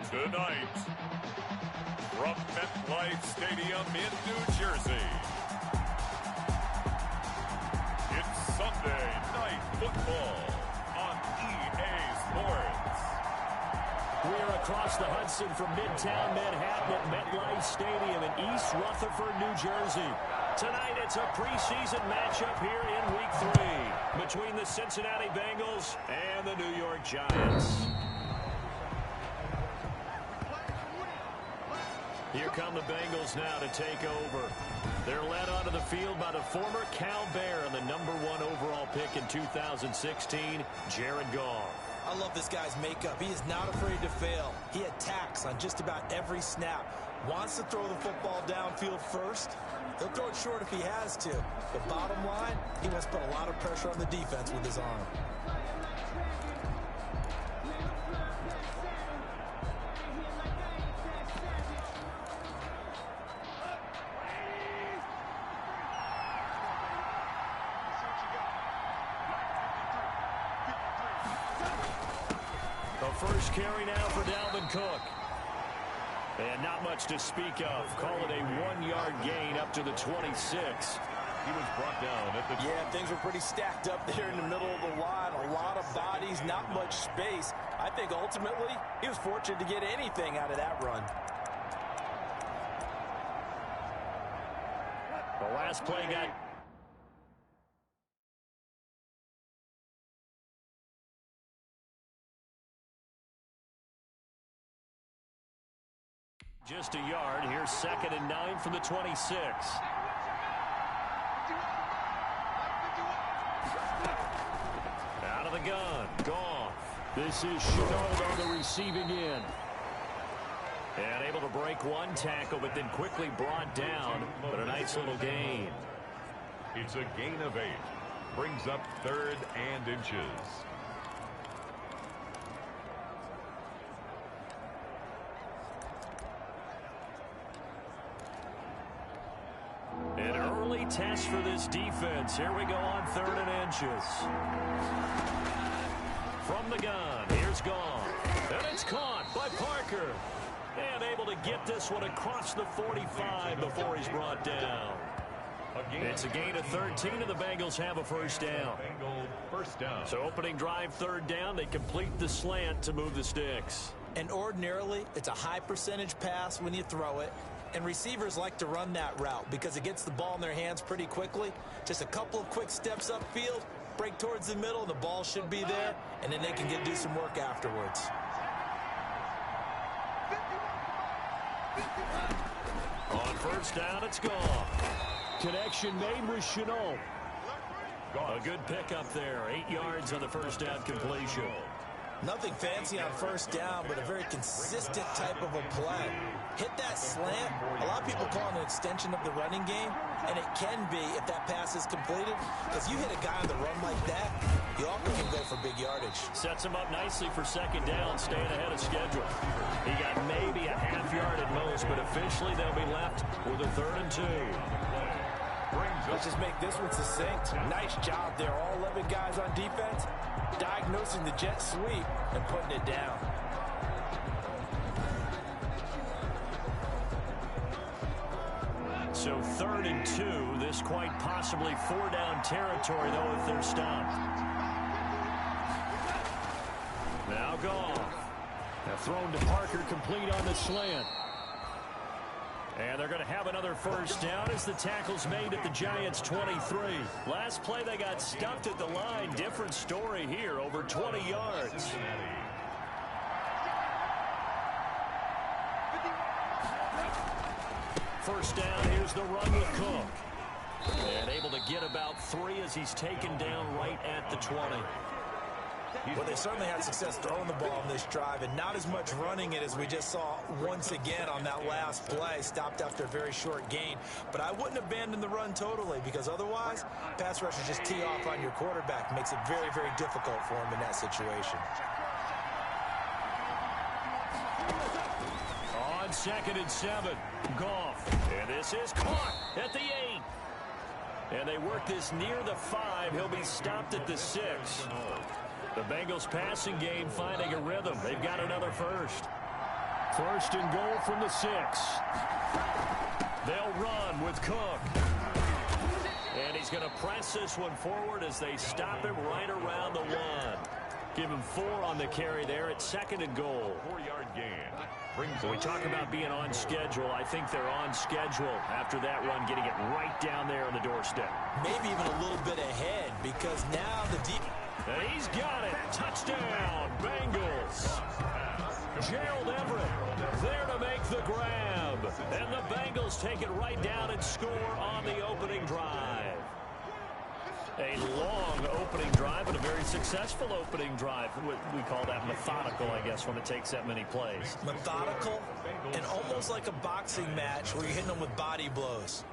Tonight, from MetLife Stadium in New Jersey, it's Sunday Night Football on EA Sports. We're across the Hudson from Midtown Manhattan at MetLife Stadium in East Rutherford, New Jersey. Tonight, it's a preseason matchup here in Week 3 between the Cincinnati Bengals and the New York Giants. Here come the Bengals now to take over. They're led onto the field by the former Cal Bear and the #1 overall pick in 2016, Jared Goff. I love this guy's makeup. He is not afraid to fail. He attacks on just about every snap. Wants to throw the football downfield first. He'll throw it short if he has to. But bottom line, he wants to put a lot of pressure on the defense with his arm. First carry now for Dalvin Cook. And not much to speak of. Call it a 1-yard gain up to the 26. He was brought down at the... Yeah, things were pretty stacked up there in the middle of the line. A lot of bodies, not much space. I think ultimately he was fortunate to get anything out of that run. The last play got... just a yard. Here's 2nd and 9 from the 26. Out of the gun. Goff. This is Pnod on the receiving end. And able to break one tackle, but then quickly brought down. But a nice little gain. It's a gain of 8. Brings up 3rd and inches. An early test for this defense. Here we go on 3rd and inches. From the gun, here's Goff. And it's caught by Parker. And able to get this one across the 45 before he's brought down. It's a gain of 13, and the Bengals have a first down. So opening drive 3rd down, they complete the slant to move the sticks. And ordinarily, it's a high percentage pass when you throw it. And receivers like to run that route because it gets the ball in their hands pretty quickly. Just a couple of quick steps upfield, break towards the middle, and the ball should be there, and then they can do some work afterwards. On first down, it's Goff. Connection made with Shenault. A good pickup there. 8 yards on the first down completion. Nothing fancy on first down, but a very consistent type of a play. Hit that slant. A lot of people call it an extension of the running game, and it can be if that pass is completed. Because you hit a guy on the run like that, you often can go for big yardage. Sets him up nicely for 2nd down, staying ahead of schedule. He got maybe a half yard at most, but officially they'll be left with a 3rd and 2. Let's just make this one succinct. Nice job there. All 11 guys on defense diagnosing the jet sweep and putting it down. So 3rd and 2. This quite possibly 4-down territory, though, if they're stopped. Now Goff. Now thrown to Parker, complete on the slant. And they're going to have another first down as the tackle's made at the Giants' 23. Last play, they got stuffed at the line. Different story here, over 20 yards. First down, here's the run with Cook. And able to get about 3 as he's taken down right at the 20. Well, they certainly had success throwing the ball on this drive, and not as much running it as we just saw once again on that last play. Stopped after a very short gain. But I wouldn't abandon the run totally, because otherwise, pass rushers just tee off on your quarterback. Makes it very, very difficult for him in that situation. On 2nd and 7, Goff. And this is caught at the 8. And they work this near the 5. He'll be stopped at the 6. The Bengals passing game finding a rhythm. They've got another first. First and goal from the 6. They'll run with Cook. And he's going to press this one forward as they stop him right around the 1. Give him 4 on the carry there at second and goal. 4-yard gain. When we talk about being on schedule, I think they're on schedule after that run, getting it right down there on the doorstep. Maybe even a little bit ahead because now the deep. And he's got it. Touchdown, Bengals. Gerald Everett there to make the grab. And the Bengals take it right down and score on the opening drive. A long opening drive and a very successful opening drive. We call that methodical, I guess, when it takes that many plays. Methodical and almost like a boxing match where you're hitting them with body blows.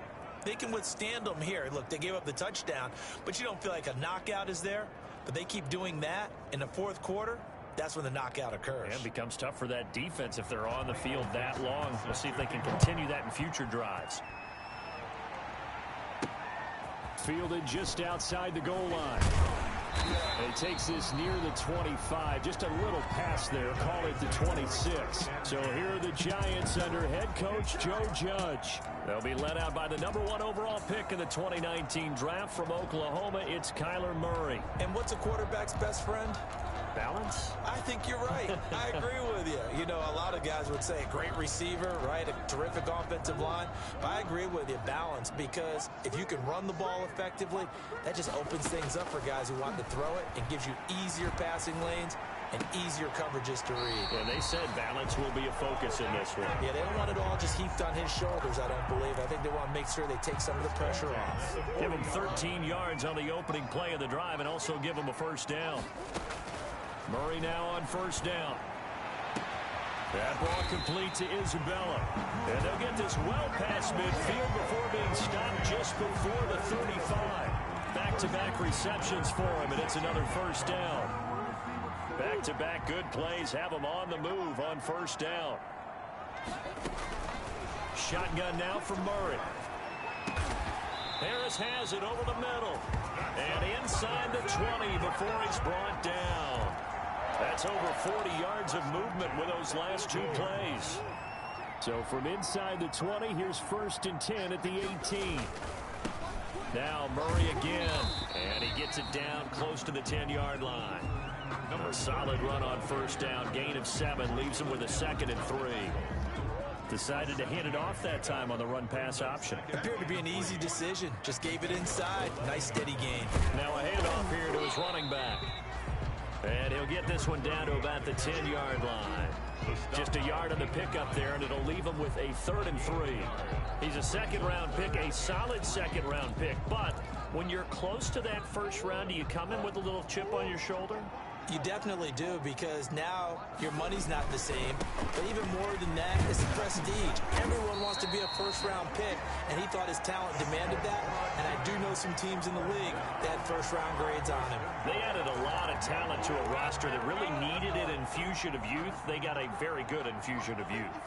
They can withstand them here. Look, they gave up the touchdown, but you don't feel like a knockout is there. But they keep doing that in the fourth quarter. That's when the knockout occurs. And it becomes tough for that defense if they're on the field that long. We'll see if they can continue that in future drives. Fielded just outside the goal line. And he takes this near the 25. Just a little pass there. Call it the 26. So here are the Giants under head coach Joe Judge. They'll be led out by the #1 overall pick in the 2019 draft from Oklahoma. It's Kyler Murray. And what's a quarterback's best friend? Balance? I think you're right. I agree with you. You know, a lot of guys would say great receiver, right? A terrific offensive line. But I agree with you, balance, because if you can run the ball effectively, that just opens things up for guys who want to throw it and gives you easier passing lanes and easier coverages to read. And they said balance will be a focus in this one. Yeah, they don't want it all just heaped on his shoulders, I don't believe. I think they want to make sure they take some of the pressure off. Give him 13 yards on the opening play of the drive and also give him a first down. Murray now on first down. That ball complete to Isabella. And they'll get this well past midfield before being stopped just before the 35. Back-to-back receptions for him, and it's another first down. Back-to-back good plays have him on the move on first down. Shotgun now from Murray. Harris has it over the middle. And inside the 20 before he's brought down. That's over 40 yards of movement with those last 2 plays. So from inside the 20, here's first and 10 at the 18. Now Murray again. And he gets it down close to the 10-yard line. A solid run on first down. Gain of 7 leaves him with a 2nd and 3. Decided to hand it off that time on the run-pass option. Appeared to be an easy decision. Just gave it inside. Nice steady gain. Now a handoff here to his running back. And he'll get this one down to about the 10-yard line. Just a yard on the pickup there, and it'll leave him with a 3rd and 3. He's a second-round pick, a solid second-round pick. But when you're close to that first round, do you come in with a little chip on your shoulder? You definitely do, because now your money's not the same. But even more than that, it's the prestige. Everyone wants to be a first-round pick, and he thought his talent demanded that. And I do know some teams in the league that had first-round grades on him. They added a lot of talent to a roster that really needed an infusion of youth. They got a very good infusion of youth.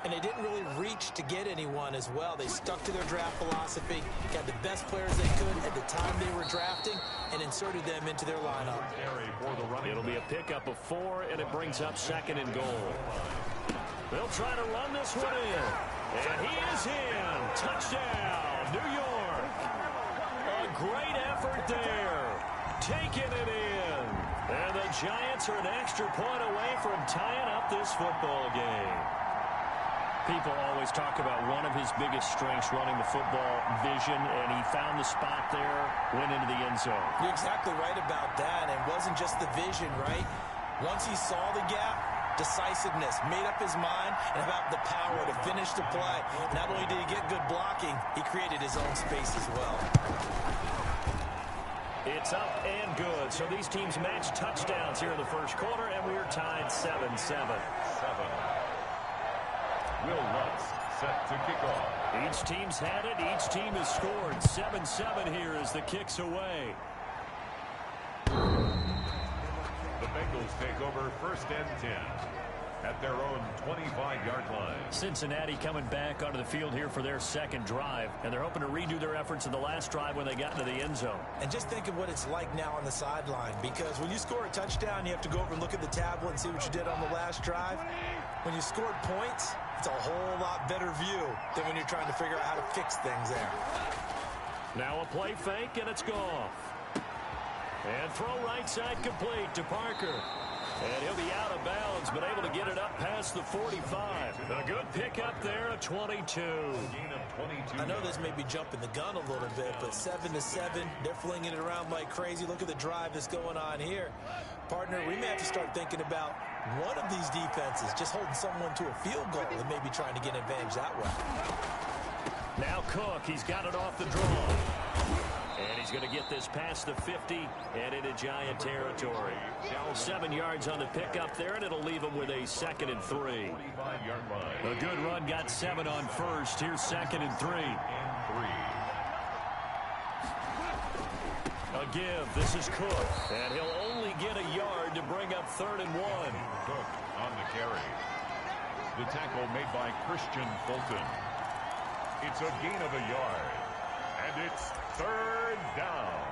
And they didn't really reach to get anyone as well. They stuck to their draft philosophy, got the best players they could at the time they were drafting, and inserted them into their lineup. It'll be a pickup of 4, and it brings up 2nd and goal. They'll try to run this one in. And he is in. Touchdown, New York. A great effort there. Taking it in. And the Giants are an extra point away from tying up this football game. People always talk about one of his biggest strengths running the football, vision, and he found the spot there, went into the end zone. You're exactly right about that. And it wasn't just the vision, right? Once he saw the gap, decisiveness, made up his mind, and about the power to finish the play. Not only did he get good blocking, he created his own space as well. It's up and good. So these teams match touchdowns here in the first quarter, and we're tied 7-7. Will Lutz set to kick off. Each team's had it. Each team has scored. 7-7 here as the kick's away. The Bengals take over first and 10. at their own 25-yard line. Cincinnati coming back onto the field here for their second drive, and they're hoping to redo their efforts in the last drive when they got into the end zone. And just think of what it's like now on the sideline, because when you score a touchdown, you have to go over and look at the tablet and see what you did on the last drive. When you scored points, it's a whole lot better view than when you're trying to figure out how to fix things there. Now a play fake, and it's gone. And throw right side complete to Parker. And he'll be out of bounds, but able to get it up past the 45. A good pickup there, a 22. I know this may be jumping the gun a little bit, but 7-7, they're flinging it around like crazy. Look at the drive that's going on here. Partner, we may have to start thinking about one of these defenses just holding someone to a field goal and maybe trying to get an advantage that way. Now Cook, he's got it off the draw. And he's going to get this past the 50 and into Giant territory. 7 yards on the pickup there, and it'll leave him with a 2nd and 3. A good run, got 7 on first. Here's 2nd and 3. A give. This is Cook. And he'll only get a yard to bring up 3rd and 1. Cook on the carry. The tackle made by Christian Fulton. It's a gain of a yard. And it's 3rd down.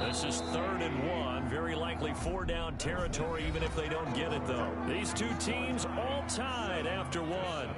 This is 3rd and 1. Very likely 4-down territory, even if they don't get it, though. These two teams all tied after 1.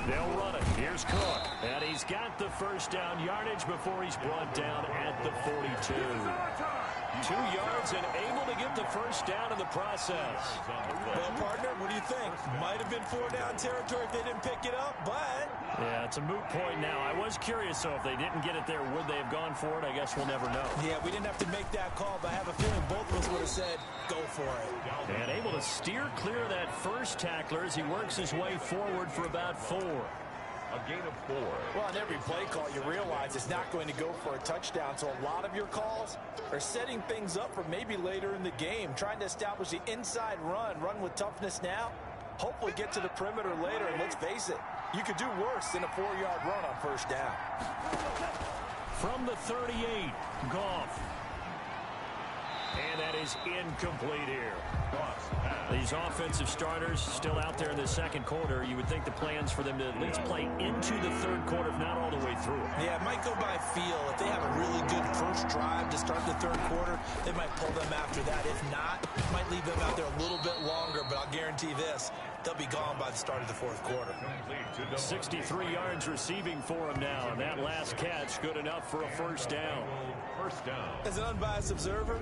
They'll run it. Here's Cook. And he's got the 1st down yardage before he's brought down at the 42. 2 yards and able to get the 1st down in the process. Well, partner, what do you think? Might have been 4-down territory if they didn't pick it up, but... Yeah, it's a moot point now. I was curious, though, if they didn't get it there, would they have gone for it? I guess we'll never know. Yeah, we didn't have to make that call, but I have a feeling both of us would have said, go for it. And able to steer clear of that first tackler as he works his way forward for about 4. A gain of 4. Well, on every play call, you realize it's not going to go for a touchdown. So a lot of your calls are setting things up for maybe later in the game, trying to establish the inside run with toughness now, hopefully get to the perimeter later. And let's face it, you could do worse than a 4-yard run on 1st down. From the 38, Goff. And that is incomplete here. These offensive starters still out there in the 2nd quarter. You would think the plans for them to at least play into the 3rd quarter, if not all the way through. Yeah, it might go by feel. If they have a really good first drive to start the 3rd quarter, they might pull them after that. If not, it might leave them out there a little bit longer, but I'll guarantee this, they'll be gone by the start of the 4th quarter. 63 yards receiving for him now, and that last catch good enough for a 1st down. As an unbiased observer,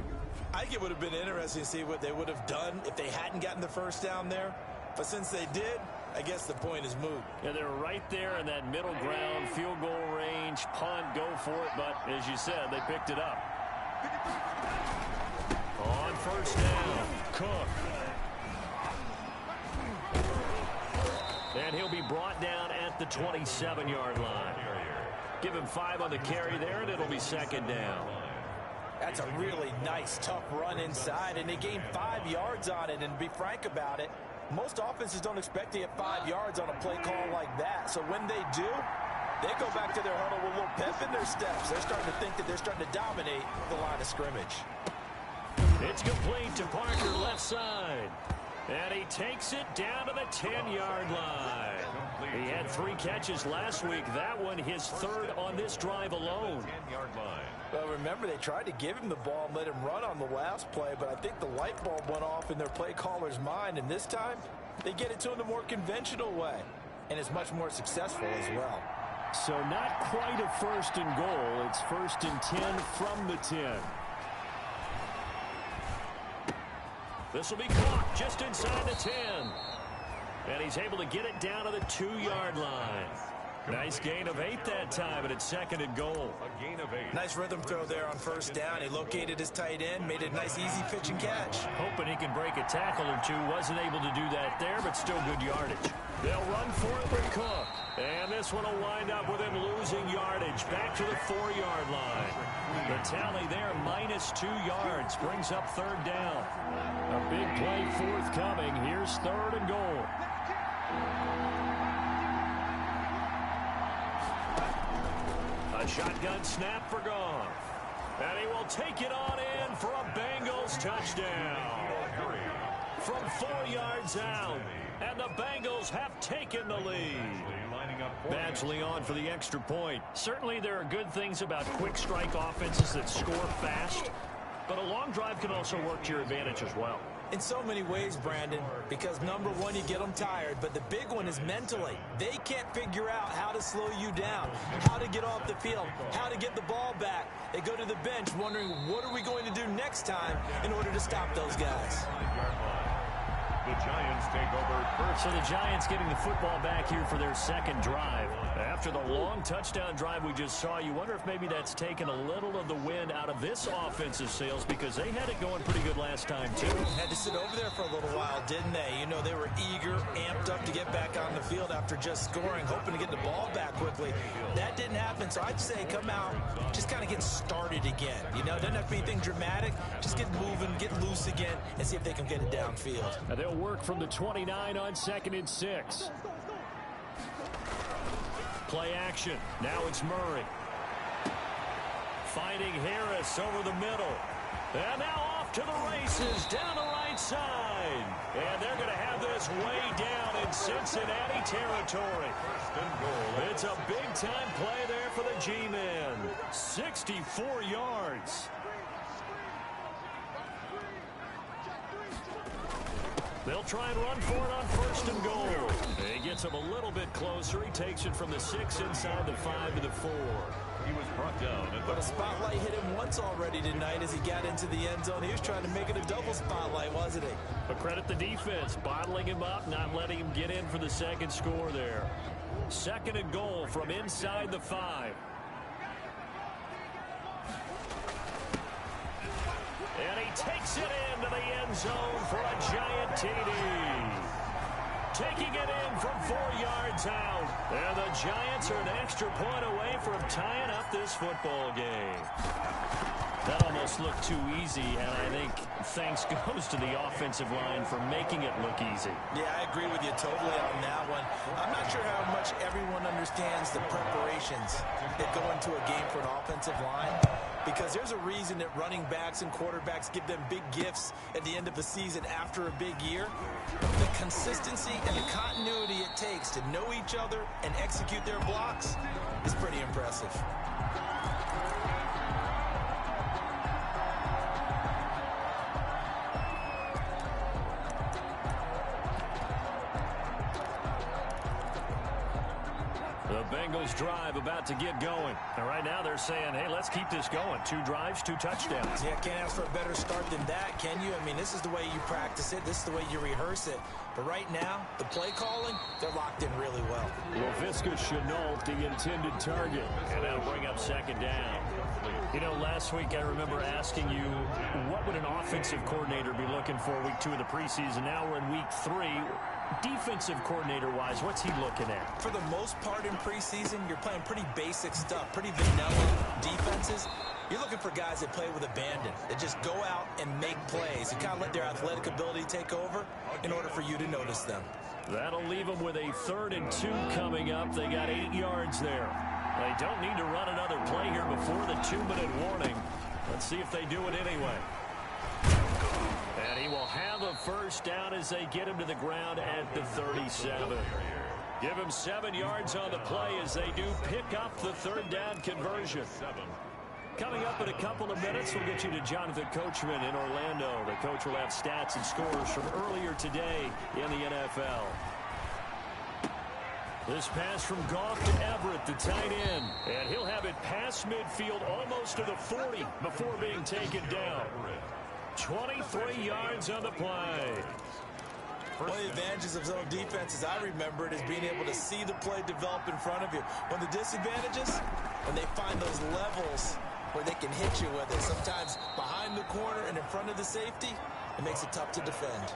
I think it would have been interesting to see what they would have done if they hadn't gotten the 1st down there. But since they did, I guess the point is moot. Yeah, they're right there in that middle ground, field goal range, punt, go for it. But as you said, they picked it up. On 1st down, Cook. And he'll be brought down at the 27-yard line. Give him 5 on the carry there, and it'll be 2nd down. That's a really nice, tough run inside, and they gained 5 yards on it. And to be frank about it, most offenses don't expect to get 5 yards on a play call like that. So when they do, they go back to their huddle with a little pep in their steps. They're starting to think that they're starting to dominate the line of scrimmage. It's complete to Parker, left side. And he takes it down to the 10-yard line. He had 3 catches last week. That one his 3rd on this drive alone. 10-yard line. Well, remember, they tried to give him the ball and let him run on the last play, but I think the light bulb went off in their play caller's mind, and this time they get it to him the more conventional way, and it's much more successful as well. So not quite a 1st and goal. It's 1st and 10 from the 10. This will be caught just inside the 10. And he's able to get it down to the 2-yard line. Nice gain of 8 that time, and it's 2nd and goal. A gain of 8. Nice rhythm throw there on 1st down. He located his tight end, made it a nice, easy pitch and catch. Hoping he can break a tackle or two. Wasn't able to do that there, but still good yardage. They'll run for it with Cook. And this one will wind up with him losing yardage. Back to the 4-yard line. The tally there, -2 yards. Brings up 3rd down. A big play forthcoming. Here's 3rd and goal. A shotgun snap for Goff. And he will take it on in for a Bengals touchdown. From 4 yards out. And the Bengals have taken the lead. Badgley on for the extra point. Certainly there are good things about quick strike offenses that score fast. But a long drive can also work to your advantage as well. In so many ways, Brandon, because number one, you get them tired, but the big one is mentally. They can't figure out how to slow you down, how to get off the field, how to get the ball back. They go to the bench wondering, what are we going to do next time in order to stop those guys? The Giants take over first. So the Giants getting the football back here for their 2nd drive. After the long touchdown drive we just saw, you wonder if maybe that's taken a little of the wind out of this offensive sails, because they had it going pretty good last time too. Had to sit over there for a little while, didn't they? You know, they were eager, amped up to get back on the field after just scoring, hoping to get the ball back quickly. That didn't happen, so I'd say come out, just kind of get started again. You know, doesn't have to be anything dramatic. Just get moving, get loose again, and see if they can get it downfield. Now they'll work from the 29 on 2nd and 6. Play action. Now it's Murray. Finding Harris over the middle. And now off to the races down the right side. And they're going to have this way down in Cincinnati territory. It's a big-time play there for the G-men. 64 yards. They'll try and run for it on 1st and goal. He gets him a little bit closer. He takes it from the 6 inside the 5 to the 4. He was brought down. But a spotlight hit him once already tonight as he got into the end zone. He was trying to make it a double spotlight, wasn't he? But credit the defense, bottling him up, not letting him get in for the 2nd score there. 2nd and goal from inside the 5. And he takes it into the end zone for a giant TD. Taking it in from 4 yards out. And the Giants are an extra point away from tying up this football game. That almost looked too easy, and I think thanks goes to the offensive line for making it look easy. Yeah, I agree with you totally on that one. I'm not sure how much everyone understands the preparations that go into a game for an offensive line, because there's a reason that running backs and quarterbacks give them big gifts at the end of the season after a big year. The consistency and the continuity it takes to know each other and execute their blocks is pretty impressive. Bengals drive about to get going. And right now they're saying, hey, let's keep this going. 2 drives, 2 touchdowns. Yeah, can't ask for a better start than that, can you? I mean, this is the way you practice it. This is the way you rehearse it. But right now, the play calling, they're locked in really well. Laviska Shenault, the intended target. And that'll bring up 2nd down. You know, last week I remember asking you, what would an offensive coordinator be looking for week 2 of the preseason? Now we're in week 3. Defensive coordinator-wise, what's he looking at? For the most part in preseason, you're playing pretty basic stuff, pretty vanilla defenses. You're looking for guys that play with abandon, that just go out and make plays, and kind of let their athletic ability take over in order for you to notice them. That'll leave them with a 3rd and 2 coming up. They got 8 yards there. They don't need to run another play here before the 2-minute warning. Let's see if they do it anyway. And he will have a 1st down as they get him to the ground at the 37. Give him 7 yards on the play as they do pick up the 3rd down conversion. Coming up in a couple of minutes, we'll get you to Jonathan Coachman in Orlando. The coach will have stats and scores from earlier today in the NFL. This pass from Goff to Everett, the tight end. And he'll have it past midfield almost to the 40 before being taken down. 23 yards on the play. One of the advantages of zone defense, as I remember it, is being able to see the play develop in front of you. One of the disadvantages, when they find those levels where they can hit you with it, sometimes behind the corner and in front of the safety, it makes it tough to defend.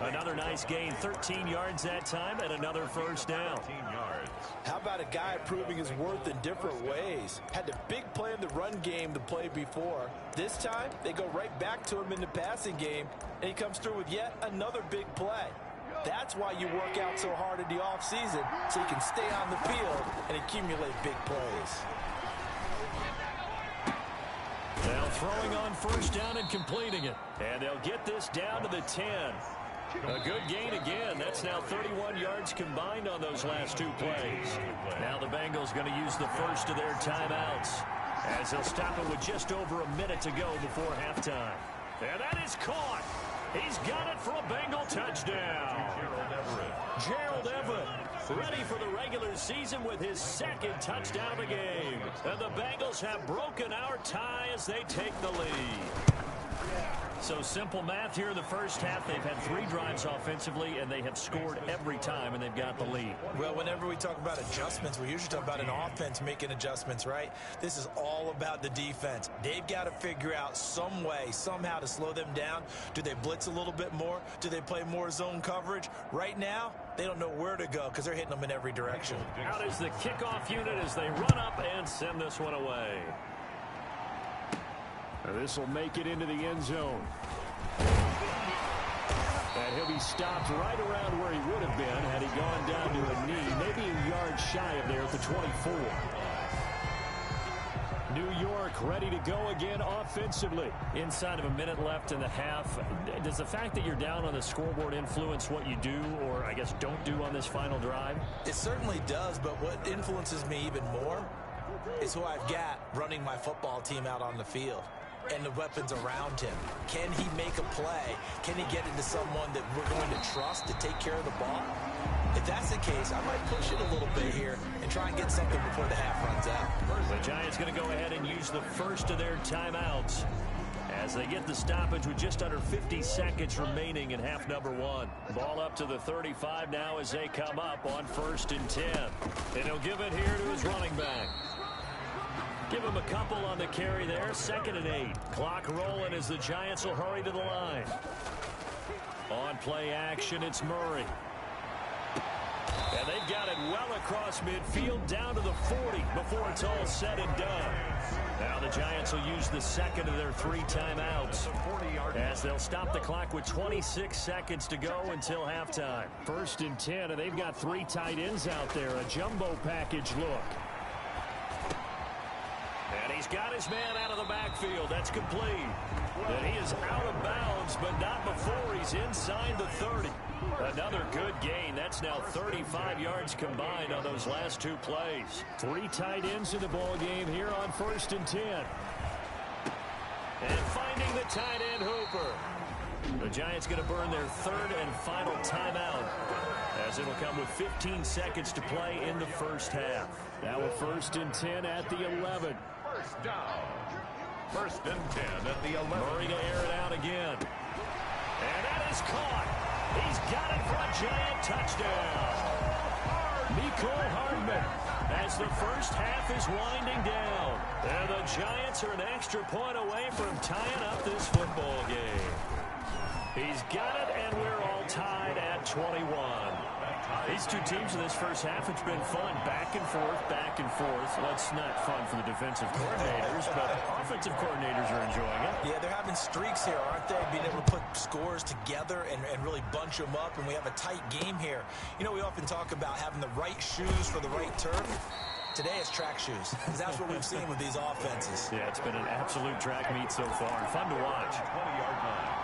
Another nice gain, 13 yards that time, and another first down. 13 yards. How about a guy proving his worth in different ways? Had the big play in the run game to play before. This time, they go right back to him in the passing game, and he comes through with yet another big play. That's why you work out so hard in the offseason, so you can stay on the field and accumulate big plays. Now throwing on first down and completing it. And they'll get this down to the 10. A good gain again. That's now 31 yards combined on those last two plays. Now the Bengals going to use the first of their timeouts, as they'll stop it with just over a minute to go before halftime. And that is caught. He's got it for a Bengal touchdown. Gerald Everett ready for the regular season with his second touchdown of the game. And the Bengals have broken our tie as they take the lead. So simple math here in the first half. They've had 3 drives offensively, and they have scored every time, and they've got the lead. Well, whenever we talk about adjustments, we usually talk about an offense making adjustments, right? This is all about the defense. They've got to figure out some way, somehow to slow them down. Do they blitz a little bit more? Do they play more zone coverage? Right now, they don't know where to go because they're hitting them in every direction. Out is the kickoff unit as they run up and send this one away. This will make it into the end zone. And he'll be stopped right around where he would have been had he gone down to a knee, maybe a yard shy of there at the 24. New York ready to go again offensively. Inside of a minute left in the half. Does the fact that you're down on the scoreboard influence what you do, or I guess don't do on this final drive? It certainly does, but what influences me even more is who I've got running my football team out on the field and the weapons around him. Can he make a play? Can he get into someone that we're going to trust to take care of the ball? If that's the case, I might push it a little bit here and try and get something before the half runs out. The Giants going to go ahead and use the first of their timeouts as they get the stoppage with just under 50 seconds remaining in half number 1. Ball up to the 35 now as they come up on 1st and 10. And he'll give it here to his running back. Give him a couple on the carry there. 2nd and 8. Clock rolling as the Giants will hurry to the line. On play action, it's Murray. And they've got it well across midfield down to the 40 before it's all said and done. Now the Giants will use the second of their 3 timeouts as they'll stop the clock with 26 seconds to go until halftime. 1st and 10, and they've got 3 tight ends out there. A jumbo package look. And he's got his man out of the backfield. That's complete. And he is out of bounds, but not before he's inside the 30. Another good gain. That's now 35 yards combined on those last 2 plays. 3 tight ends in the ball game here on 1st and 10. And finding the tight end Hooper. The Giants going to burn their 3rd and final timeout, as it'll come with 15 seconds to play in the first half. Now a 1st and 10 at the 11. First down. 1st and 10 at the 11. Murray to air it out again. And that is caught. He's got it for a Giant touchdown. Mecole Hardman as the first half is winding down. And the Giants are an extra point away from tying up this football game. He's got it, and we're all tied at 21. These 2 teams in this first half, it's been fun. Back and forth, back and forth. Well, it's not fun for the defensive coordinators, but offensive coordinators are enjoying it. Yeah, they're having streaks here, aren't they? Being able to put scores together and really bunch them up, and we have a tight game here. You know, we often talk about having the right shoes for the right turf. Today it's track shoes, because that's what we've seen with these offenses. Yeah, it's been an absolute track meet so far. Fun to watch. 20-yard line.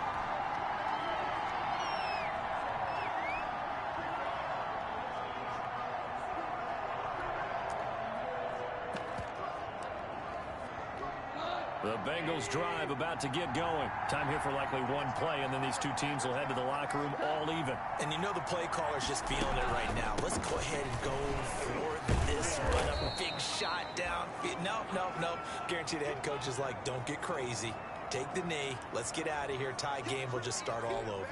The Bengals drive about to get going. Time here for likely 1 play, and then these 2 teams will head to the locker room all even. And you know the play caller's just feeling it right now. Let's go ahead and go for this run, a big shot down. Nope. Guarantee the head coach is like, don't get crazy. Take the knee. Let's get out of here. Tie game will just start all over.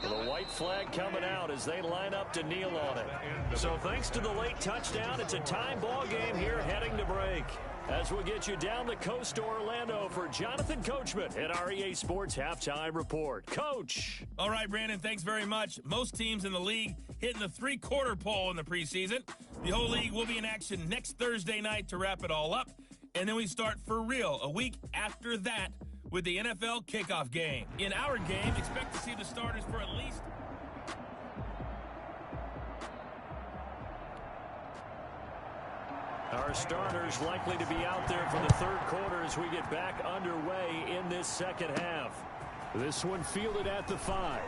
The white flag coming out as they line up to kneel on it. So thanks to the late touchdown, it's a time ball game here heading to break. As we'll get you down the coast to Orlando for Jonathan Coachman at our EA Sports Halftime Report. Coach. All right, Brandon, thanks very much. Most teams in the league hitting the three-quarter pole in the preseason. The whole league will be in action next Thursday night to wrap it all up. And then we start for real a week after that with the NFL kickoff game. In our game, expect to see the starters for at least... Our starters likely to be out there for the third quarter as we get back underway in this second half. This one fielded at the 5.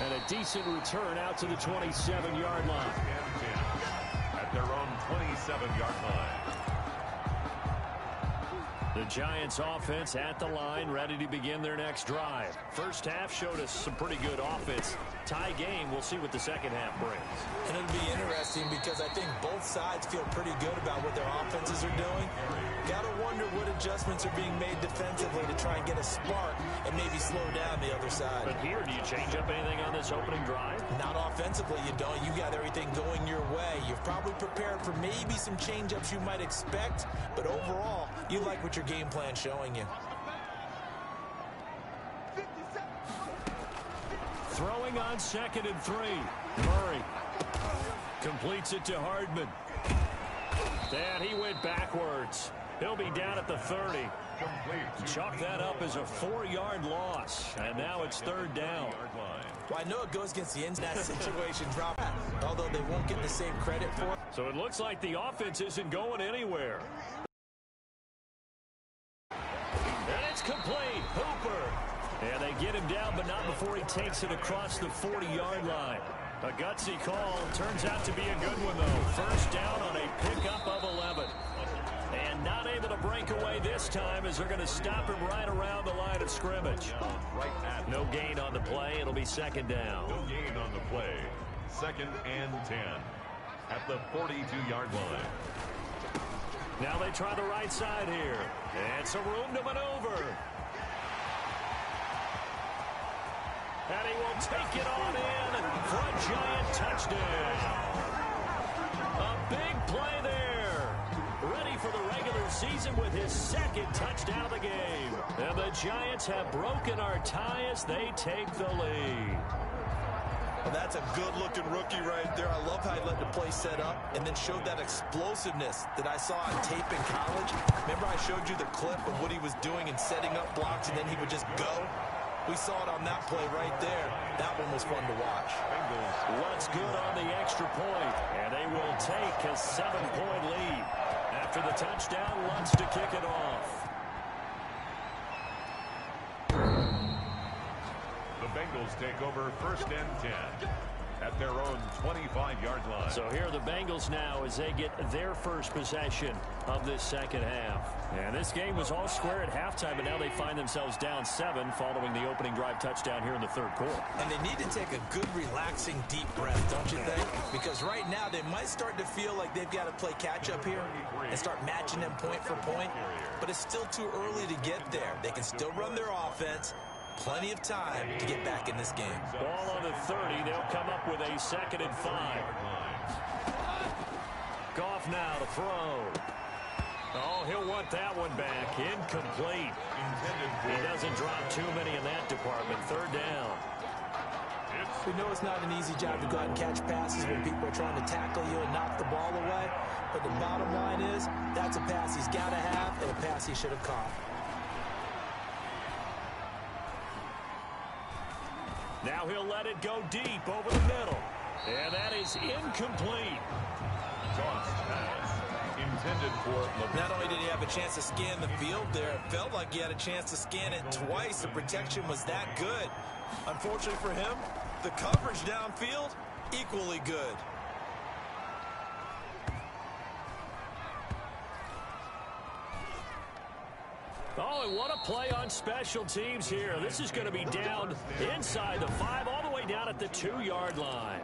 And a decent return out to the 27-yard line. At their own 27-yard line. The Giants offense at the line, ready to begin their next drive. First half showed us some pretty good offense. Tie game, we'll see what the second half brings. And it'll be interesting because I think both sides feel pretty good about what their offenses are doing. Got to wonder what adjustments are being made defensively to try and get a spark and maybe slow down the other side. But here, do you change up anything on this opening drive? Not offensively, you don't. You got everything going your way. You've probably prepared for maybe some change-ups you might expect, but overall, you like what your game plan showing you. Throwing on 2nd and 3. Murray completes it to Hardman. And he went backwards. He'll be down at the 30. Chalk that up as a 4-yard loss. And now it's third down. Well, I know it goes against the in that situation, drop, although they won't get the same credit for it. So it looks like the offense isn't going anywhere. And it's complete. Hooper. And they get him down, but not before he takes it across the 40-yard line. A gutsy call. Turns out to be a good one, though. First down on a pickup of 11. And not able to break away this time as they're going to stop him right around the line of scrimmage. No gain on the play. It'll be second down. No gain on the play. 2nd and 10 at the 42-yard line. Now they try the right side here. And some room to maneuver. And he will take it on in for a Giant touchdown. A big play there. Ready for the regular season with his 2nd touchdown of the game. And the Giants have broken our tie as they take the lead. Well, that's a good-looking rookie right there. I love how he let the play set up and then showed that explosiveness that I saw on tape in college. Remember I showed you the clip of what he was doing and setting up blocks, and then he would just go? We saw it on that play right there. That one was fun to watch. What's good on the extra point, and they will take a 7-point lead. After the touchdown, Lutz to kick it off. The Bengals take over 1st and 10 at their own 25-yard line. So here are the Bengals now as they get their first possession of this second half. And this game was all square at halftime, but now they find themselves down 7 following the opening drive touchdown here in the third quarter. And they need to take a good, relaxing, deep breath, don't you think? Because right now they might start to feel like they've got to play catch-up here and start matching them point for point. But it's still too early to get there. They can still run their offense. Plenty of time to get back in this game. Ball on the 30. They'll come up with a 2nd and 5. Goff now to throw. Oh, he'll want that one back. Incomplete. He doesn't drop too many in that department. Third down. We know it's not an easy job to go out and catch passes when people are trying to tackle you and knock the ball away. But the bottom line is, that's a pass he's got to have and a pass he should have caught. Now he'll let it go deep over the middle. And that is incomplete. Tossed pass intended for... Not only did he have a chance to scan the field there, it felt like he had a chance to scan it twice. The protection was that good. Unfortunately for him, the coverage downfield, equally good. Oh, and what a play on special teams here. This is going to be down inside the 5, all the way down at the 2-yard line.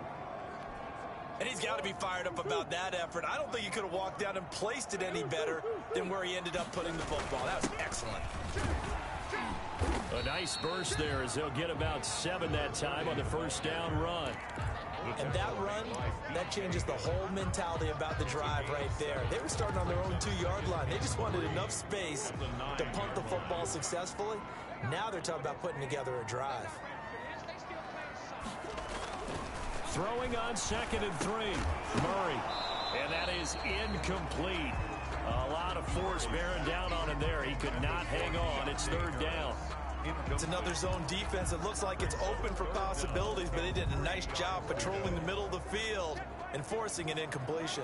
And he's got to be fired up about that effort. I don't think he could have walked down and placed it any better than where he ended up putting the football. That was excellent. A nice burst there as they'll get about 7 that time on the first down run. And that run, that changes the whole mentality about the drive right there. They were starting on their own 2-yard line. They just wanted enough space to punt the football successfully. Now they're talking about putting together a drive. Throwing on 2nd and 3. Murray. And that is incomplete. A lot of force bearing down on him there. He could not hang on. It's 3rd down. It's another zone defense. It looks like it's open for possibilities, but they did a nice job patrolling the middle of the field and forcing an incompletion.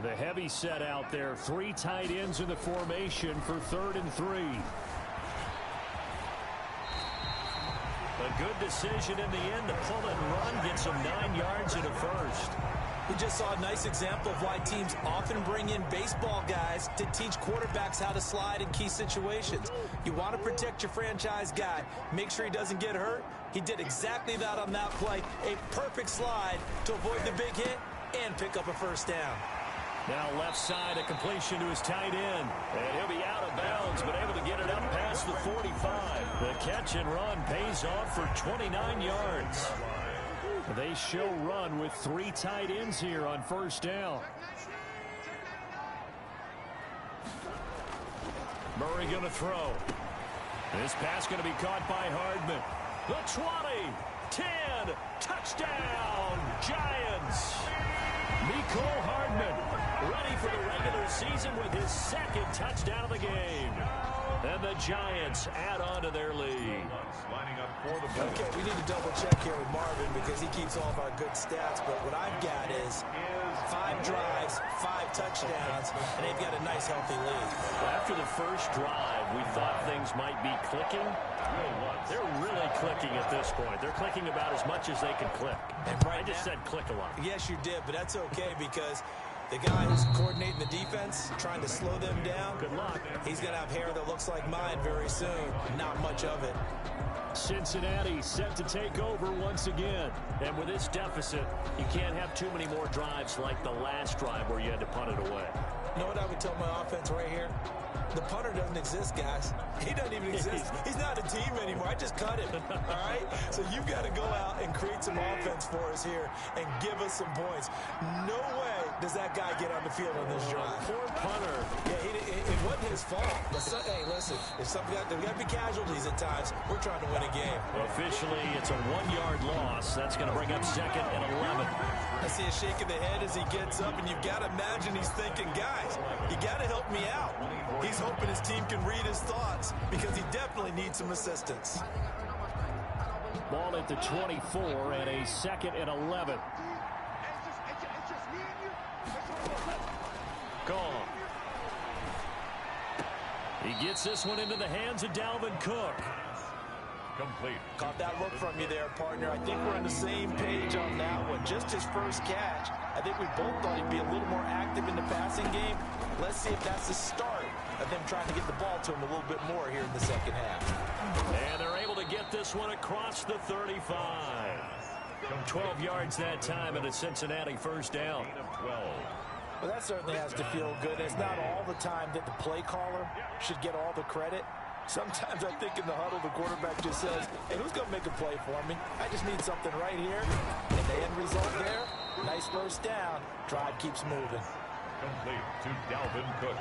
The heavy set out there. 3 tight ends in the formation for 3rd and 3. A good decision in the end to pull it and run. Gets him 9 yards and a first. We just saw a nice example of why teams often bring in baseball guys to teach quarterbacks how to slide in key situations. You want to protect your franchise guy. Make sure he doesn't get hurt. He did exactly that on that play. A perfect slide to avoid the big hit and pick up a first down. Now left side, a completion to his tight end. And he'll be out of bounds, but able to get it up past the 45. The catch and run pays off for 29 yards. They show run with 3 tight ends here on first down. Murray going to throw. This pass going to be caught by Hardman. The 20, 10, touchdown, Giants. Mecole Hardman ready for the regular season with his 2nd touchdown of the game. And the Giants add on to their lead. Okay, we need to double check here with Marvin because he keeps all of our good stats. But what I've got is 5 drives, 5 touchdowns, and they've got a nice, healthy lead. After the first drive, we thought things might be clicking. They're really clicking at this point. They're clicking about as much as they can click. And right I just said click a lot. Yes, you did, but that's okay because the guy who's coordinating the defense, trying to slow them down, good luck. He's going to have hair that looks like mine very soon. Not much of it. Cincinnati set to take over once again. And with this deficit, you can't have too many more drives like the last drive where you had to punt it away. You know what I would tell my offense right here? The punter doesn't exist, guys. He doesn't even exist. He's not a team anymore. I just cut him, all right? So you've got to go out and create some offense for us here and give us some points. No way does that guy get on the field on this drive. Poor punter. Yeah, it wasn't his fault. But hey, listen, if there's got to be casualties at times. We're trying to win a game. Officially, it's a 1-yard loss. That's going to bring up 2nd and 11. I see a shake of the head as he gets up, and you've got to imagine he's thinking, guys, you got to help me out. He's hoping his team can read his thoughts because he definitely needs some assistance. Ball at the 24 and a 2nd and 11. Gone. He gets this one into the hands of Dalvin Cook. Complete. Caught that look from you there, partner. I think we're on the same page on that one. Just his first catch. I think we both thought he'd be a little more active in the passing game. Let's see if that's the start of them trying to get the ball to him a little bit more here in the second half. And they're able to get this one across the 35. 12 yards that time and a Cincinnati first down. Well, that certainly has to feel good. It's not all the time that the play caller should get all the credit. Sometimes I think in the huddle, the quarterback just says, hey, who's going to make a play for me? I just need something right here. And the end result there, nice first down. Drive keeps moving. Complete to Dalvin Cook.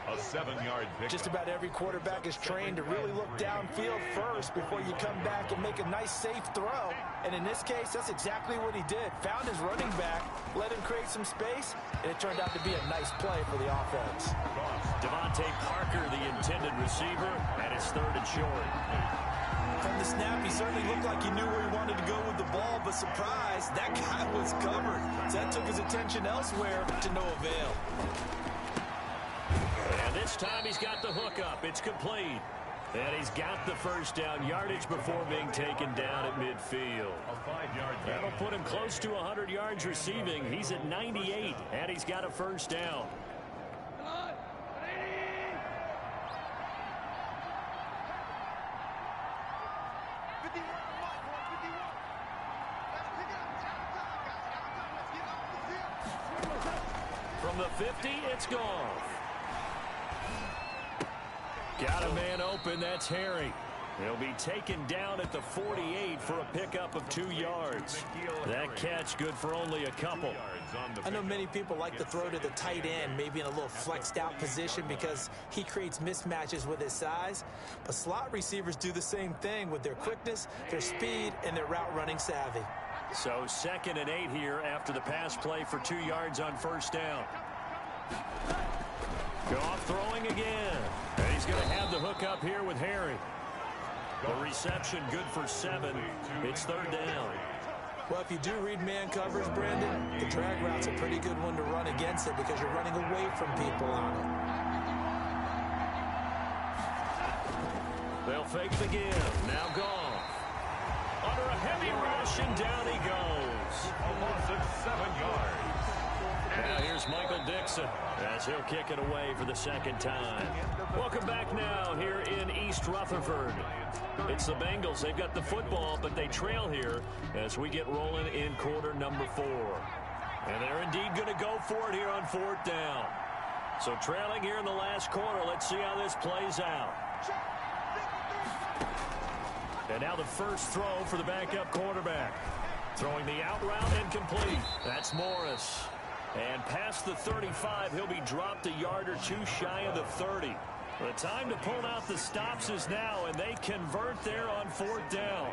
A 7-yard pick. Just about every quarterback is trained to really look downfield first before you come back and make a nice, safe throw. And in this case, that's exactly what he did. Found his running back, let him create some space, and it turned out to be a nice play for the offense. Devontae Parker, the intended receiver, and it's 3rd and short. From the snap, he certainly looked like he knew where he wanted to go with the ball, but surprise, that guy was covered. So that took his attention elsewhere to no avail. And this time he's got the hook up. It's complete. And he's got the first down yardage before being taken down at midfield. A 5-yard gain. That'll put him close to 100 yards receiving. He's at 98, and he's got a first down. From the 50, it's gone. Got a man open. That's Harry. He'll be taken down at the 48 for a pickup of 2 yards. That catch good for only a couple. I know many people like to throw to the tight end, maybe in a little flexed out position because he creates mismatches with his size. But slot receivers do the same thing with their quickness, their speed, and their route running savvy. So 2nd and 8 here after the pass play for 2 yards on first down. Goff throwing again. And he's going to have the hook up here with Harry. The reception good for 7. It's 3rd down. Well, if you do read man coverage, Brandon, the drag route's a pretty good one to run against it because you're running away from people on it. They'll fake the give. Now Goff. Under a heavy rush, and down he goes. A loss of 7 yards. Now here's Michael Dixon as he'll kick it away for the 2nd time. Welcome back now here in East Rutherford. It's the Bengals. They've got the football, but they trail here as we get rolling in quarter number 4. And they're indeed going to go for it here on 4th down. So trailing here in the last quarter. Let's see how this plays out. And now the first throw for the backup quarterback. Throwing the out route incomplete. That's Morris. And past the 35, he'll be dropped a yard or 2 shy of the 30. The time to pull out the stops is now, and they convert there on 4th down.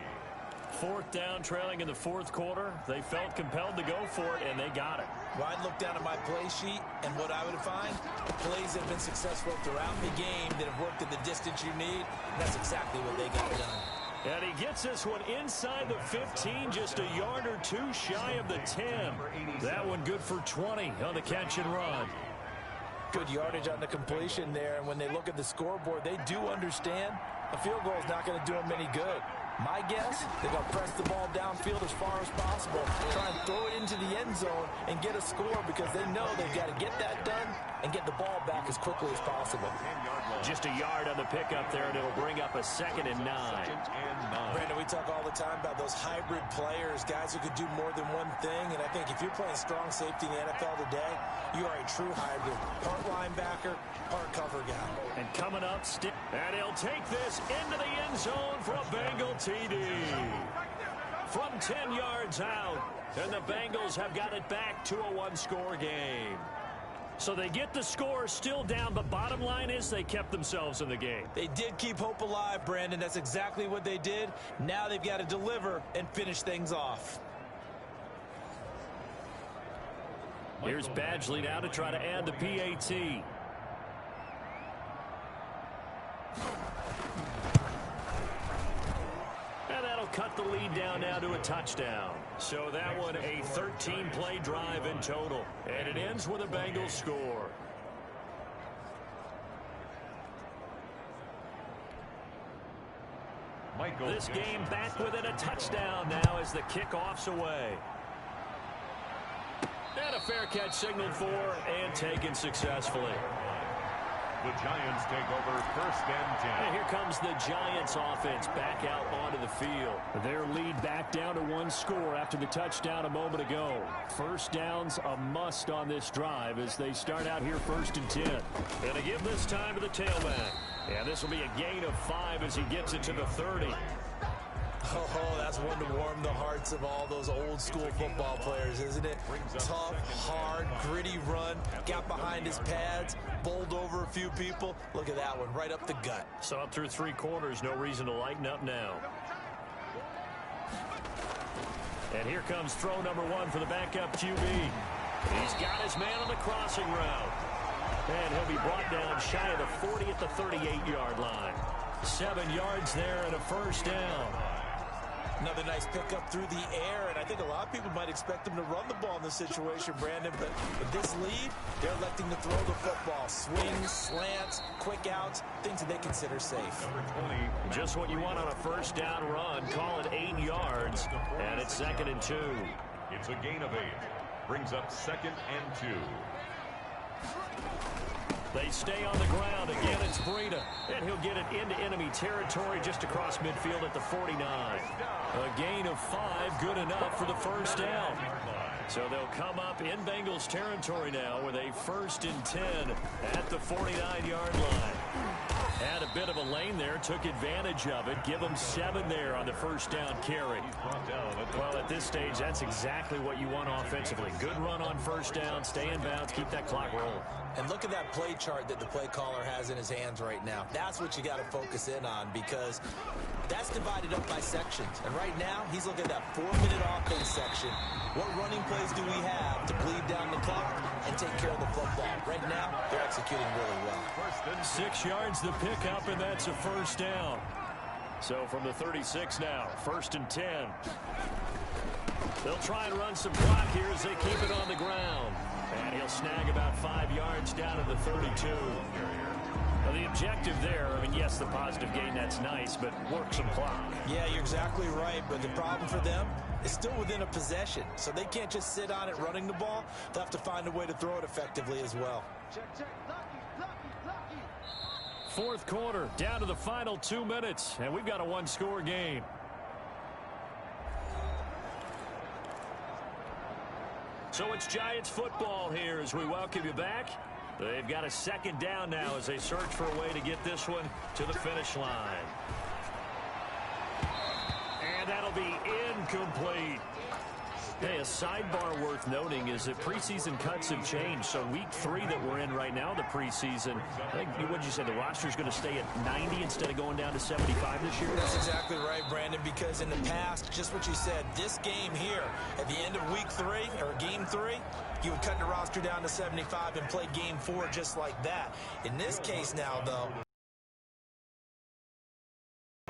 4th down, trailing in the 4th quarter. They felt compelled to go for it, and they got it. Well, I'd look down at my play sheet, and what I would find, plays that have been successful throughout the game that have worked at the distance you need, and that's exactly what they got done. And he gets this one inside the 15, just a yard or 2 shy of the 10. That one good for 20 on the catch and run. Good yardage on the completion there, and when they look at the scoreboard, they do understand a field goal is not going to do them any good. My guess, they're going to press the ball downfield as far as possible, try and throw it into the end zone and get a score because they know they've got to get that done and get the ball back as quickly as possible. Just a yard on the pickup there, and it'll bring up a 2nd and 9. Brandon, we talk all the time about those hybrid players, guys who could do more than one thing, and I think if you're playing strong safety in the NFL today, you are a true hybrid. Part linebacker, part cover guy. And coming up, and he'll take this into the end zone for a Bengal TD. From 10 yards out, and the Bengals have got it back to a 1-score game. So they get the score still down, but bottom line is they kept themselves in the game. They did keep hope alive, Brandon. That's exactly what they did. Now they've got to deliver and finish things off. Here's Badgley now to try to add the PAT. And that'll cut the lead down now to a touchdown. So that one a 13-play drive in total. And it ends with a Bengals score. This game back within a touchdown now as the kickoff's away. And a fair catch signaled for and taken successfully. The Giants take over 1st and 10. And here comes the Giants offense back out onto the field. Their lead back down to 1 score after the touchdown a moment ago. First down's a must on this drive as they start out here 1st and 10. And to give this time to the tailback. And this will be a gain of 5 as he gets it to the 30. Oh, that's one to warm the hearts of all those old school football players, isn't it? Tough, hard, gritty run, got behind his pads, bowled over a few people. Look at that one, right up the gut. So up through 3 quarters, no reason to lighten up now. And here comes throw number 1 for the backup QB. He's got his man on the crossing route. And he'll be brought down shy of the 40 at the 38-yard line. 7 yards there and a first down. Another nice pickup through the air, and I think a lot of people might expect them to run the ball in this situation, Brandon, but with this lead, they're electing to throw the football. Swings, slants, quick outs, things that they consider safe. Just what you want on a first down run. Call it 8 yards, and it's 2nd and 2. It's a gain of 8. Brings up 2nd and 2. They stay on the ground. Again, it's Breida. And he'll get it into enemy territory just across midfield at the 49. A gain of 5, good enough for the first down. So they'll come up in Bengals territory now with a 1st and 10 at the 49-yard line. Had a bit of a lane there, took advantage of it. Give them 7 there on the 1st down carry. Well, at this stage, that's exactly what you want offensively. Good run on 1st down, stay in bounds, keep that clock rolling. And look at that play chart that the play caller has in his hands right now. That's what you got to focus in on, because that's divided up by sections. And right now, he's looking at that 4-minute offense section. What running plays do we have to bleed down the clock and take care of the football? Right now, they're executing really well. 6 yards the pickup, and that's a 1st down. So from the 36 now, 1st and 10. They'll try and run some clock here as they keep it on the ground. And he'll snag about 5 yards down to the 32. Well, the objective there, I mean, yes, the positive gain, that's nice, but work some clock. Yeah, you're exactly right, but the problem for them is still within a possession, so they can't just sit on it running the ball. They'll have to find a way to throw it effectively as well. Fourth quarter, down to the final 2 minutes, and we've got a one-score game. So it's Giants football here as we welcome you back. They've got a 2nd down now as they search for a way to get this one to the finish line. And that'll be incomplete. Hey, a sidebar worth noting is that preseason cuts have changed. So week 3 that we're in right now, the preseason, I think, what did you say, the roster's going to stay at 90 instead of going down to 75 this year? That's exactly right, Brandon, because in the past, just what you said, this game here, at the end of week 3, or game 3, you would cut the roster down to 75 and play game 4 just like that. In this case now, though,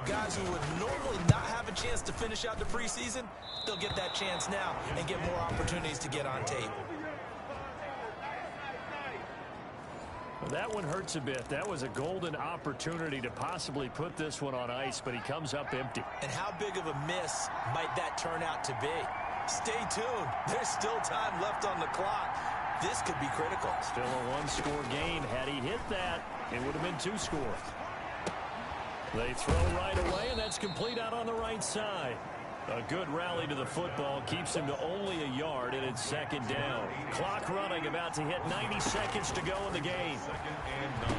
guys who would normally not have a chance to finish out the preseason, they'll get that chance now and get more opportunities to get on tape. Well, that one hurts a bit. That was a golden opportunity to possibly put this one on ice, but he comes up empty. And how big of a miss might that turn out to be? Stay tuned. There's still time left on the clock. This could be critical. Still a one-score game. Had he hit that, it would have been 2 scores. They throw right away, and that's complete out on the right side. A good rally to the football keeps him to only a yard, and it's 2nd down. Clock running, about to hit 90 seconds to go in the game. 2nd and 9.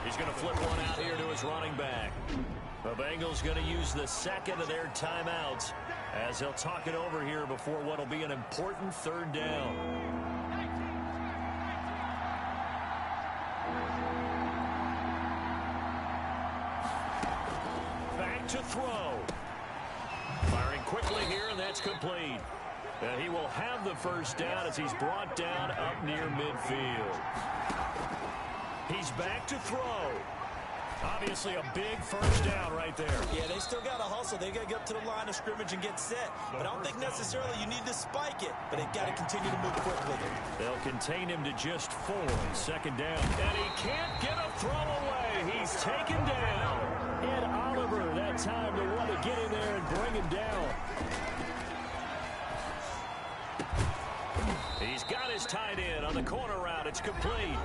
He's going to flip one out here to his running back. The Bengals going to use the 2nd of their timeouts as they'll talk it over here before what will be an important 3rd down. To throw. Firing quickly here, and that's complete. And he will have the 1st down as he's brought down up near midfield. He's back to throw. Obviously a big 1st down right there. Yeah, they still got to hustle. They got to get up to the line of scrimmage and get set. But I don't think necessarily you need to spike it, but they got to continue to move quickly. They'll contain him to just 4. 2nd down. And he can't get a throw away. He's taken down. Ed Oliver, that time to want to get in there and bring him down. He's got his tight end on the corner route. It's complete.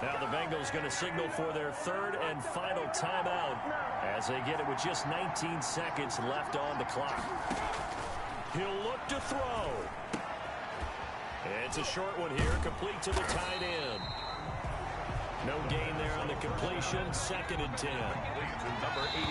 Now the Bengals going to signal for their 3rd and final timeout as they get it with just 19 seconds left on the clock. He'll look to throw. It's a short one here, complete to the tight end. No gain there on the completion. 2nd and 10. Number 85.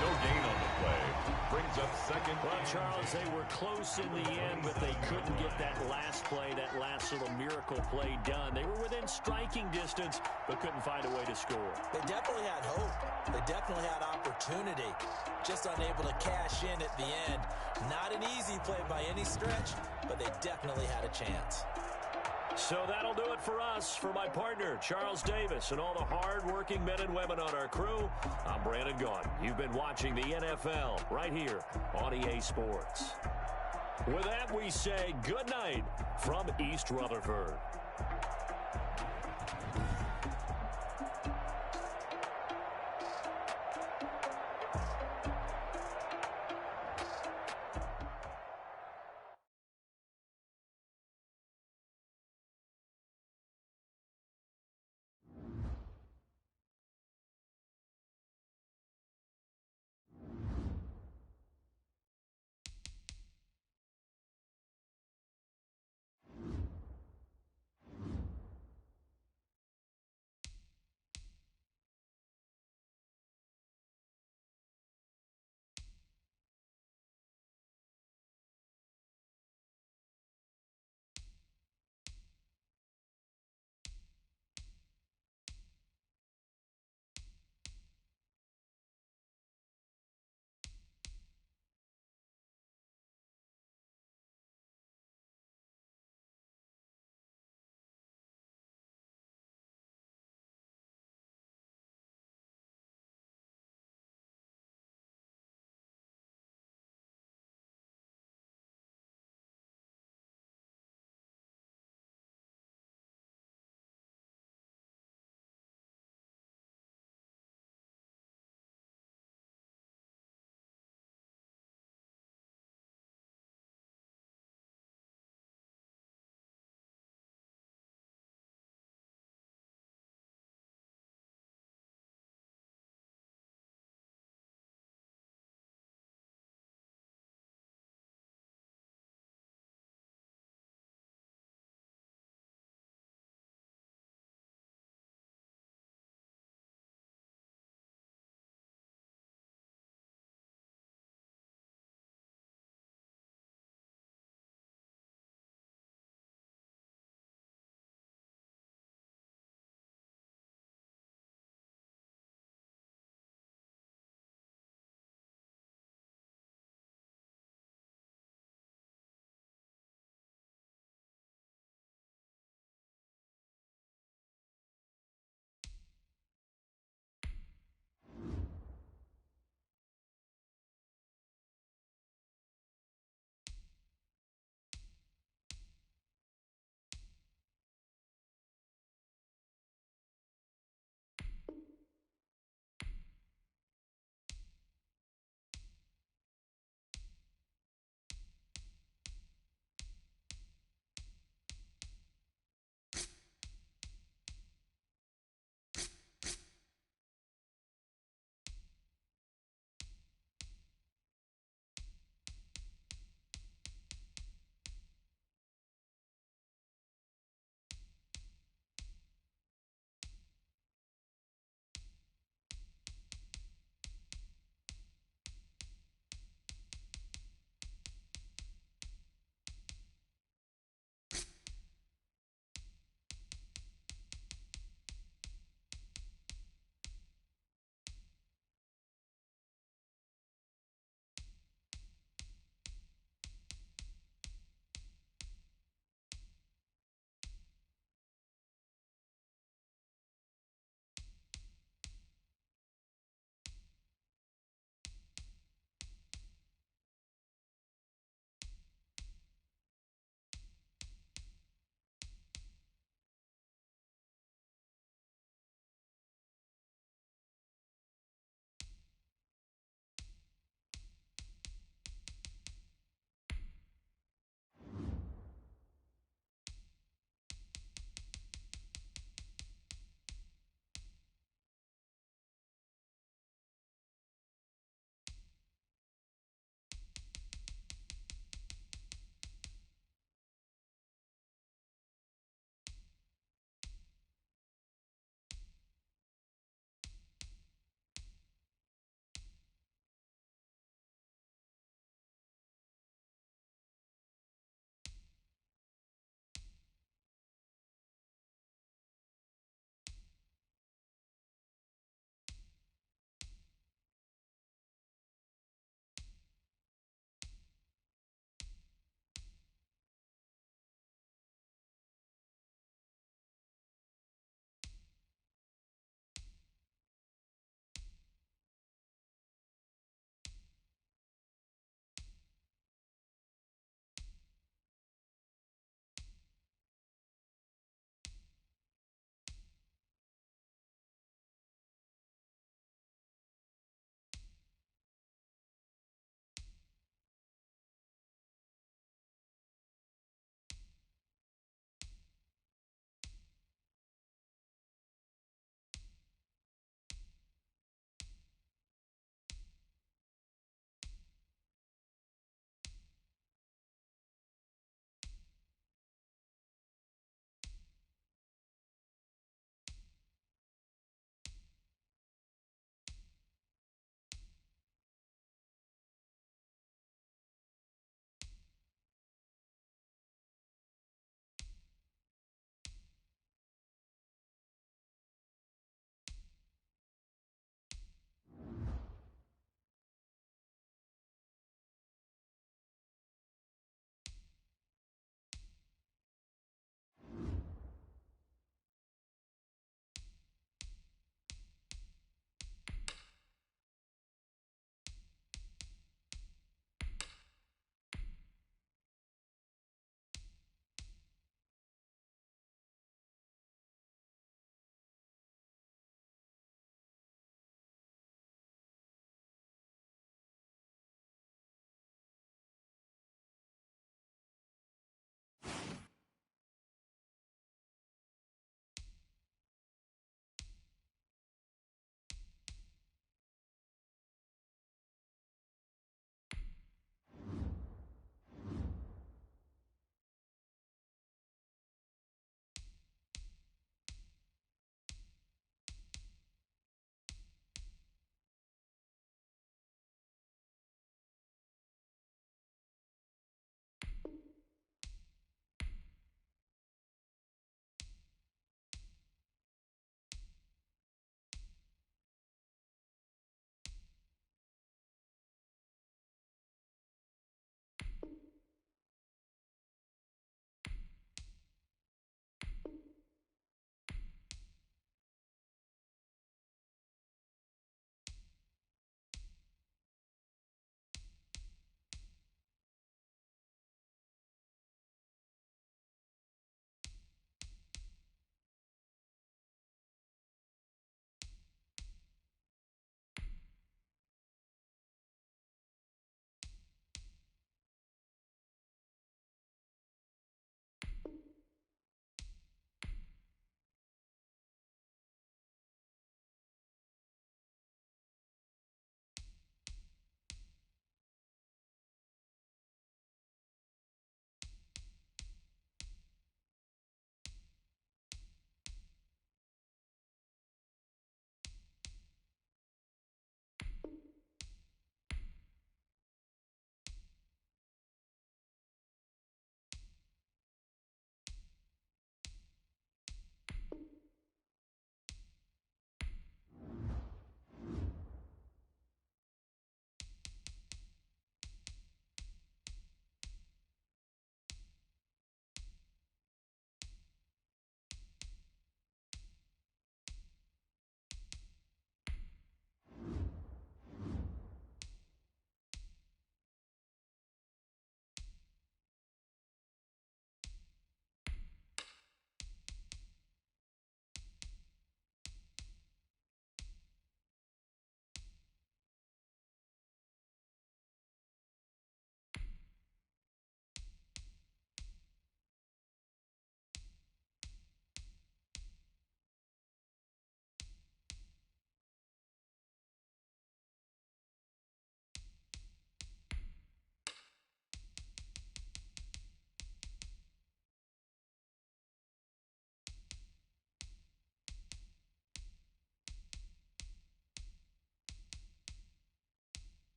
No gain on the play. Brings up 2nd. Well, Charles, they were close in the end, but they couldn't get that last play, that last little miracle play done. They were within striking distance, but couldn't find a way to score. They definitely had hope. They definitely had opportunity. Just unable to cash in at the end. Not an easy play by any stretch, but they definitely had a chance. So that'll do it for us. For my partner, Charles Davis, and all the hard-working men and women on our crew, I'm Brandon Gaughan. You've been watching the NFL right here on EA Sports. With that, we say good night from East Rutherford.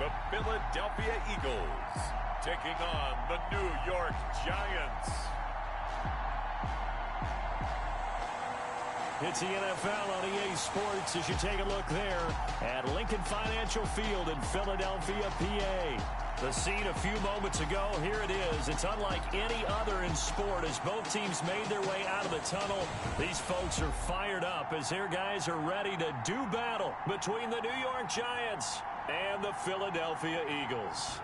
the Philadelphia Eagles taking on the New York Giants. It's the NFL on EA Sports as you take a look there at Lincoln Financial Field in Philadelphia, PA. The scene a few moments ago, here it is. It's unlike any other in sport as both teams made their way out of the tunnel. These folks are fired up as their guys are ready to do battle between the New York Giants and the Philadelphia Eagles.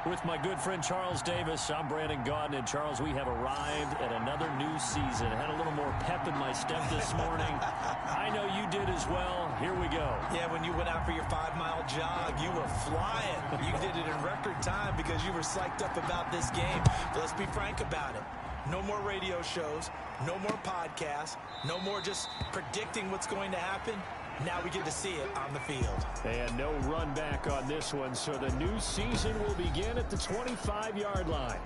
With my good friend Charles Davis, I'm Brandon Gaudin. And Charles, we have arrived at another new season. I had a little more pep in my step this morning. I know you did as well. Here we go. Yeah, when you went out for your 5-mile jog, you were flying. You did it in record time because you were psyched up about this game. But let's be frank about it. No more radio shows, no more podcasts, no more just predicting what's going to happen. Now we get to see it on the field. And no run back on this one, so the new season will begin at the 25-yard line.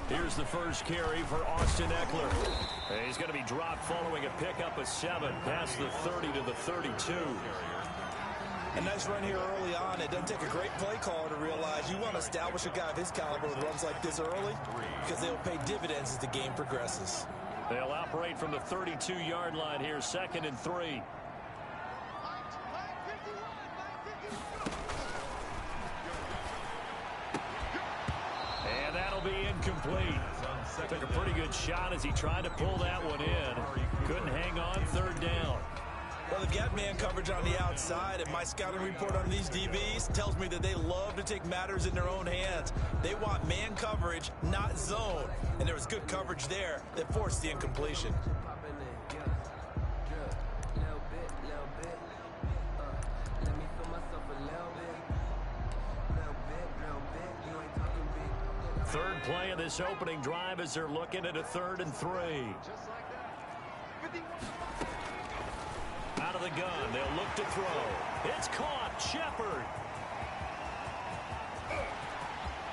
Here's the first carry for Austin Eckler. He's going to be dropped following a pickup of 7 past the 30 to the 32. A nice run here early on. It doesn't take a great play caller to realize you want to establish a guy of his caliber with runs like this early because they'll pay dividends as the game progresses. They'll operate from the 32-yard line here, 2nd and 3. Be incomplete. Took a pretty good shot as he tried to pull that one in. Couldn't hang on, 3rd down. Well, they've got man coverage on the outside, and my scouting report on these DBs tells me that they love to take matters in their own hands. They want man coverage, not zone. And there was good coverage there that forced the incompletion. Third play of this opening drive as they're looking at a 3rd and 3. Out of the gun, they'll look to throw. It's caught. Shepard.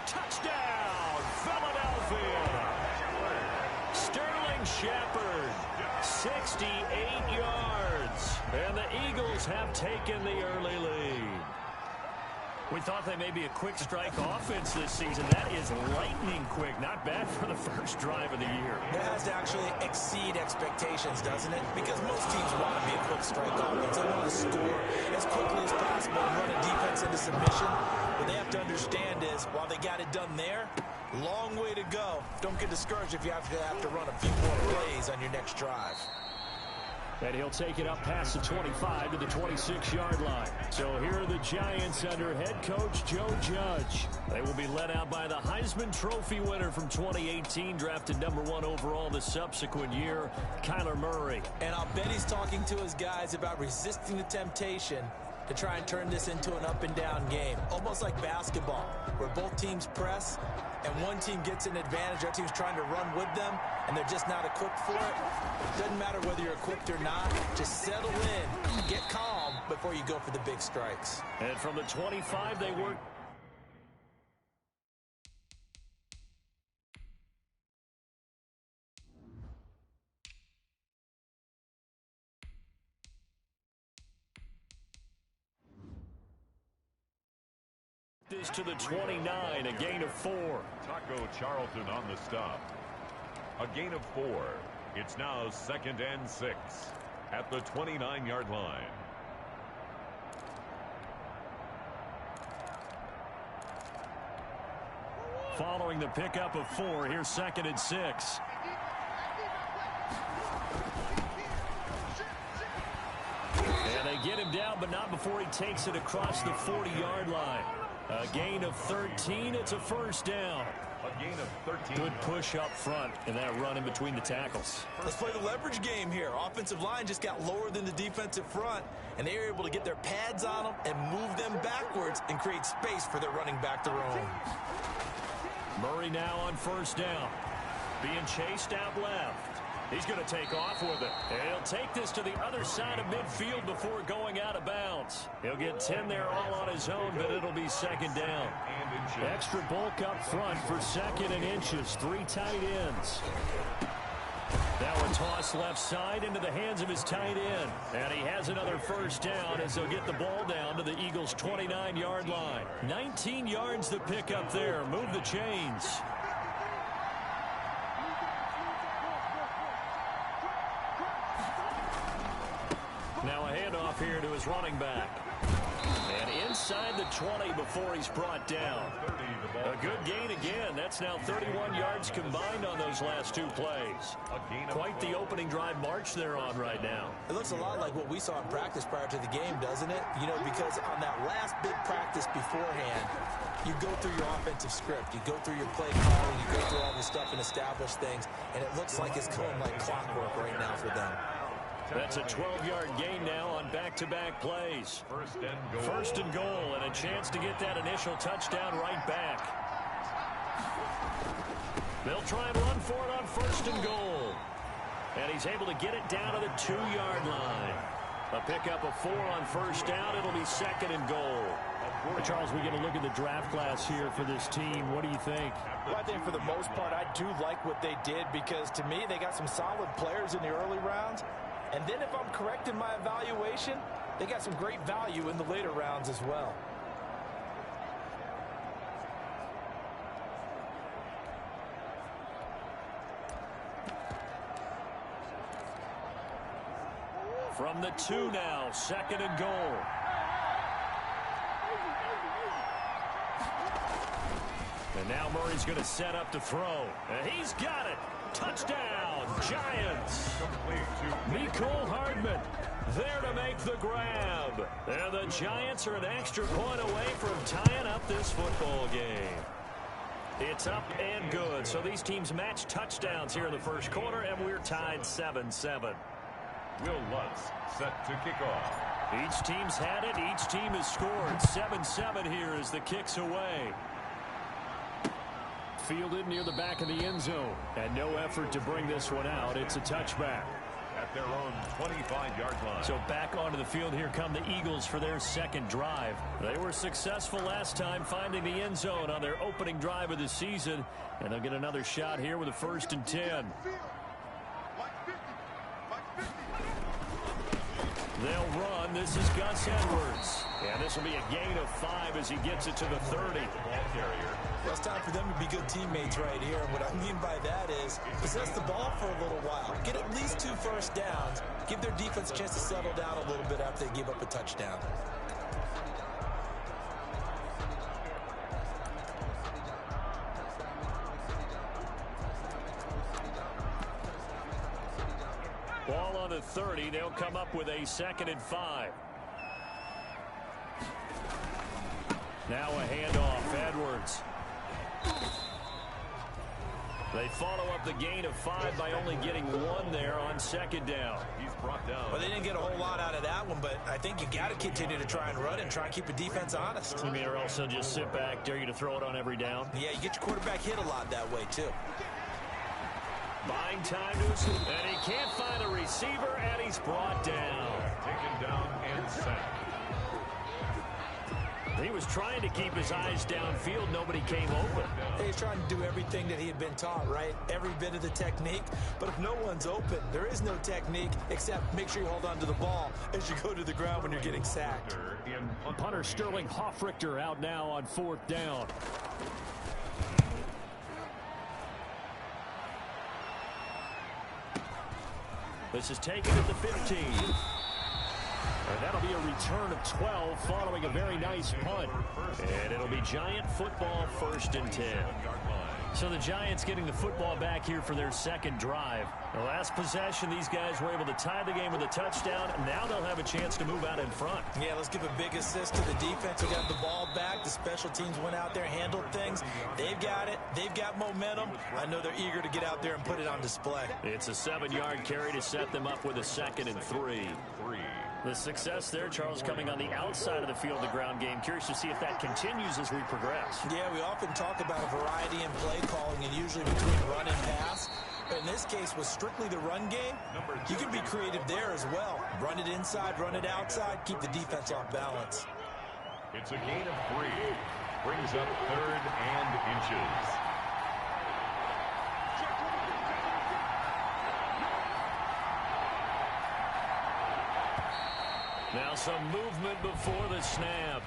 Touchdown, Philadelphia. Sterling Shepard, 68 yards. And the Eagles have taken the early lead. We thought they may be a quick strike offense this season. That is lightning quick. Not bad for the first drive of the year. It has to actually exceed expectations, doesn't it? Because most teams want to be a quick strike offense. They want to score as quickly as possible and run a defense into submission. What they have to understand is, while they got it done there, long way to go. Don't get discouraged if you have to run a few more plays on your next drive. And he'll take it up past the 25 to the 26-yard line. So here are the Giants under head coach Joe Judge. They will be led out by the Heisman Trophy winner from 2018, drafted #1 overall the subsequent year, Kyler Murray. And I'll bet he's talking to his guys about resisting the temptation to try and turn this into an up-and-down game, almost like basketball, where both teams press, and one team gets an advantage, the other team's trying to run with them, and they're just not equipped for it. Doesn't matter whether you're equipped or not. Just settle in, get calm before you go for the big strikes. And from the 25, they work. This to the 29, a gain of 4. Taco Charlton on the stop. A gain of 4. It's now 2nd and 6 at the 29-yard line. Following the pickup of 4, here's 2nd and 6. And they get him down, but not before he takes it across the 40-yard line. A gain of 13. It's a 1st down. A gain of 13. Good push up front in that run in between the tackles. Let's play the leverage game here. Offensive line just got lower than the defensive front, and they were able to get their pads on them and move them backwards and create space for their running back to roam. Murray now on first down. Being chased out left. He's going to take off with it. And he'll take this to the other side of midfield before going out of bounds. He'll get 10 there all on his own, but it'll be second down. Extra bulk up front for second and inches. 3 tight ends. Now a toss left side into the hands of his tight end. And he has another first down as they'll get the ball down to the Eagles' 29-yard line. 19 yards to pick up there. Move the chains. Now a handoff here to his running back. And inside the 20 before he's brought down. A good gain again. That's now 31 yards combined on those last 2 plays. Quite the opening drive march they're on right now. It looks a lot like what we saw in practice prior to the game, doesn't it? You know, because on that last big practice beforehand, you go through your offensive script. You go through your play calling. You go through all this stuff and establish things. And it looks like it's going like clockwork right now for them. That's a 12-yard gain now on back-to-back plays. First and goal, and a chance to get that initial touchdown right back. They'll try and run for it on first and goal. And he's able to get it down to the 2-yard line. A pickup of 4 on first down. It'll be second and goal. Charles, we get a look at the draft class here for this team. What do you think? Well, I think for the most part, I do like what they did because, to me, they got some solid players in the early rounds. And then if I'm correct in my evaluation, they got some great value in the later rounds as well. From the 2 now, second and goal. And now Murray's going to set up to throw. And he's got it. Touchdown, Giants. Mecole Hardman there to make the grab. And the Giants are an extra point away from tying up this football game. It's up and good. So these teams match touchdowns here in the first quarter, and we're tied 7-7. Will Lutz set to kick off. Each team's had it. Each team has scored. 7-7 here as the kick's away. Fielded near the back of the end zone. And no effort to bring this one out. It's a touchback. At their own 25-yard line. So back onto the field, here come the Eagles for their second drive. They were successful last time finding the end zone on their opening drive of the season. And they'll get another shot here with a 1st and 10. They'll run. This is Gus Edwards. And this will be a gain of 5 as he gets it to the 30. Well, it's time for them to be good teammates right here. And what I mean by that is possess the ball for a little while. Get at least 2 first downs. Give their defense a chance to settle down a little bit after they give up a touchdown. Ball on the 30. They'll come up with a 2nd and 5. Now a handoff. Edwards. They follow up the gain of 5 by only getting 1 there on 2nd down. He's brought down. Well, they didn't get a whole lot out of that one, but I think you got to continue to try and run and try and keep the defense honest. You mean, or also just sit back, dare you to throw it on every down? Yeah, you get your quarterback hit a lot that way, too. Buying time to his, and he can't find a receiver, and he's brought down. Taken down and sacked. He was trying to keep his eyes downfield. Nobody came open. He's trying to do everything that he had been taught, right? Every bit of the technique. But if no one's open, there is no technique except make sure you hold on to the ball as you go to the ground when you're getting sacked. Punter Sterling Hoffrichter out now on 4th down. This is taken at the 15. And that'll be a return of 12 following a very nice punt. And it'll be Giant football 1st and 10. So the Giants getting the football back here for their second drive. The last possession, these guys were able to tie the game with a touchdown. Now they'll have a chance to move out in front. Yeah, let's give a big assist to the defense who got the ball back. The special teams went out there, handled things. They've got it. They've got momentum. I know they're eager to get out there and put it on display. It's a 7-yard carry to set them up with a 2nd and 3. The success there, Charles, coming on the outside of the field, the ground game. Curious to see if that continues as we progress. Yeah, we often talk about a variety in play calling and usually between run and pass. But in this case, with strictly the run game, you can be creative there as well. Run it inside, run it outside, keep the defense off balance. It's a gain of 3. Brings up 3rd and inches. Now some movement before the snap.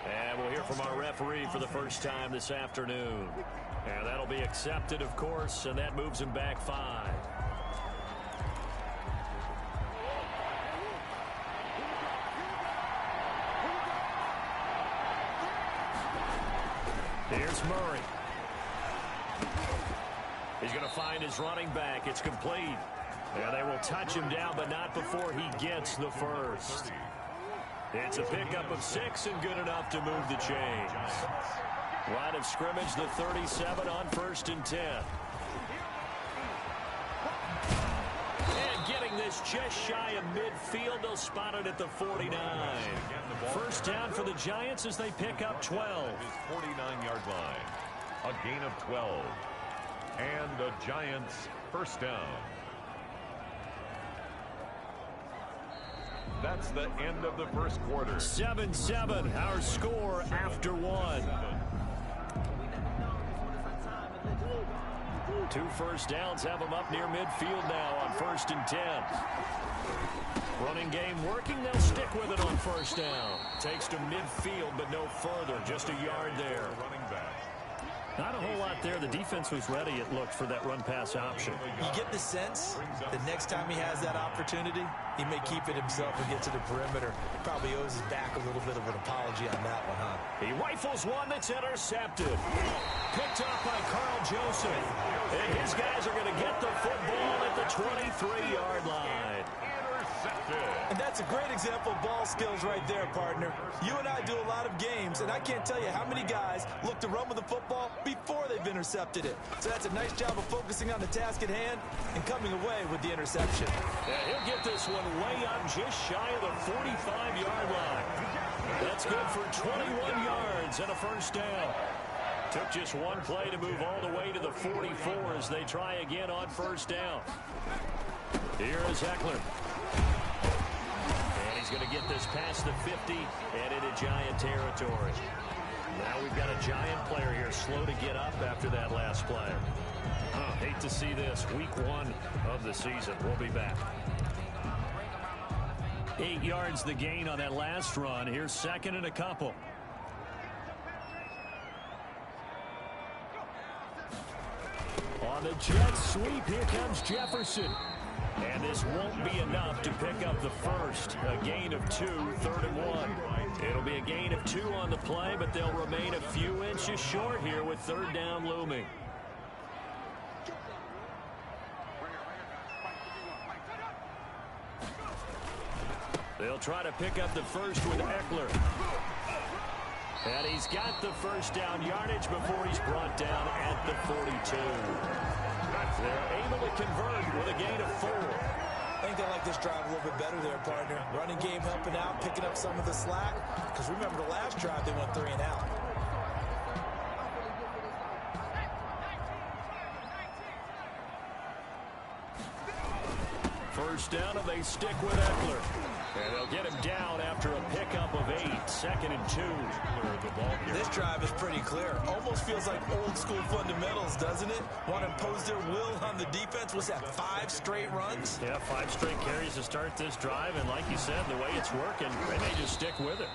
And we'll hear from our referee for the first time this afternoon. And that'll be accepted, of course, and that moves him back 5. Here's Murray. He's going to find his running back. It's complete. And they will touch him down, but not before he gets the first. It's a pickup of 6 and good enough to move the chains. Line of scrimmage, the 37 on 1st and 10. And getting this just shy of midfield, they'll spot it at the 49. First down for the Giants as they pick up 12. 49-yard line. A gain of 12. And the Giants first down. That's the end of the first quarter. 7-7, our score after 1. 2 first downs have them up near midfield now on 1st and 10. Running game working, they'll stick with it on 1st down. Takes to midfield, but no further, just a yard there. Running back. Not a whole lot there. The defense was ready, it looked, for that run-pass option. You get the sense that next time he has that opportunity, he may keep it himself and get to the perimeter. Probably owes his back a little bit of an apology on that one, huh? He rifles one that's intercepted. Picked up by Carl Joseph. And his guys are going to get the football at the 23-yard line. And that's a great example of ball skills right there, partner. You and I do a lot of games, and I can't tell you how many guys look to run with the football before they've intercepted it. So that's a nice job of focusing on the task at hand and coming away with the interception. Yeah, he'll get this one way up just shy of the 45-yard line. That's good for 21 yards and a first down. Took just one play to move all the way to the 44 as they try again on 1st down. Here is Eckler. And he's going to get this past the 50 and into Giant territory. Now we've got a Giant player here slow to get up after that last play. Hate to see this. Week 1 of the season. We'll be back. 8 yards the gain on that last run. Here's 2nd and a couple. On the jet sweep, here comes Jefferson. And this won't be enough to pick up the first. A gain of 2, 3rd and 1. It'll be a gain of 2 on the play, but they'll remain a few inches short here with 3rd down looming. They'll try to pick up the first with Eckler. And he's got the first down yardage before he's brought down at the 42. They're able to convert with a gain of 4. I think they like this drive a little bit better there, partner. Running game helping out, picking up some of the slack. Because remember the last drive, they went 3 and out. First down, and they stick with Eckler. And they'll get him down after a pickup of 8. 2nd and 2. This drive is pretty clear. Almost feels like old school fundamentals, doesn't it? Want to impose their will on the defense. What's that, 5 straight runs? Yeah, 5 straight carries to start this drive. And like you said, the way it's working, they may just stick with it.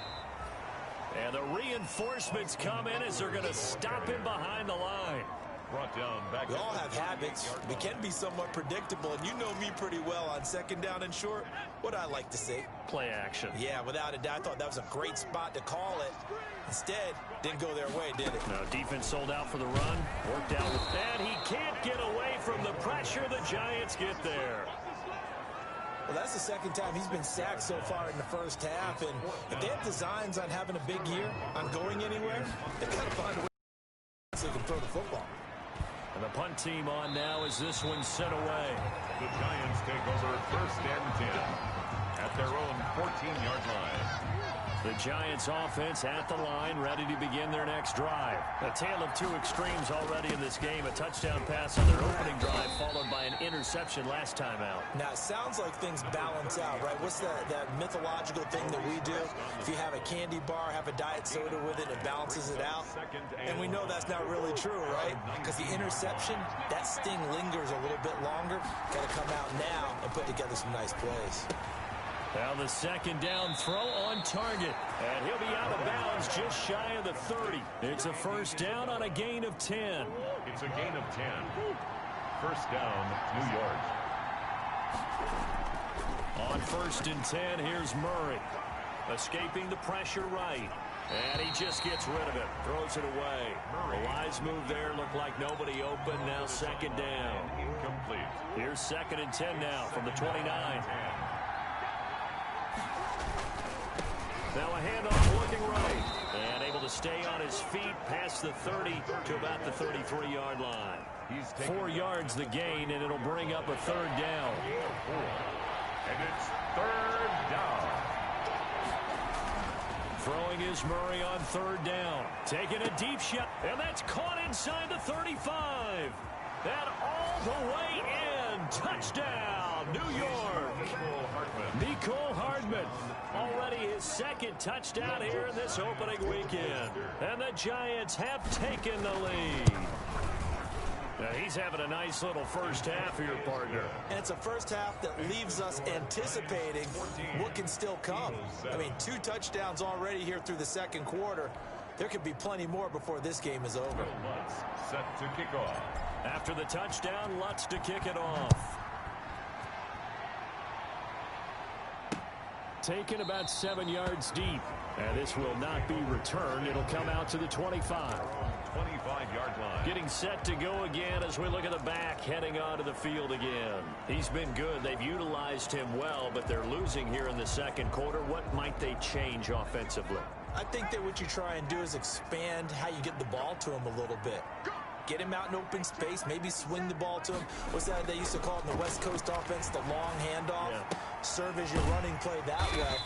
And the reinforcements come in as they're going to stop him behind the line. Brought down back. We all have habits. We can be somewhat predictable, and you know me pretty well on second down and short. What I like to see. Play action. Yeah, without a doubt. I thought that was a great spot to call it. Instead, didn't go their way, did it? No, defense sold out for the run. Worked out with that. He can't get away from the pressure. The Giants get there. Well, that's the second time he's been sacked so far in the first half. And if they have designs on having a big year, on going anywhere, they've got to find a way so they can throw the football. And the punt team on now as this one's sent away. The Giants take over 1st and 10 at their own 14-yard line. The Giants offense at the line, ready to begin their next drive. A tale of two extremes already in this game. A touchdown pass on their opening drive, followed by an interception last time out. Now, it sounds like things balance out, right? What's that mythological thing that we do? If you have a candy bar, have a diet soda with it, it balances it out. And we know that's not really true, right? Because the interception, that sting lingers a little bit longer. Got to come out now and put together some nice plays. Now the second down throw on target. And he'll be out of bounds just shy of the 30. It's a first down on a gain of 10. It's a gain of 10. First down, New York. On 1st and 10, here's Murray. Escaping the pressure right. And he just gets rid of it. Throws it away. A wise move there. Looked like nobody open. Now second down. Incomplete. Here's 2nd and 10 now from the 29. Now a handoff looking right. And able to stay on his feet past the 30 to about the 33-yard line. 4 yards the gain, and it'll bring up a 3rd down. And it's 3rd down. Throwing is Murray on 3rd down. Taking a deep shot, and that's caught inside the 35. And all the way in. Touchdown, New York. Mecole Hardman. Already his 2nd touchdown here in this opening weekend. And the Giants have taken the lead. Now he's having a nice little first half here, partner. And it's a first half that leaves us anticipating what can still come. I mean, 2 touchdowns already here through the 2nd quarter. There could be plenty more before this game is over. Lutz set to kick off. After the touchdown, Lutz to kick it off. Taken about 7 yards deep. And this will not be returned. It'll come out to the 25. 25-yard line. Getting set to go again as we look at the back, heading onto the field again. He's been good. They've utilized him well, but they're losing here in the 2nd quarter. What might they change offensively? I think that what you try and do is expand how you get the ball to him a little bit. Get him out in open space, maybe swing the ball to him. What's that they used to call it in the West Coast offense, the long handoff? Yeah. Serve as your running play that way,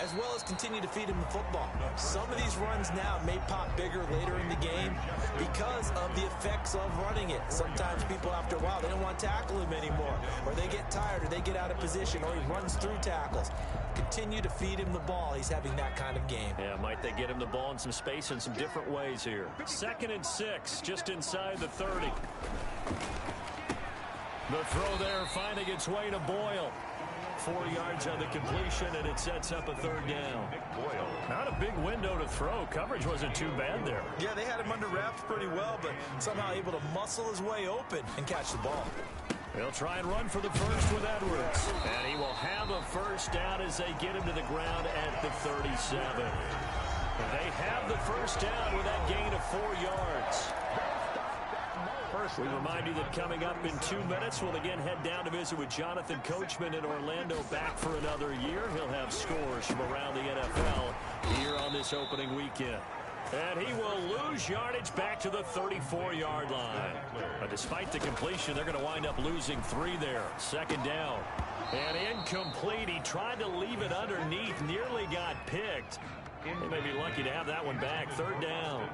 as well as continue to feed him the football. Some of these runs now may pop bigger later in the game because of the effects of running it. Sometimes people, after a while, they don't want to tackle him anymore, or they get tired, or they get out of position, or he runs through tackles. Continue to feed him the ball. He's having that kind of game. Yeah, might they get him the ball in some space in some different ways here. 2nd and 6, just inside the 30. The throw there finding its way to Boyle. 4 yards on the completion, and it sets up a 3rd down. Not a big window to throw. Coverage wasn't too bad there. Yeah, they had him under wraps pretty well, but somehow able to muscle his way open and catch the ball. They'll try and run for the first with Edwards. And he will have a first down as they get him to the ground at the 37. And they have the first down with that gain of 4 yards. We remind you that coming up in 2 minutes, we'll again head down to visit with Jonathan Coachman in Orlando, back for another year. He'll have scores from around the NFL here on this opening weekend. And he will lose yardage back to the 34-yard line. But despite the completion, they're going to wind up losing 3 there. 2nd down. And incomplete. He tried to leave it underneath, nearly got picked. They may be lucky to have that one back. 3rd down.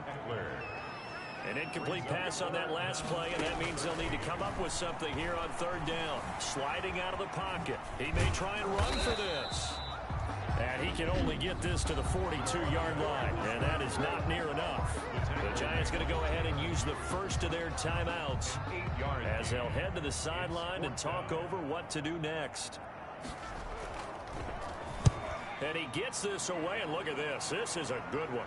An incomplete pass on that last play, and that means they'll need to come up with something here on 3rd down. Sliding out of the pocket. He may try and run for this. And he can only get this to the 42-yard line, and that is not near enough. The Giants going to go ahead and use the first of their timeouts as they'll head to the sideline and talk over what to do next. And he gets this away, and look at this. This is a good one.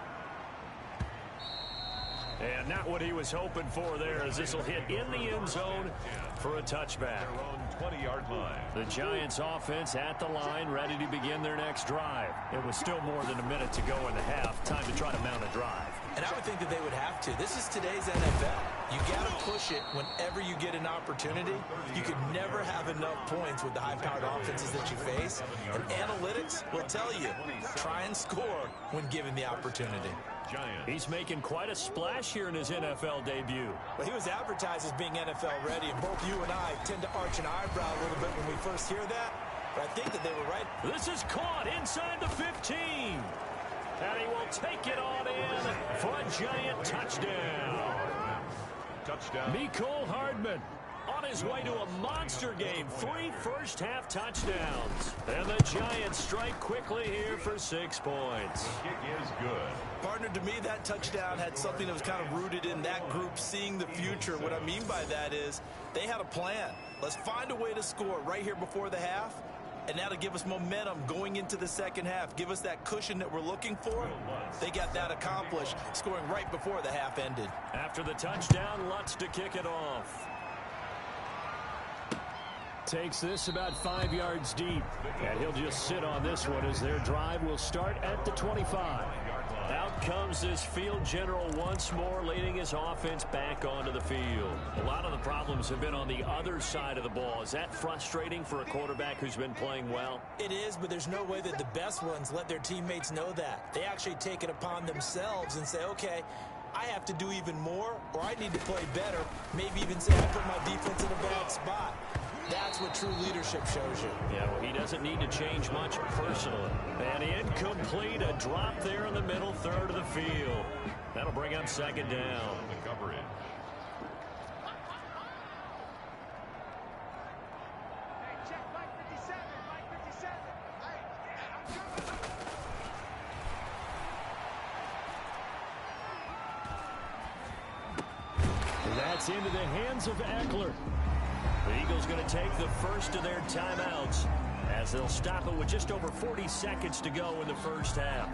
And not what he was hoping for there, as this will hit in the end zone for a touchback. Their own 20-yard line. The Giants offense at the line, ready to begin their next drive. It was still more than a minute to go in the half. Time to try to mount a drive. And I would think that they would have to. This is today's NFL. You got to push it whenever you get an opportunity. You could never have enough points with the high-powered offenses that you face. And analytics will tell you, try and score when given the opportunity. Giants. He's making quite a splash here in his NFL debut. Well, he was advertised as being NFL ready, and both you and I tend to arch an eyebrow a little bit when we first hear that. But I think that they were right. This is caught inside the 15. And he will take it on in for a Giant touchdown. Touchdown. Mecole Hardman on his way to a monster game. 3 first-half touchdowns. And the Giants strike quickly here for 6 points. The kick is good. Partner, to me, that touchdown had something that was kind of rooted in that group seeing the future. What I mean by that is they had a plan. Let's find a way to score right here before the half. And that'll give us momentum going into the second half. Give us that cushion that we're looking for. They got that accomplished, scoring right before the half ended. After the touchdown, Lutz to kick it off. Takes this about 5 yards deep. And he'll just sit on this one as their drive will start at the 25. Out comes this field general once more, leading his offense back onto the field. A lot of the problems have been on the other side of the ball. Is that frustrating for a quarterback who's been playing well? It is, but there's no way that the best ones let their teammates know that. They actually take it upon themselves and say, okay, I have to do even more, or I need to play better. Maybe even say I put my defense in a bad spot. That's what true leadership shows you. Yeah, well, he doesn't need to change much personally. And incomplete, a drop there in the middle third of the field. That'll bring up second down. The coverage. And that's into the hands of Eckler. The Eagles going to take the first of their timeouts as they'll stop it with just over 40 seconds to go in the first half.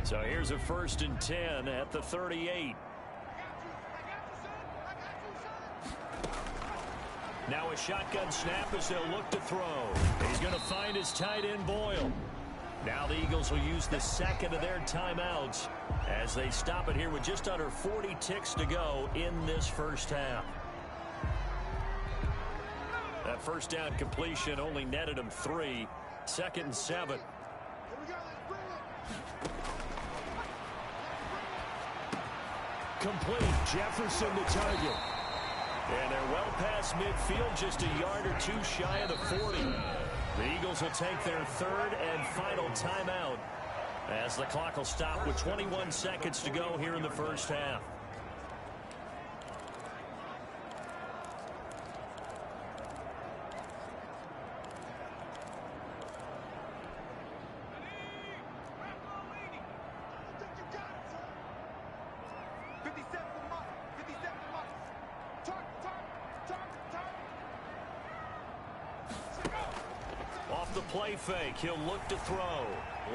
So here's a 1st and 10 at the 38. Now a shotgun snap as they'll look to throw. He's going to find his tight end Boyle. Now the Eagles will use the second of their timeouts as they stop it here with just under 40 ticks to go in this first half. That first down completion only netted him 3. 2nd and 7. Complete. Jefferson to target. And they're well past midfield, just a yard or 2 shy of the 40. The Eagles will take their 3rd and final timeout as the clock will stop with 21 seconds to go here in the first half. Off the play fake, he'll look to throw.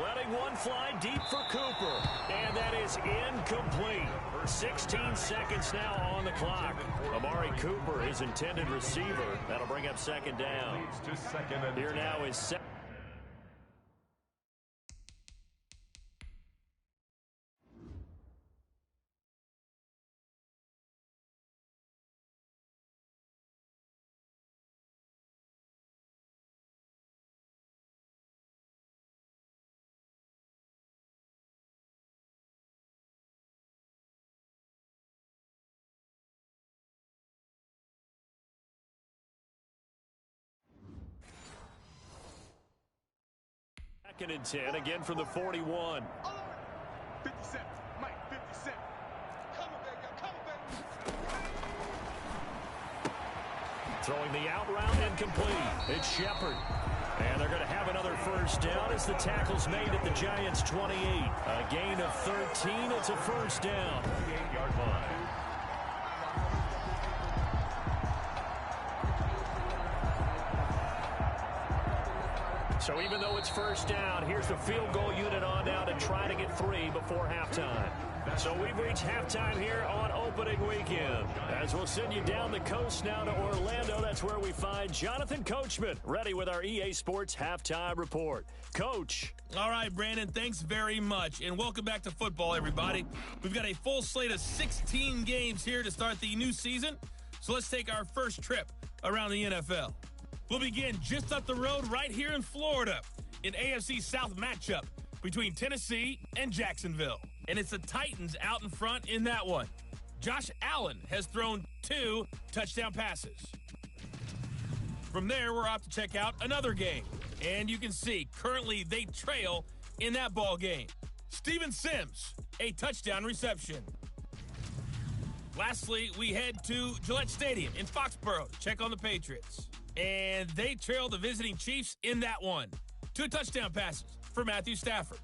Letting one fly deep for Cooper. And that is incomplete. 16 seconds now on the clock. Amari Cooper, his intended receiver. That'll bring up second down. Here now is second. Second and 10, again from the 41. 57, Mike, 57. Come on, baby. Throwing the out route incomplete. It's Shepard. And they're going to have another first down as the tackle's made at the Giants' 28. A gain of 13. It's a first down. 28-yard line. So even though it's first down, here's the field goal unit on now to try to get 3 before halftime. So we've reached halftime here on opening weekend. As we'll send you down the coast now to Orlando, that's where we find Jonathan Coachman ready with our EA Sports Halftime Report. Coach. All right, Brandon, thanks very much. And welcome back to football, everybody. We've got a full slate of 16 games here to start the new season. So let's take our first trip around the NFL. We'll begin just up the road right here in Florida, an AFC South matchup between Tennessee and Jacksonville. And it's the Titans out in front in that one. Josh Allen has thrown 2 touchdown passes. From there, we're off to check out another game. And you can see, currently they trail in that ball game. Steven Sims, a touchdown reception. Lastly, we head to Gillette Stadium in Foxborough to check on the Patriots. And they trail the visiting Chiefs in that one. 2 touchdown passes for Matthew Stafford.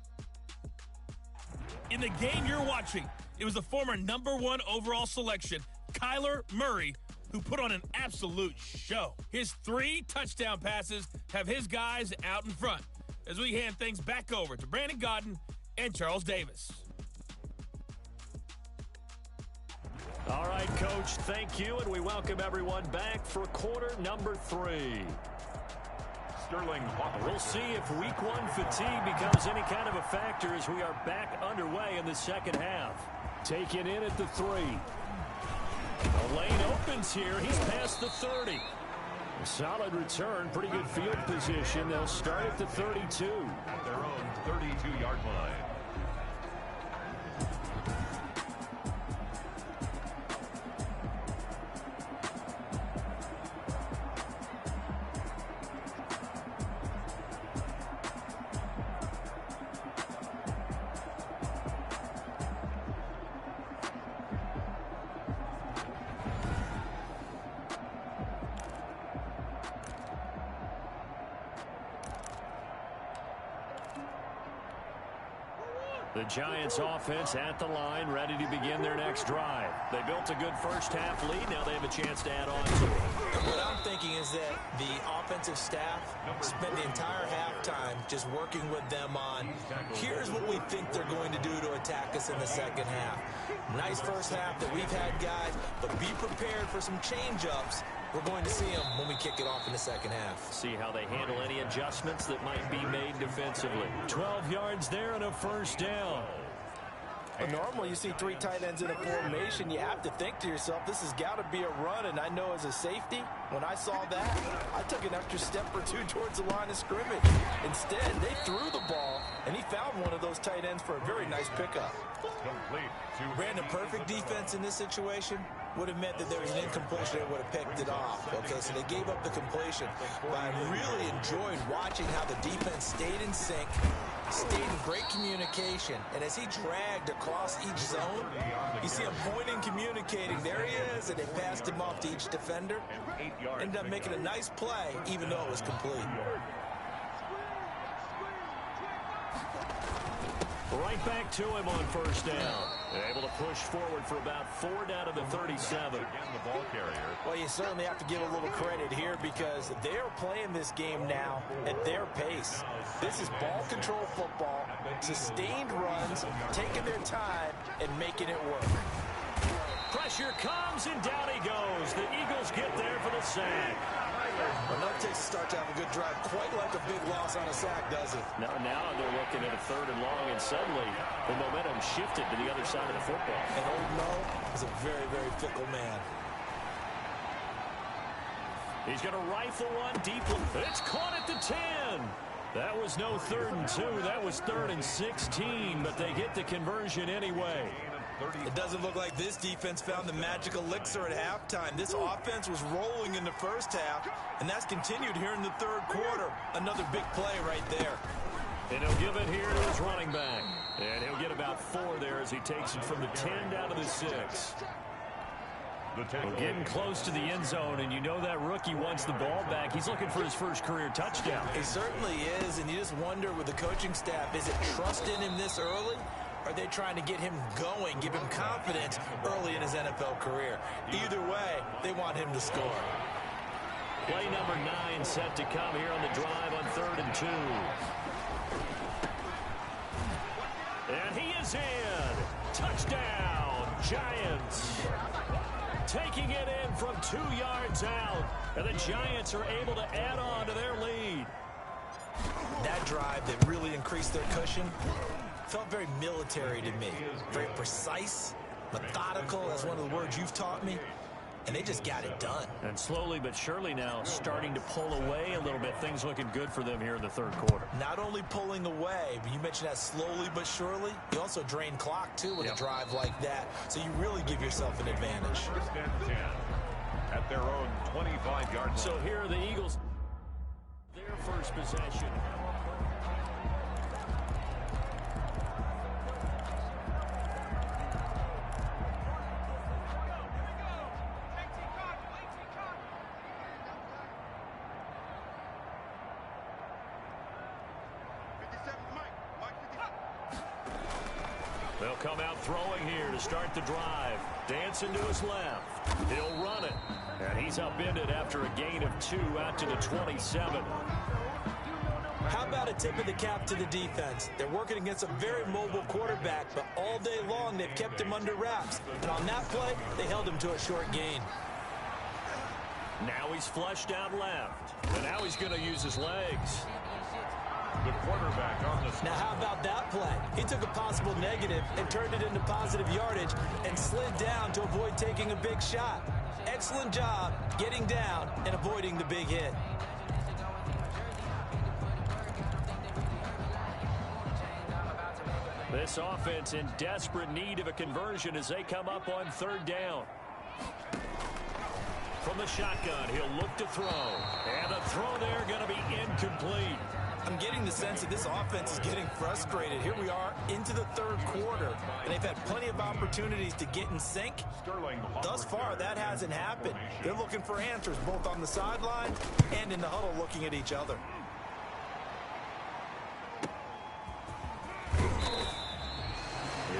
In the game you're watching, it was the former #1 overall selection, Kyler Murray, who put on an absolute show. His 3 touchdown passes have his guys out in front as we hand things back over to Brandon Godden and Charles Davis. All right, Coach, thank you, and we welcome everyone back for quarter number 3. We'll see if week 1 fatigue becomes any kind of a factor as we are back underway in the second half. Taken in at the 3. The lane opens here. He's past the 30. A solid return, pretty good field position. They'll start at the 32. At their own 32-yard line. The Giants offense at the line, ready to begin their next drive. They built a good first-half lead. Now they have a chance to add on to it. What I'm thinking is that the offensive staff spent the entire halftime just working with them on, here's what we think they're going to do to attack us in the second half. Nice first half that we've had, guys, but be prepared for some change-ups. We're going to see them when we kick it off in the second half. See how they handle any adjustments that might be made defensively. 12 yards there and a first down. Well, normally you see 3 tight ends in a formation. You have to think to yourself, this has got to be a run. And I know as a safety, when I saw that, I took an extra step or 2 towards the line of scrimmage. Instead, they threw the ball, and he found one of those tight ends for a very nice pickup. Brandon, perfect defense in this situation would have meant that there was an incompletion that would have picked it off. Okay, so they gave up the completion. But I really enjoyed watching how the defense stayed in sync, stayed in great communication. And as he dragged across each zone, you see him pointing, communicating. There he is, and they passed him off to each defender. Ended up making a nice play, even though it was complete. Right back to him on first down. Able to push forward for about 4 down to the 37. Well, you certainly have to give a little credit here because they're playing this game now at their pace. This is ball control football, sustained runs, taking their time, and making it work. Pressure comes, and down he goes. The Eagles get there for the sack. Well, it takes a start to have a good drive, quite like a big loss on a sack, does it? Now they're looking at a 3rd and long, and suddenly the momentum shifted to the other side of the football. And Old Mo is a very, very fickle man. He's going to rifle one deep. It's caught at the 10. That was no 3rd and 2. That was 3rd and 16, but they get the conversion anyway. It doesn't look like this defense found the magic elixir at halftime. This offense was rolling in the first half, and that's continued here in the 3rd quarter. Another big play right there. And he'll give it here to his running back. And he'll get about 4 there as he takes it from the 10 down to the 6. We're getting close to the end zone, and you know that rookie wants the ball back. He's looking for his first career touchdown. He certainly is, and you just wonder with the coaching staff, is it trust in him this early? Are they trying to get him going, give him confidence early in his NFL career? Either way, they want him to score. Play number 9 set to come here on the drive on 3rd and 2. And he is in. Touchdown, Giants. Taking it in from 2 yards out. And the Giants are able to add on to their lead. That drive that really increased their cushion felt very military to me. Very precise, methodical. That's one of the words you've taught me. And they just got it done. And slowly but surely now starting to pull away a little bit. Things looking good for them here in the 3rd quarter. Not only pulling away, but you mentioned that slowly but surely. You also drain clock, too, with a drive like that. So you really give yourself an advantage. 10 at their own 25-yard line. So here are the Eagles. Their first possession. They'll come out throwing here to start the drive. Dancing to his left. He'll run it. And he's upended after a gain of 2 out to the 27. How about a tip of the cap to the defense? They're working against a very mobile quarterback, but all day long they've kept him under wraps. And on that play, they held him to a short gain. Now he's flushed out left. And now he's going to use his legs. The quarterback on the... Now, how about that play? He took a possible negative and turned it into positive yardage and slid down to avoid taking a big shot. Excellent job getting down and avoiding the big hit. This offense in desperate need of a conversion as they come up on 3rd down. From the shotgun, he'll look to throw. And the throw there going to be incomplete. I'm getting the sense that this offense is getting frustrated. Here we are into the 3rd quarter, and they've had plenty of opportunities to get in sync. Thus far, that hasn't happened. They're looking for answers both on the sideline and in the huddle looking at each other.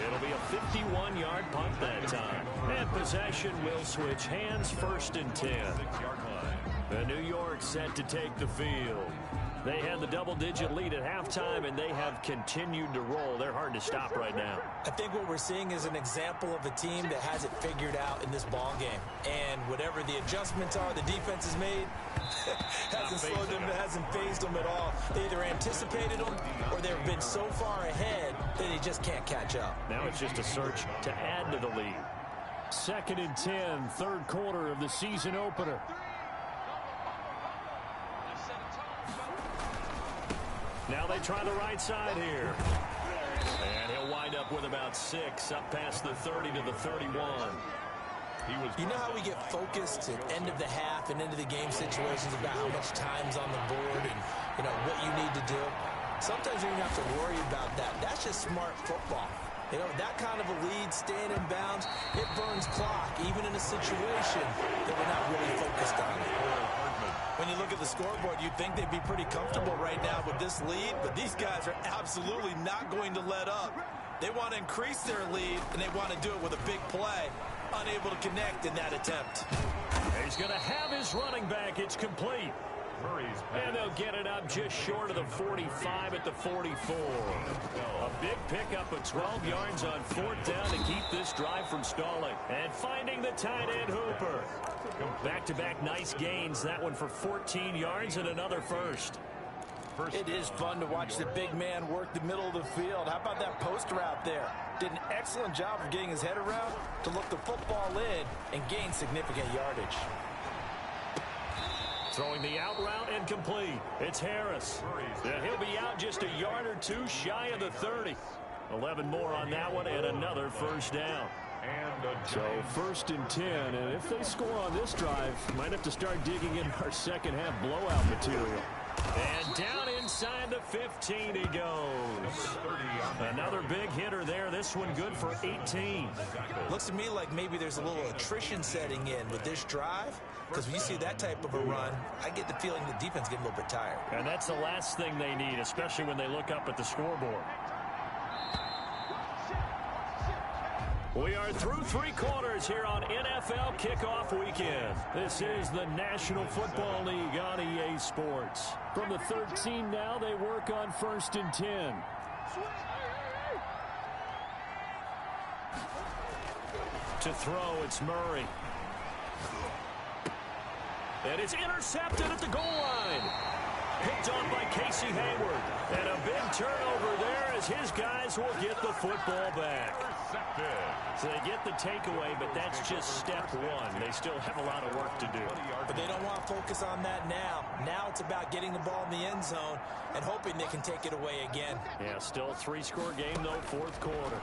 It'll be a 51-yard punt that time. And possession will switch hands, 1st and 10. The New York set to take the field. They had the double-digit lead at halftime, and they have continued to roll. They're hard to stop right now. I think what we're seeing is an example of a team that has it figured out in this ball game. And whatever the adjustments are the defense has made, hasn't slowed them, hasn't phased them at all. They either anticipated them or they've been so far ahead that they just can't catch up. Now it's just a search to add to the lead. 2nd and 10, 3rd quarter of the season opener. Now they try the right side here. And he'll wind up with about 6 up past the 30 to the 31. You know how we get focused at end of the half and into the game situations about how much time's on the board and, you know, what you need to do? Sometimes you don't have to worry about that. That's just smart football. You know, that kind of a lead, staying in bounds, it burns clock, even in a situation that we're not really focused on. When you look at the scoreboard, you'd think they'd be pretty comfortable right now with this lead, but these guys are absolutely not going to let up. They want to increase their lead, and they want to do it with a big play. Unable to connect in that attempt. He's going to have his running back. It's complete. And they'll get it up just short of the 45 at the 44. A big pickup of 12 yards on 4th down to keep this drive from stalling. And finding the tight end Hooper. Back-to-back nice gains. That one for 14 yards and another first. It is fun to watch the big man work the middle of the field. How about that post route there? Did an excellent job of getting his head around to look the football in and gain significant yardage. Throwing the out route incomplete. It's Harris. Yeah, he'll be out just a yard or 2 shy of the 30. 11 more on that one and another first down. So 1st and 10, and if they score on this drive, might have to start digging in our second half blowout material. And down inside the 15 he goes. Another big hitter there. This one good for 18. Looks to me like maybe there's a little attrition setting in with this drive, because when you see that type of a run, I get the feeling the defense getting a little bit tired. And that's the last thing they need, especially when they look up at the scoreboard. We are through 3 quarters here on NFL Kickoff Weekend. This is the National Football League on EA Sports. From the 13 now, they work on 1st and 10. To throw, it's Murray. And it's intercepted at the goal line. Picked on by Casey Hayward. And a big turnover there as his guys will get the football back. So they get the takeaway, but that's just step 1. They still have a lot of work to do. But they don't want to focus on that now. Now it's about getting the ball in the end zone and hoping they can take it away again. Yeah, still a 3-score game, though, 4th quarter.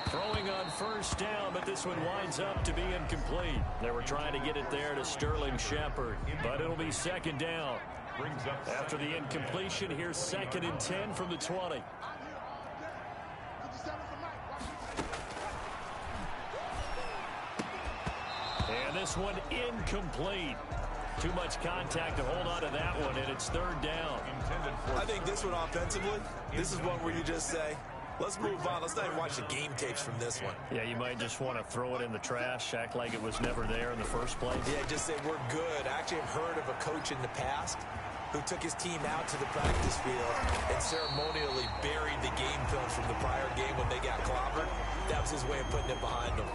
Throwing on 1st down, but this one winds up to be incomplete. They were trying to get it there to Sterling Shepard, but it'll be 2nd down. After the incompletion, here's 2nd and 10 from the 20. And this one incomplete. Too much contact to hold on to that one, and it's 3rd down. I think this one offensively, this is one where you just say, let's move on. Let's not even watch the game tapes from this one. Yeah, you might just want to throw it in the trash, act like it was never there in the first place. Yeah, just say we're good. I actually have heard of a coach in the past who took his team out to the practice field and ceremonially buried the game film from the prior game when they got clobbered. That was his way of putting it behind them.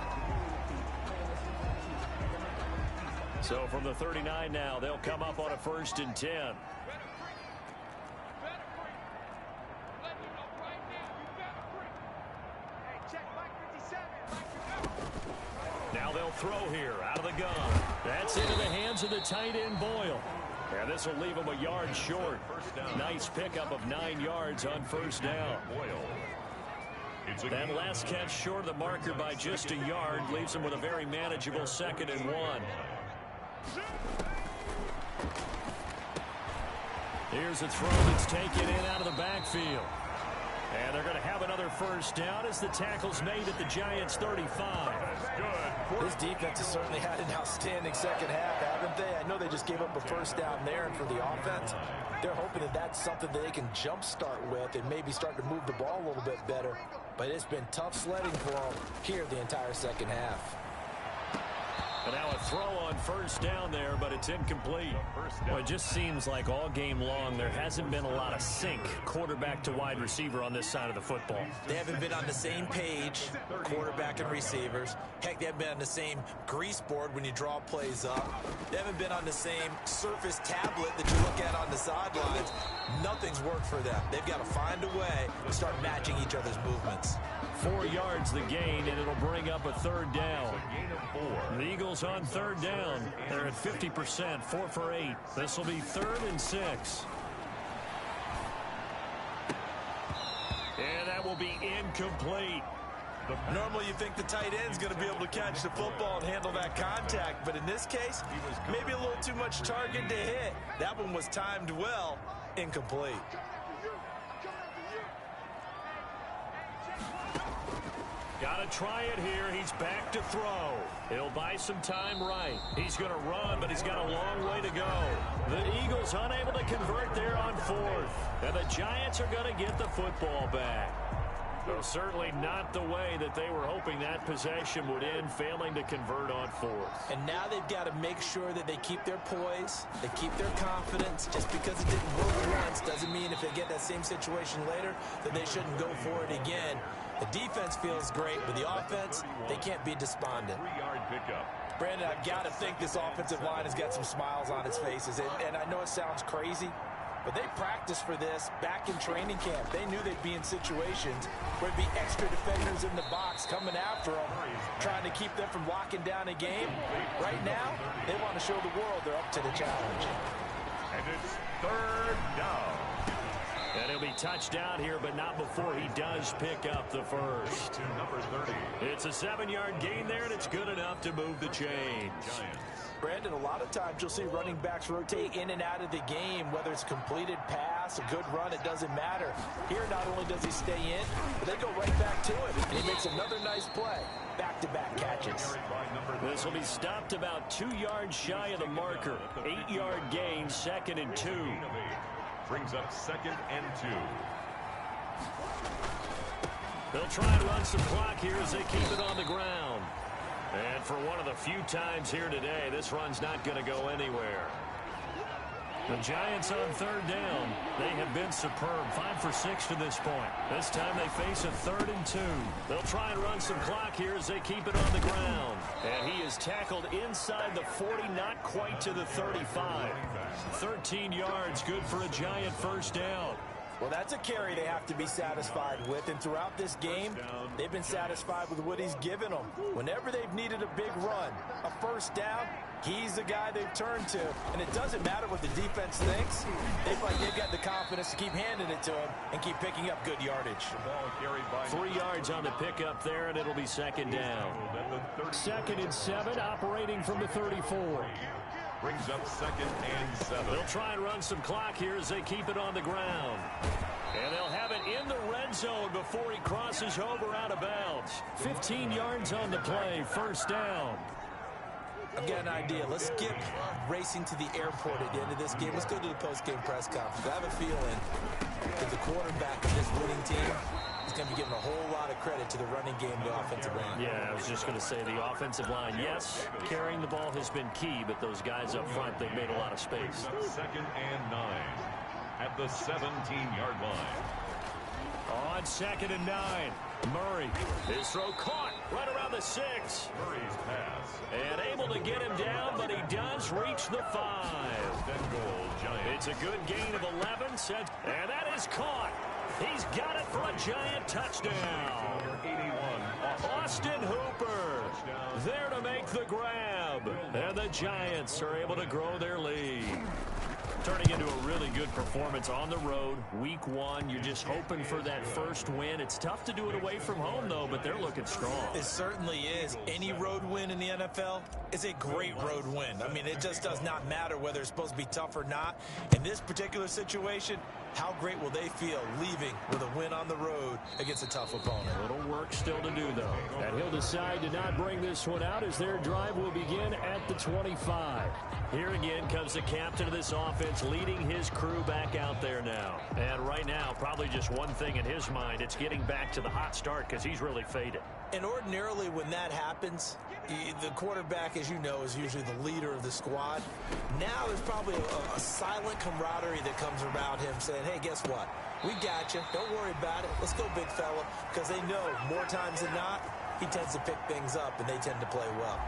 So from the 39 now, they'll come up on a 1st and 10. Now they'll throw here out of the gun. That's into the hands of the tight end Boyle. And this will leave him a yard short. Nice pickup of 9 yards on 1st down. That last catch short of the marker by just a yard leaves him with a very manageable 2nd and 1. Here's a throw that's taken in out of the backfield. And they're going to have another 1st down as the tackle's made at the Giants' 35. This defense has certainly had an outstanding second half, haven't they? I know they just gave up a 1st down there, and for the offense, they're hoping that that's something that they can jumpstart with and maybe start to move the ball a little bit better. But it's been tough sledding for them here the entire second half. And now a throw on 1st down there, but it's incomplete. Well, it just seems like all game long there hasn't been a lot of sync quarterback to wide receiver on this side of the football. They haven't been on the same page, quarterback and receivers. Heck, they haven't been on the same grease board when you draw plays up. They haven't been on the same surface tablet that you look at on the sidelines. Nothing's worked for them. They've got to find a way to start matching each other's movements. 4 yards the gain, and it'll bring up a 3rd down. The Eagles on 3rd down. They're at 50%, 4 for 8. This will be 3rd and 6. And that will be incomplete. Normally you think the tight end's going to be able to catch the football and handle that contact, but in this case, maybe a little too much target to hit. That one was timed well, incomplete. Got to try it here. He's back to throw. He'll buy some time right. He's going to run, but he's got a long way to go. The Eagles unable to convert there on 4th. And the Giants are going to get the football back. Well, certainly not the way that they were hoping that possession would end, failing to convert on 4th. And now they've got to make sure that they keep their poise, they keep their confidence. Just because it didn't work once doesn't mean if they get that same situation later that they shouldn't go for it again. The defense feels great, but the offense, they can't be despondent. 3-yard pickup. Brandon, I've got to think this offensive line has got some smiles on its faces. And I know it sounds crazy, but they practiced for this back in training camp. They knew they'd be in situations where there'd be extra defenders in the box coming after them, trying to keep them from locking down a game. Right now, they want to show the world they're up to the challenge. And it's 3rd down. And he'll be touched down here, but not before he does pick up the 1st. To number 30. It's a 7-yard gain there, and it's good enough to move the chains. Brandon, a lot of times you'll see running backs rotate in and out of the game, whether it's a completed pass, a good run, it doesn't matter. Here, not only does he stay in, but they go right back to it. And he makes another nice play. Back-to-back catches. This will be stopped about 2 yards shy of the marker. 8-yard gain, 2nd and 2. Brings up 2nd and 2. They'll try and run some clock here as they keep it on the ground. And for one of the few times here today, this run's not going to go anywhere. The Giants on third down. They have been superb. 5 for 6 to this point. This time they face a 3rd and 2. They'll try and run some clock here as they keep it on the ground. And he is tackled inside the 40, not quite to the 35. 13 yards, good for a Giant first down. Well, that's a carry they have to be satisfied with, and throughout this game, they've been satisfied with what he's given them. Whenever they've needed a big run, a first down, he's the guy they've turned to, and it doesn't matter what the defense thinks. They've got the confidence to keep handing it to him and keep picking up good yardage. 3 yards on the pickup there, and it'll be second down. 2nd and 7, operating from the 34. Brings up 2nd and 7. They'll try and run some clock here as they keep it on the ground. And they'll have it in the red zone before he crosses over out of bounds. 15 yards on the play, first down. I've got an idea. Let's skip racing to the airport at the end of this game. Let's go to the post-game press conference. I have a feeling that the quarterback of this winning team is going to be giving a whole lot of credit to the running game and the offensive line. Yeah, I was just going to say the offensive line, yes, carrying the ball has been key, but those guys up front, they've made a lot of space. 2nd and 9 at the 17-yard line. On 2nd and 9, Murray. His throw caught right around the 6. Murray's pass. And able to get him down, but he does reach the 5. Then goal, Giants. It's a good gain of 11, and that is caught. He's got it for a Giant touchdown. 81. Austin Hooper there to make the grab. And the Giants are able to grow their lead. Turning into a really good performance on the road. Week 1, you're just hoping for that first win. It's tough to do it away from home, though, but they're looking strong. It certainly is. Any road win in the NFL is a great road win. I mean, it just does not matter whether it's supposed to be tough or not. In this particular situation, how great will they feel leaving with a win on the road against a tough opponent? A little work still to do, though. And he'll decide to not bring this one out as their drive will begin at the 25. Here again comes the captain of this offense, leading his crew back out there now. And right now, probably just one thing in his mind, it's getting back to the hot start because he's really faded. And ordinarily when that happens, the quarterback, as you know, is usually the leader of the squad. Now there's probably a silent camaraderie that comes around him saying, hey, guess what? We got you. Don't worry about it. Let's go, big fella. Because they know more times than not, he tends to pick things up, and they tend to play well.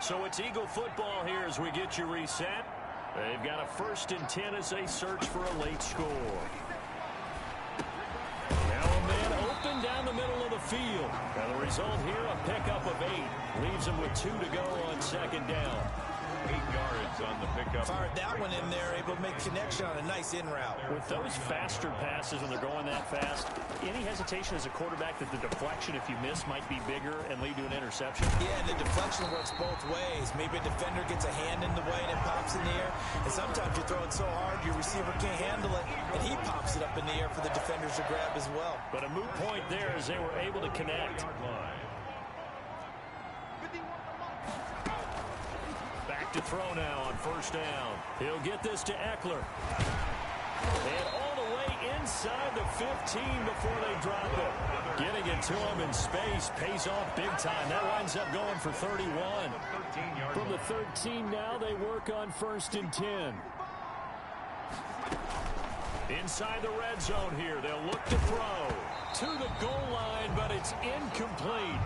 So it's Eagle football here as we get you reset. They've got a 1st and 10 as they search for a late score. Now a man open down the middle of the field. And the result here, a pickup of 8. Leaves him with 2 to go on 2nd down. 8 yards on the pickup. Fired that one in there, able to make connection on a nice in route. With those faster passes when they're going that fast, any hesitation as a quarterback that the deflection, if you miss, might be bigger and lead to an interception? Yeah, and the deflection works both ways. Maybe a defender gets a hand in the way and it pops in the air. And sometimes you throw it so hard your receiver can't handle it, and he pops it up in the air for the defenders to grab as well. But a moot point there as they were able to connect. Back to throw now on 1st down. He'll get this to Eckler. And all the way inside the 15 before they drop it. Getting it to him in space pays off big time. That winds up going for 31. From the 13 now, they work on 1st and 10. Inside the red zone here. They'll look to throw to the goal line, but it's incomplete.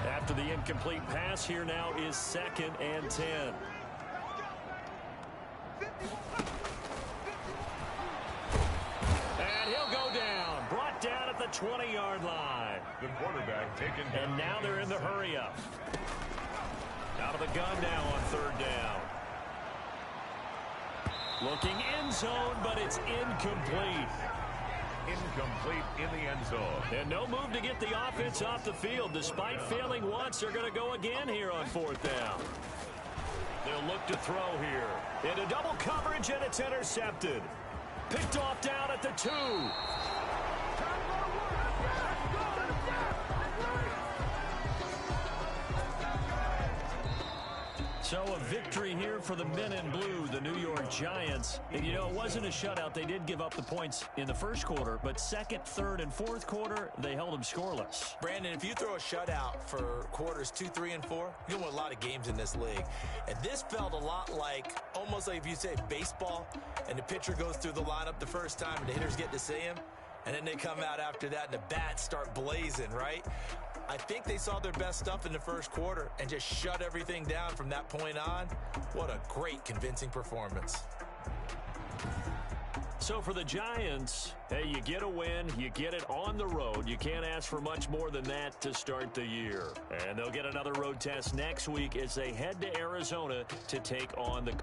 After the incomplete pass, here now is 2nd and 10. And he'll go down. Brought down at the 20-yard line. The quarterback taken down. And now they're in the hurry-up. Out of the gun now on 3rd down. Looking end zone, but it's incomplete. Incomplete in the end zone. And no move to get the offense off the field. Despite failing once, they're going to go again here on 4th down. They'll look to throw here. Into double coverage, and it's intercepted. Picked off down at the 2. So a victory here for the men in blue, the New York Giants. And, you know, it wasn't a shutout. They did give up the points in the first quarter, but second, third, and fourth quarter, they held them scoreless. Brandon, if you throw a shutout for quarters 2, 3, and 4, you win a lot of games in this league. And this felt a lot like, almost like if you say baseball, and the pitcher goes through the lineup the first time, and the hitters get to see him, and then they come out after that, and the bats start blazing, right? I think they saw their best stuff in the first quarter and just shut everything down from that point on. What a great, convincing performance. So for the Giants, hey, you get a win, you get it on the road. You can't ask for much more than that to start the year. And they'll get another road test next week as they head to Arizona to take on the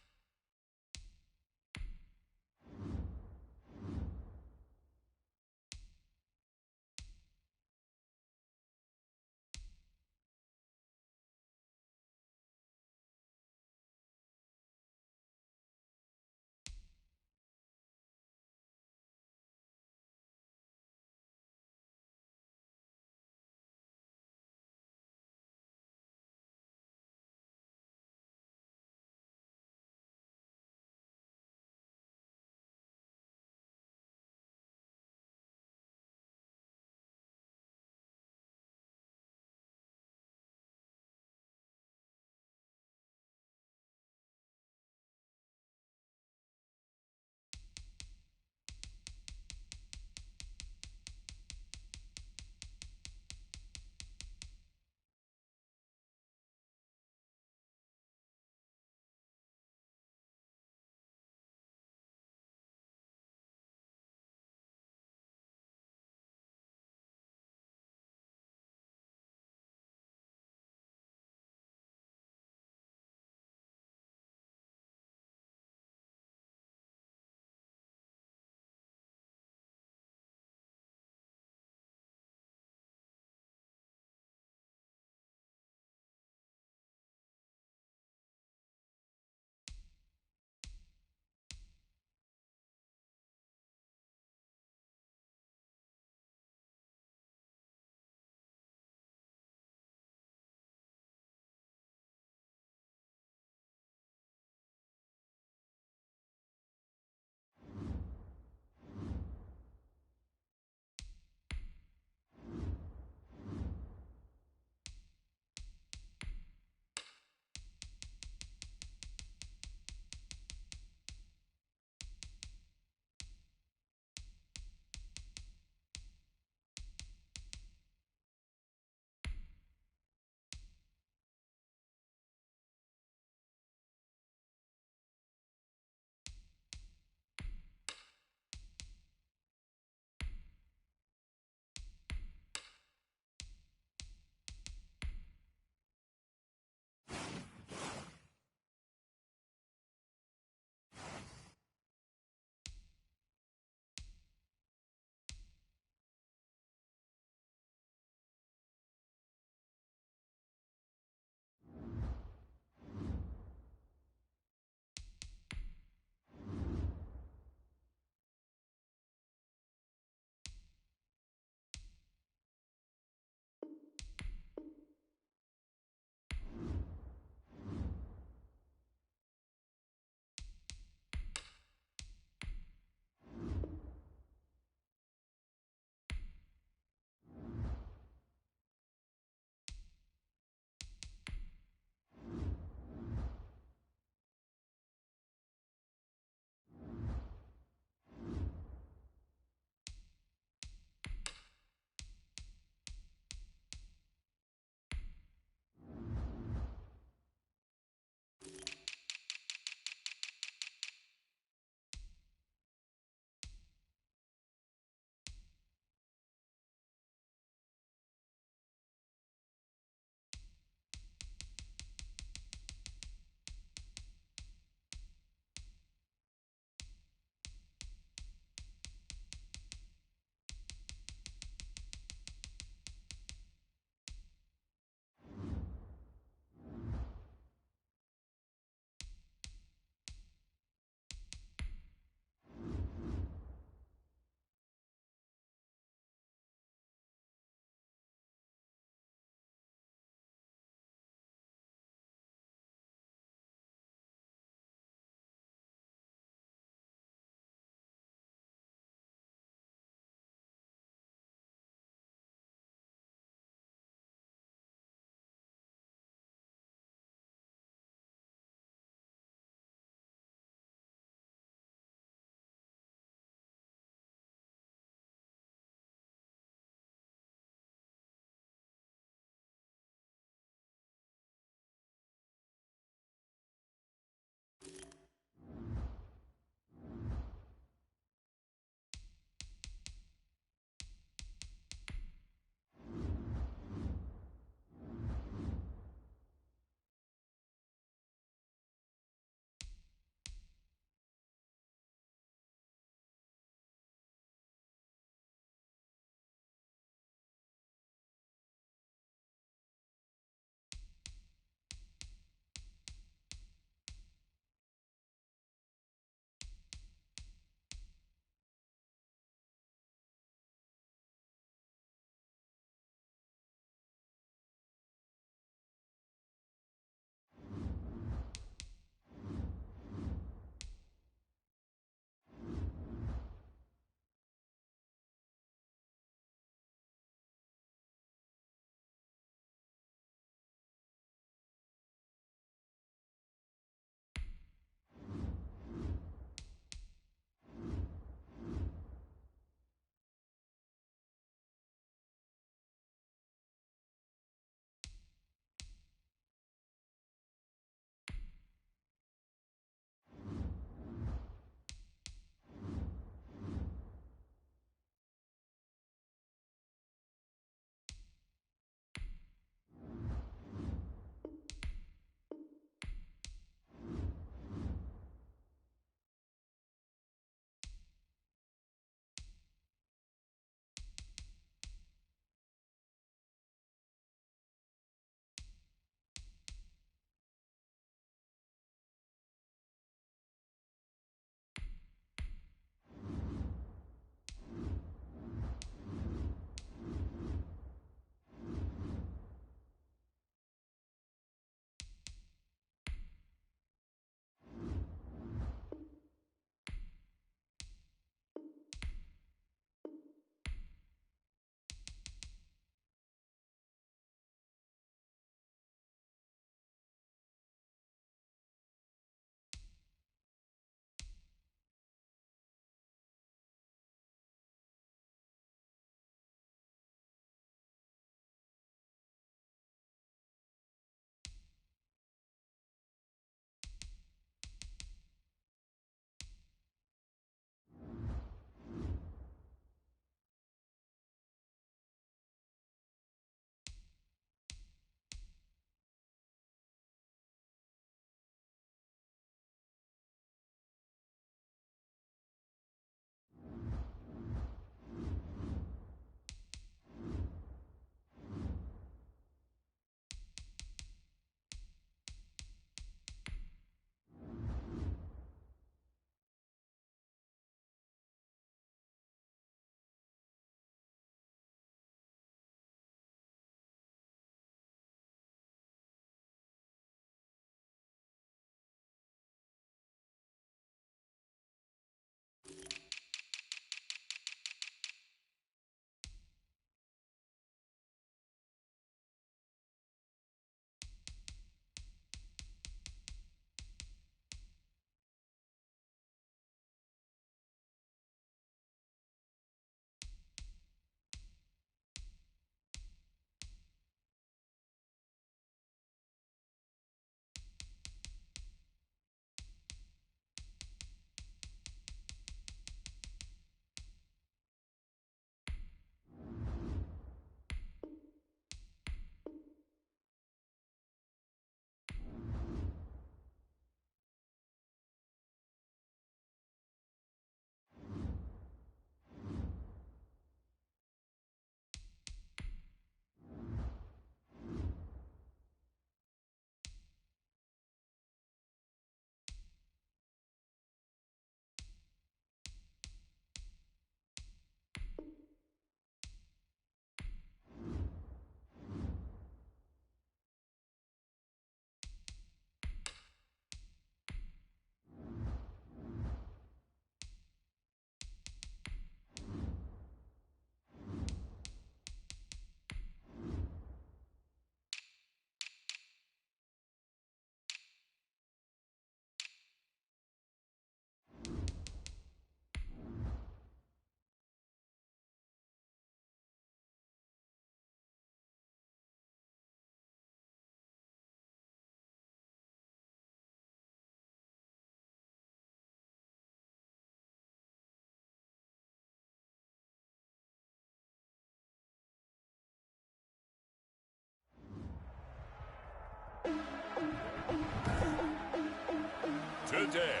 today.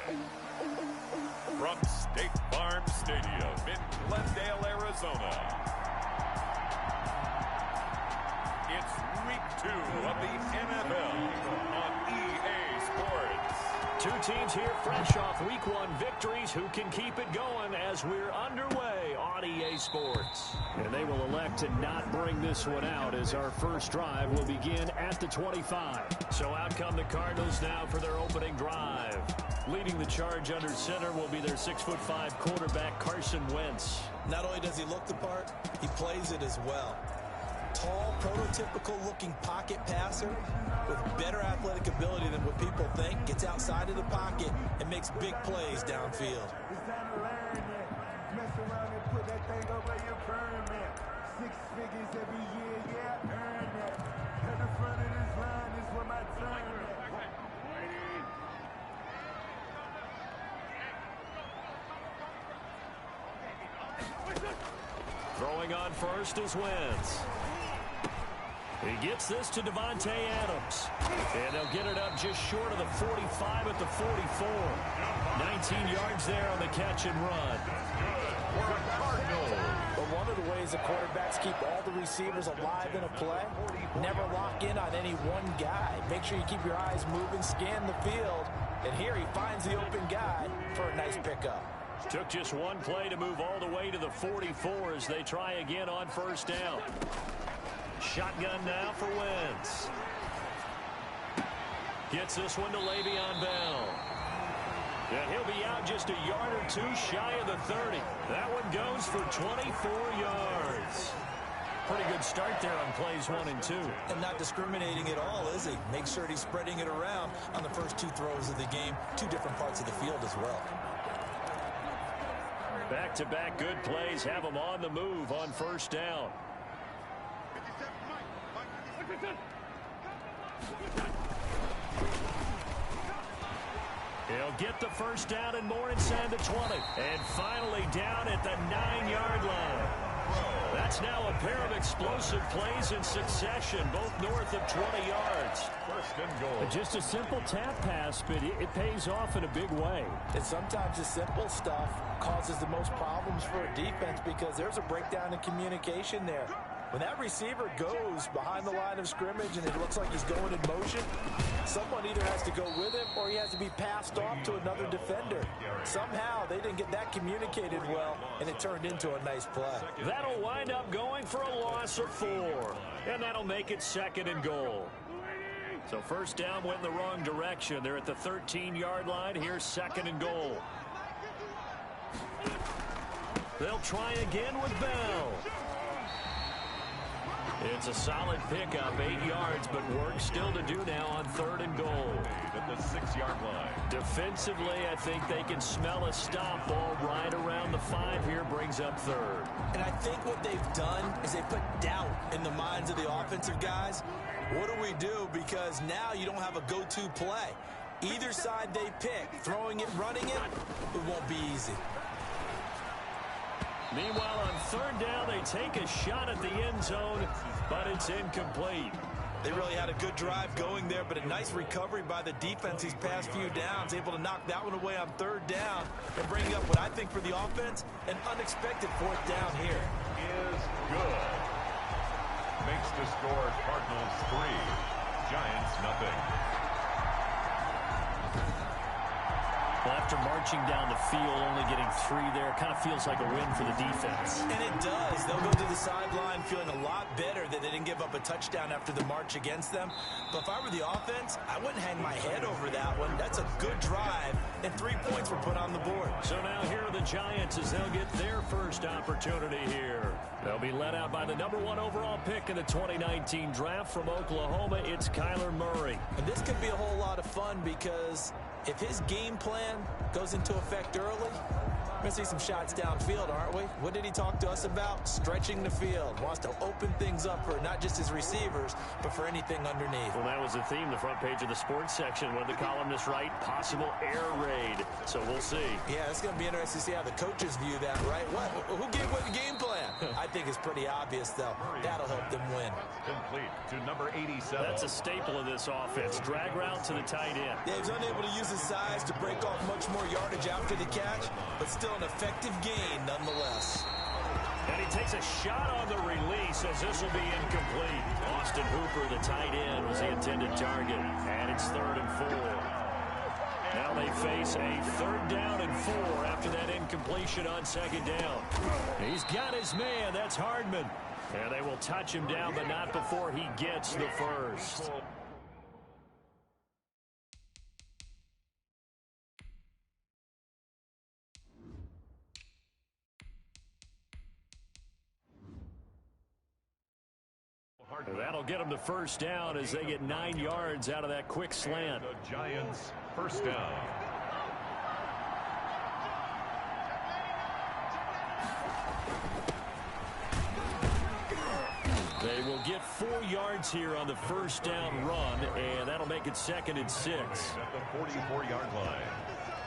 From State Farm Stadium in Glendale, Arizona, it's Week 2 of the NFL on EA Sports. Two teams here fresh off Week 1 victories who can keep it going as we're underway on EA Sports. And they will elect to not bring this one out as our first drive will begin at the 25. So out come the Cardinals now for their opening drive. Leading the charge under center will be their 6'5" quarterback Carson Wentz. Not only does he look the part, he plays it as well. Tall, prototypical-looking pocket passer with better athletic ability than what people think. Gets outside of the pocket and makes big plays downfield. It's time to learn that. Mess around and put that thing over your permit. 6 figures every year, yeah, earn that. At the front of this line is where my turn at. Throwing on first is Wentz. He gets this to Devontae Adams. And they'll get it up just short of the 45 at the 44. 19 yards there on the catch and run. But one of the ways the quarterbacks keep all the receivers alive in a play, never lock in on any one guy. Make sure you keep your eyes moving, scan the field. And here he finds the open guy for a nice pickup. Took just one play to move all the way to the 44 as they try again on first down. Shotgun now for Wentz. Gets this one to Le'Veon Bell. And he'll be out just a yard or two shy of the 30. That one goes for 24 yards. Pretty good start there on plays 1 and 2. And not discriminating at all, is he? Make sure he's spreading it around on the first 2 throws of the game. 2 different parts of the field as well. Back-to-back good plays have them on the move on first down. He'll get the first down and more inside the 20. And finally down at the 9-yard line. That's now a pair of explosive plays in succession, both north of 20 yards. First and goal. Just a simple tap pass, but it pays off in a big way. And sometimes the simple stuff causes the most problems for a defense because there's a breakdown in communication there. When that receiver goes behind the line of scrimmage and it looks like he's going in motion, someone either has to go with him or he has to be passed off to another defender. Somehow they didn't get that communicated well, and it turned into a nice play. That'll wind up going for a loss of 4, and that'll make it 2nd and goal. So first down went in the wrong direction. They're at the 13-yard line. Here's 2nd and goal. They'll try again with Bell. It's a solid pickup, 8 yards, but work still to do now on 3rd and goal. At the 6-yard line. Defensively, I think they can smell a stop ball right around the 5 here, brings up 3rd. And I think what they've done is they put doubt in the minds of the offensive guys. What do we do? Because now you don't have a go-to play. Either side they pick, throwing it, running it, it won't be easy. Meanwhile, on 3rd down, they take a shot at the end zone, but it's incomplete. They really had a good drive going there, but a nice recovery by the defense these past few downs, able to knock that one away on 3rd down and bring up what I think for the offense, an unexpected 4th down here. Is good. Makes the score Cardinals 3, Giants nothing. After marching down the field, only getting 3 there, kind of feels like a win for the defense. And it does. They'll go to the sideline feeling a lot better that they didn't give up a touchdown after the march against them. But if I were the offense, I wouldn't hang my head over that one. That's a good drive, and 3 points were put on the board. So now here are the Giants as they'll get their first opportunity here. They'll be led out by the number 1 overall pick in the 2019 draft from Oklahoma. It's Kyler Murray. And this could be a whole lot of fun because if his game plan goes into effect early, We're going to see some shots downfield, aren't we? What did he talk to us about? Stretching the field. Wants to open things up for not just his receivers, but for anything underneath. Well, that was the theme, the front page of the sports section. What did the columnists write? Possible air raid. So we'll see. Yeah, it's going to be interesting to see how the coaches view that, right? Who gave what the game plan? I think it's pretty obvious, though. That'll help them win. Complete to number 87. That's a staple of this offense. Drag route to the tight end. Yeah, he's unable to use his size to break off much more yardage after the catch, but still an effective gain nonetheless. And he takes a shot on the release as this will be incomplete. Austin Hooper, the tight end, was the intended target. And it's 3rd and 4. Now they face a 3rd down and 4 after that incompletion on 2nd down. He's got his man. That's Hardman. And they will touch him down, but not before he gets the first. That'll get them the first down as they get 9 yards out of that quick slant. The Giants first down. They will get 4 yards here on the first down run, and that'll make it 2nd and 6. At the 44-yard line.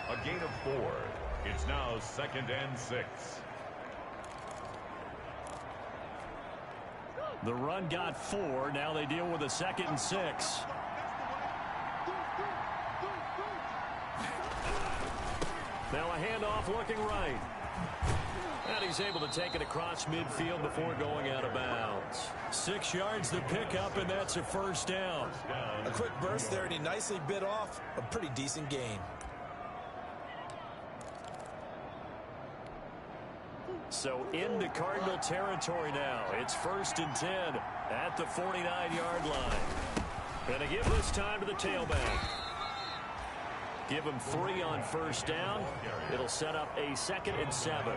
A gain of 4. It's now 2nd and 6. The run got 4. Now they deal with a 2nd and 6. Now a handoff looking right. And he's able to take it across midfield before going out of bounds. 6 yards the pickup, and that's a first down. A quick burst there, and he nicely bit off a pretty decent gain. So into Cardinal territory now. It's 1st and 10 at the 49-yard line. And they give this time to the tailback. Give him 3 on first down. It'll set up a 2nd and 7.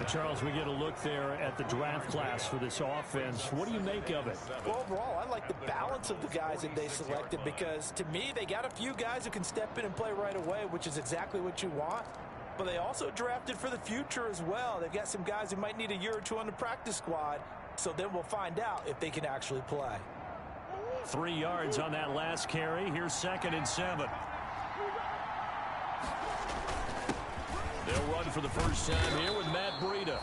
Charles, we get a look there at the draft class for this offense. What do you make of it? Well, overall, I like the balance of the guys that they selected because, to me, they got a few guys who can step in and play right away, which is exactly what you want. But they also drafted for the future as well. They've got some guys who might need a year or 2 on the practice squad, so then we'll find out if they can actually play. 3 yards on that last carry. Here's 2nd and 7. They'll run for the first time here with Matt Breida.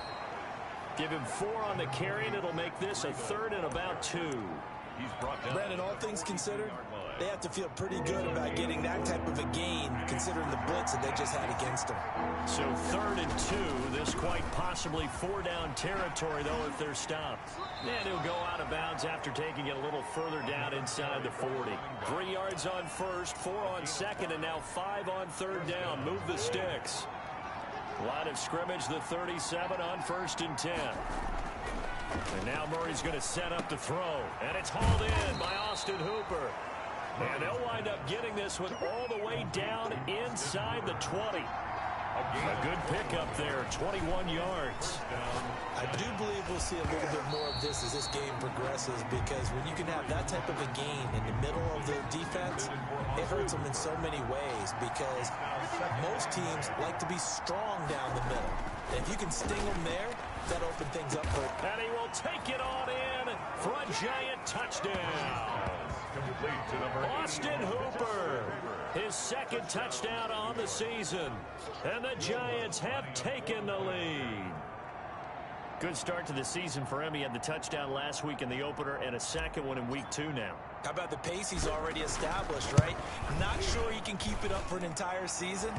Give him 4 on the carry, and it'll make this a 3rd and about 2. He's brought down. Brandon, all things considered, they have to feel pretty good about getting that type of a gain, considering the blitz that they just had against them. So 3rd and 2. This quite possibly 4-down territory, though, if they're stopped. And he'll go out of bounds after taking it a little further down inside the 40. 3 yards on first, 4 on second, and now 5 on 3rd down. Move the sticks. Line of scrimmage, the 37 on 1st and 10. And now Murray's going to set up the throw. And it's hauled in by Austin Hooper. And they'll wind up getting this one all the way down inside the 20. A good pickup there, 21 yards. I do believe we'll see a little bit more of this as this game progresses, because when you can have that type of a gain in the middle of the defense, it hurts them in so many ways, because most teams like to be strong down the middle. And if you can sting them there, that opens things up for it. And he will take it on in for a giant touchdown. Complete to number Austin Hooper, his 2nd touchdown on the season. And the Giants have taken the lead. Good start to the season for him. He had the touchdown last week in the opener and a 2nd one in week 2 now. How about the pace he's already established, right? Not sure he can keep it up for an entire season,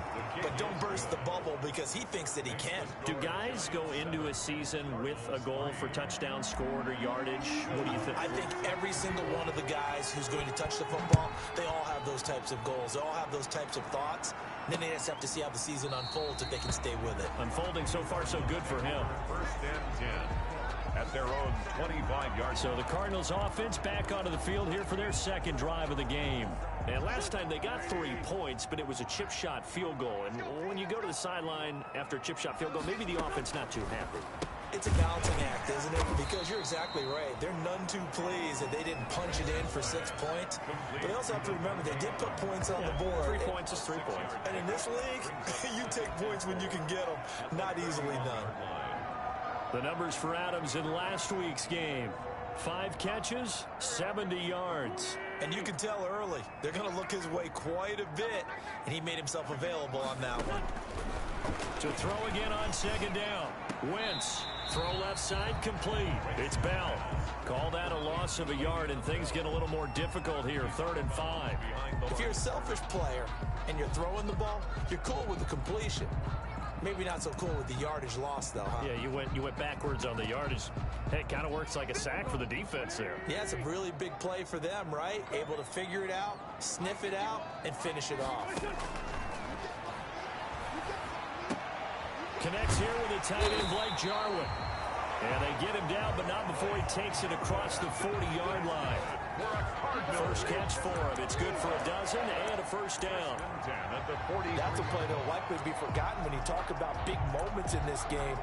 but don't burst the bubble because he thinks that he can. Do guys go into a season with a goal for touchdowns scored or yardage? What do you think? I think every single one of the guys who's going to touch the football, they all have those types of goals. They all have those types of thoughts. And then they just have to see how the season unfolds if they can stay with it. Unfolding so far so good for him. 1st and 10 at their own 25-yard. So the Cardinals offense back onto the field here for their 2nd drive of the game. And last time they got 3 points, but it was a chip shot field goal. And when you go to the sideline after a chip shot field goal, maybe the offense not too happy. It's a balancing act, isn't it? Because you're exactly right. They're none too pleased that they didn't punch it in for 6 points. But they also have to remember they did put points on the board. 3 points is 3 points. And in this league, you take points when you can get them. Not easily done. The numbers for Adams in last week's game. 5 catches, 70 yards. And you can tell early, they're going to look his way quite a bit. And he made himself available on that one. To throw again on second down. Wentz. Throw left side complete. It's Bell. Call that a loss of a yard, and things get a little more difficult here. 3rd and 5. If you're a selfish player and you're throwing the ball, you're cool with the completion. Maybe not so cool with the yardage loss, though, huh? Yeah, you went backwards on the yardage. Hey, it kind of works like a sack for the defense there. Yeah, it's a really big play for them, right? Able to figure it out, sniff it out, and finish it off. Connects here with a tight end, Blake Jarwin. And they get him down, but not before he takes it across the 40-yard line. First catch for him. It's good for a dozen and a first down. That's a play that will likely be forgotten when you talk about big moments in this game.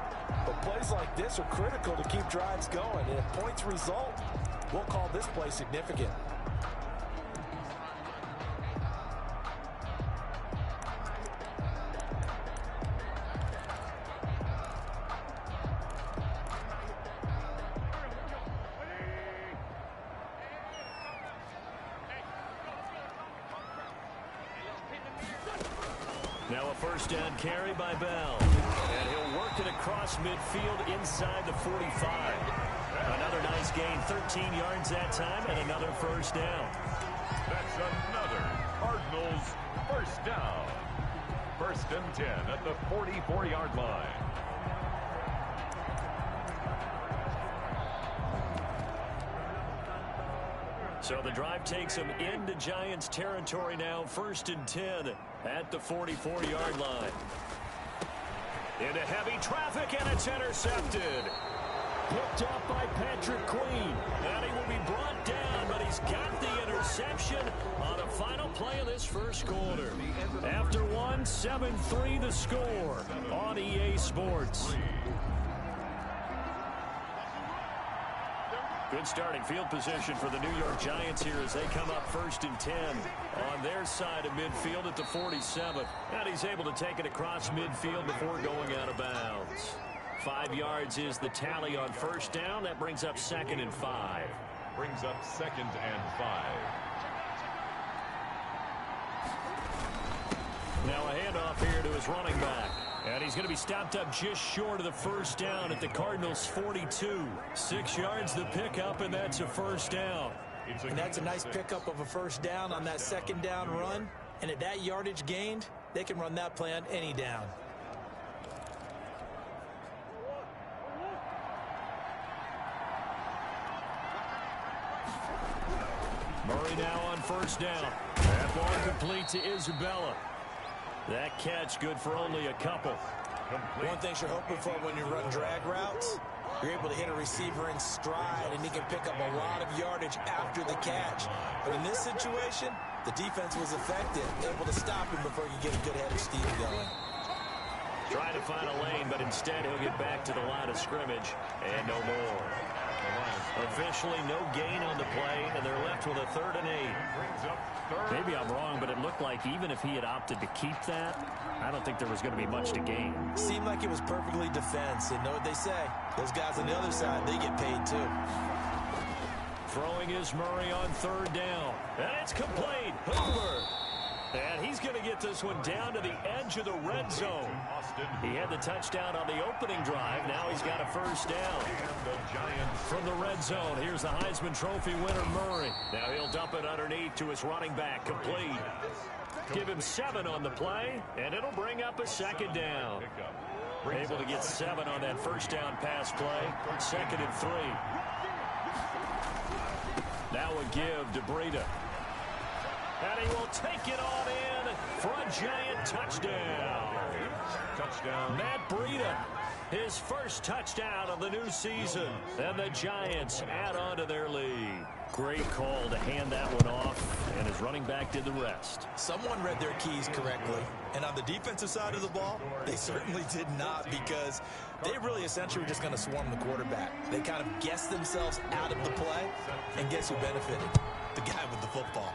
But plays like this are critical to keep drives going. And if points result, we'll call this play significant. Now a first down carry by Bell. And he'll work it across midfield inside the 45. Another nice gain, 13 yards that time, and another first down. That's another Cardinals first down. 1st and 10 at the 44-yard line. So the drive takes them into Giants territory now. 1st and 10 at the 44-yard line. Into heavy traffic, and it's intercepted. Picked up by Patrick Queen. And he will be brought down, but he's got the interception on the final play of this first quarter. After one, 7-3 the score on EA Sports. Good starting field position for the New York Giants here as they come up 1st and 10 on their side of midfield at the 47. And he's able to take it across midfield before going out of bounds. 5 yards is the tally on first down. That brings up 2nd and 5. Brings up 2nd and 5. Now a handoff here to his running back. And he's going to be stopped up just short of the first down at the Cardinals' 42. 6 yards the pickup, and that's a first down. And that's a nice pickup of a first down on that 2nd down run. And at that yardage gained, they can run that play on any down. Murray now on first down. That ball complete to Isabella. That catch good for only a couple. One thing you're hoping for when you run drag routes, you're able to hit a receiver in stride, and he can pick up a lot of yardage after the catch. But in this situation, the defense was effective, able to stop him before you get a good head of steam going. Trying to find a lane, but instead he'll get back to the line of scrimmage and no more. Officially no gain on the play, and they're left with a 3rd and 8. Maybe I'm wrong, but it looked like even if he had opted to keep that, I don't think there was going to be much to gain. Seemed like it was perfectly defense, and know what they say. Those guys on the other side, they get paid too. Throwing is Murray on 3rd down. And it's complete. Hoover. And he's going to get this one down to the edge of the red zone. He had the touchdown on the opening drive. Now he's got a first down. From the red zone, here's the Heisman Trophy winner, Murray. Now he'll dump it underneath to his running back, complete. Give him 7 on the play, and it'll bring up a 2nd down. Able to get 7 on that first down pass play. 2nd and 3. Now a give to Breida. And he will take it on in for a Giant touchdown. Matt Breida His first touchdown of the new season. And the Giants add on to their lead. Great call to hand that one off, and his running back did the rest. Someone read their keys correctly, and on the defensive side of the ball, they certainly did not, because they really essentially were just going to swarm the quarterback. They kind of guessed themselves out of the play, and guess who benefited? The guy with the football.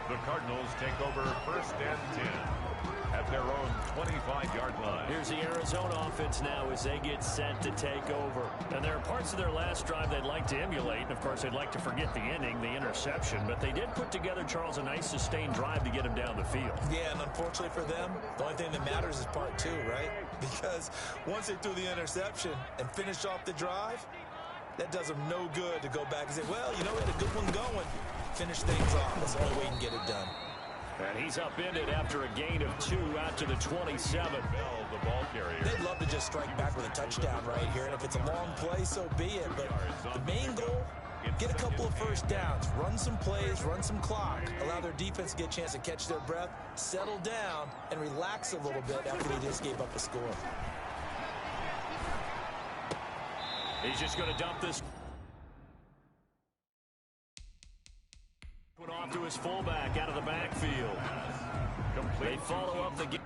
The Cardinals take over 1st and 10 at their own 25-yard line. Here's the Arizona offense now as they get set to take over. And there are parts of their last drive they'd like to emulate. And, of course, they'd like to forget the ending, the interception. But they did put together, Charles, a nice sustained drive to get him down the field. Yeah, and unfortunately for them, the only thing that matters is part 2, right? Because once they threw the interception and finished off the drive, that does them no good to go back and say, well, you know, we had a good one going. Finish things off. That's the only way you can get it done. And he's upended after a gain of 2 out to the 27. Bell, the ball carrier. They'd love to just strike back with a touchdown right here, and if it's a long play, so be it. But the main goal, get a couple of first downs, run some plays, run some clock, allow their defense to get a chance to catch their breath, settle down, and relax a little bit after they just gave up a score. He's just going to dump this one off to his fullback out of the backfield. They follow up the game.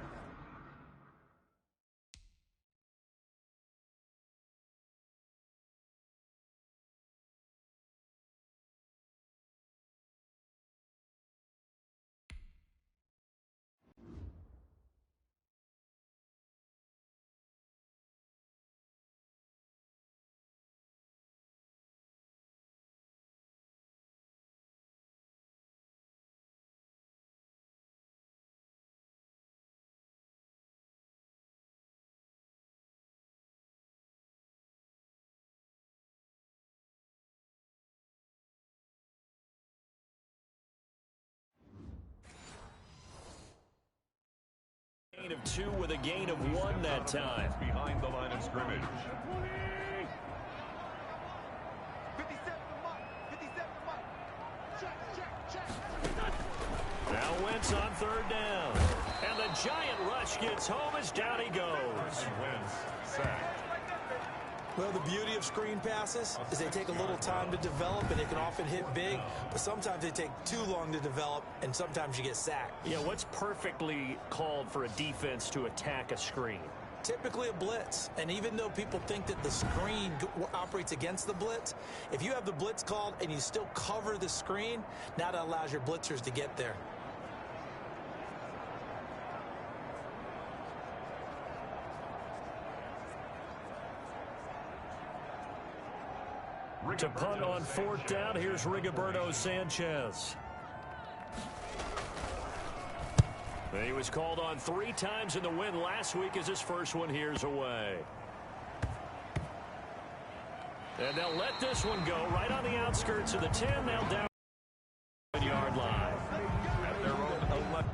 Gain of 2 with a gain of 1 that time. Behind the line of scrimmage. 57 to Mike. 57 to Mike. Check. Now Wentz on 3rd down. And the giant rush gets home as down he goes. Wentz sacked. Well, the beauty of screen passes is they take a little time to develop, and they can often hit big, but sometimes they take too long to develop, and sometimes you get sacked. Yeah, what's perfectly called for a defense to attack a screen? Typically a blitz, and even though people think that the screen operates against the blitz, if you have the blitz called and you still cover the screen, now that allows your blitzers to get there. To punt on 4th down, here's Rigoberto Sanchez. He was called on 3 times in the win last week as his first one here's away. And they'll let this one go right on the outskirts of the 10. They'll down the 1-yard line. At their own 11.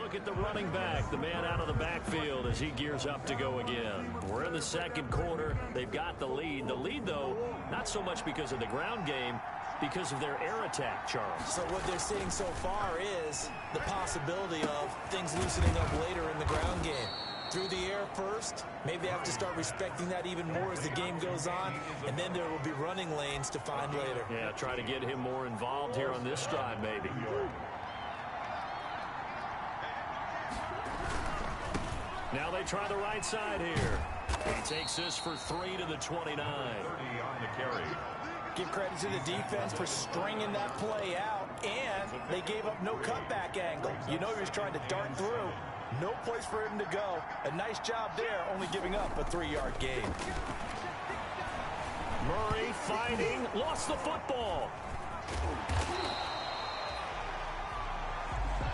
Look at the running back, the man out of the backfield as he gears up to go again. We're in the 2nd quarter. They've got the lead. The lead, though, not so much because of the ground game, because of their air attack, Charles. So what they're seeing so far is the possibility of things loosening up later in the ground game. Through the air first, maybe they have to start respecting that even more as the game goes on, and then there will be running lanes to find later. Yeah, try to get him more involved here on this drive, maybe. Now they try the right side here. He takes this for 3 to the 29. 30 on the carry. Give credit to the defense for stringing that play out, and they gave up no cutback angle. You know he was trying to dart through. No place for him to go. A nice job there, only giving up a 3-yard gain. Murray fighting, lost the football.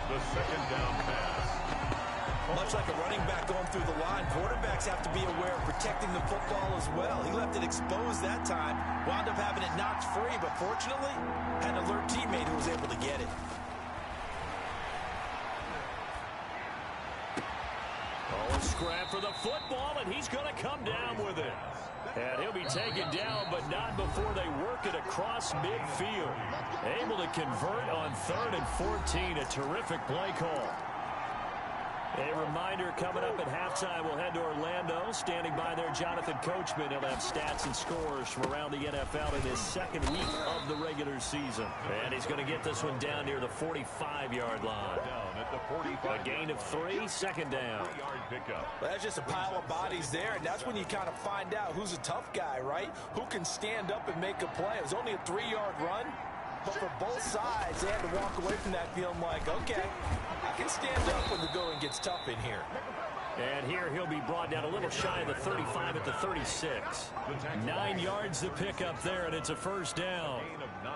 The second down pass. Much like a running back going through the line, quarterbacks have to be aware of protecting the football as well. He left it exposed that time, wound up having it knocked free, but fortunately, had an alert teammate who was able to get it. Oh, a scrap for the football, and he's going to come down with it. And he'll be taken down, but not before they work it across midfield. Able to convert on 3rd and 14, a terrific play call. A reminder coming up at halftime, we'll head to Orlando. Standing by there, Jonathan Coachman. He'll have stats and scores from around the NFL in his second week of the regular season. And he's going to get this one down near the 45-yard line. Down at the 45. A gain of 3, second down. 3-yard pickup. Well, that's just a pile of bodies there, and that's when you kind of find out who's a tough guy, right? Who can stand up and make a play. It was only a 3-yard run, but for both sides, they had to walk away from that feeling like, okay, I can stand up when the going gets tough in here. And here he'll be brought down a little shy of the 35 at the 36. 9 yards to pick up there, and it's a first down.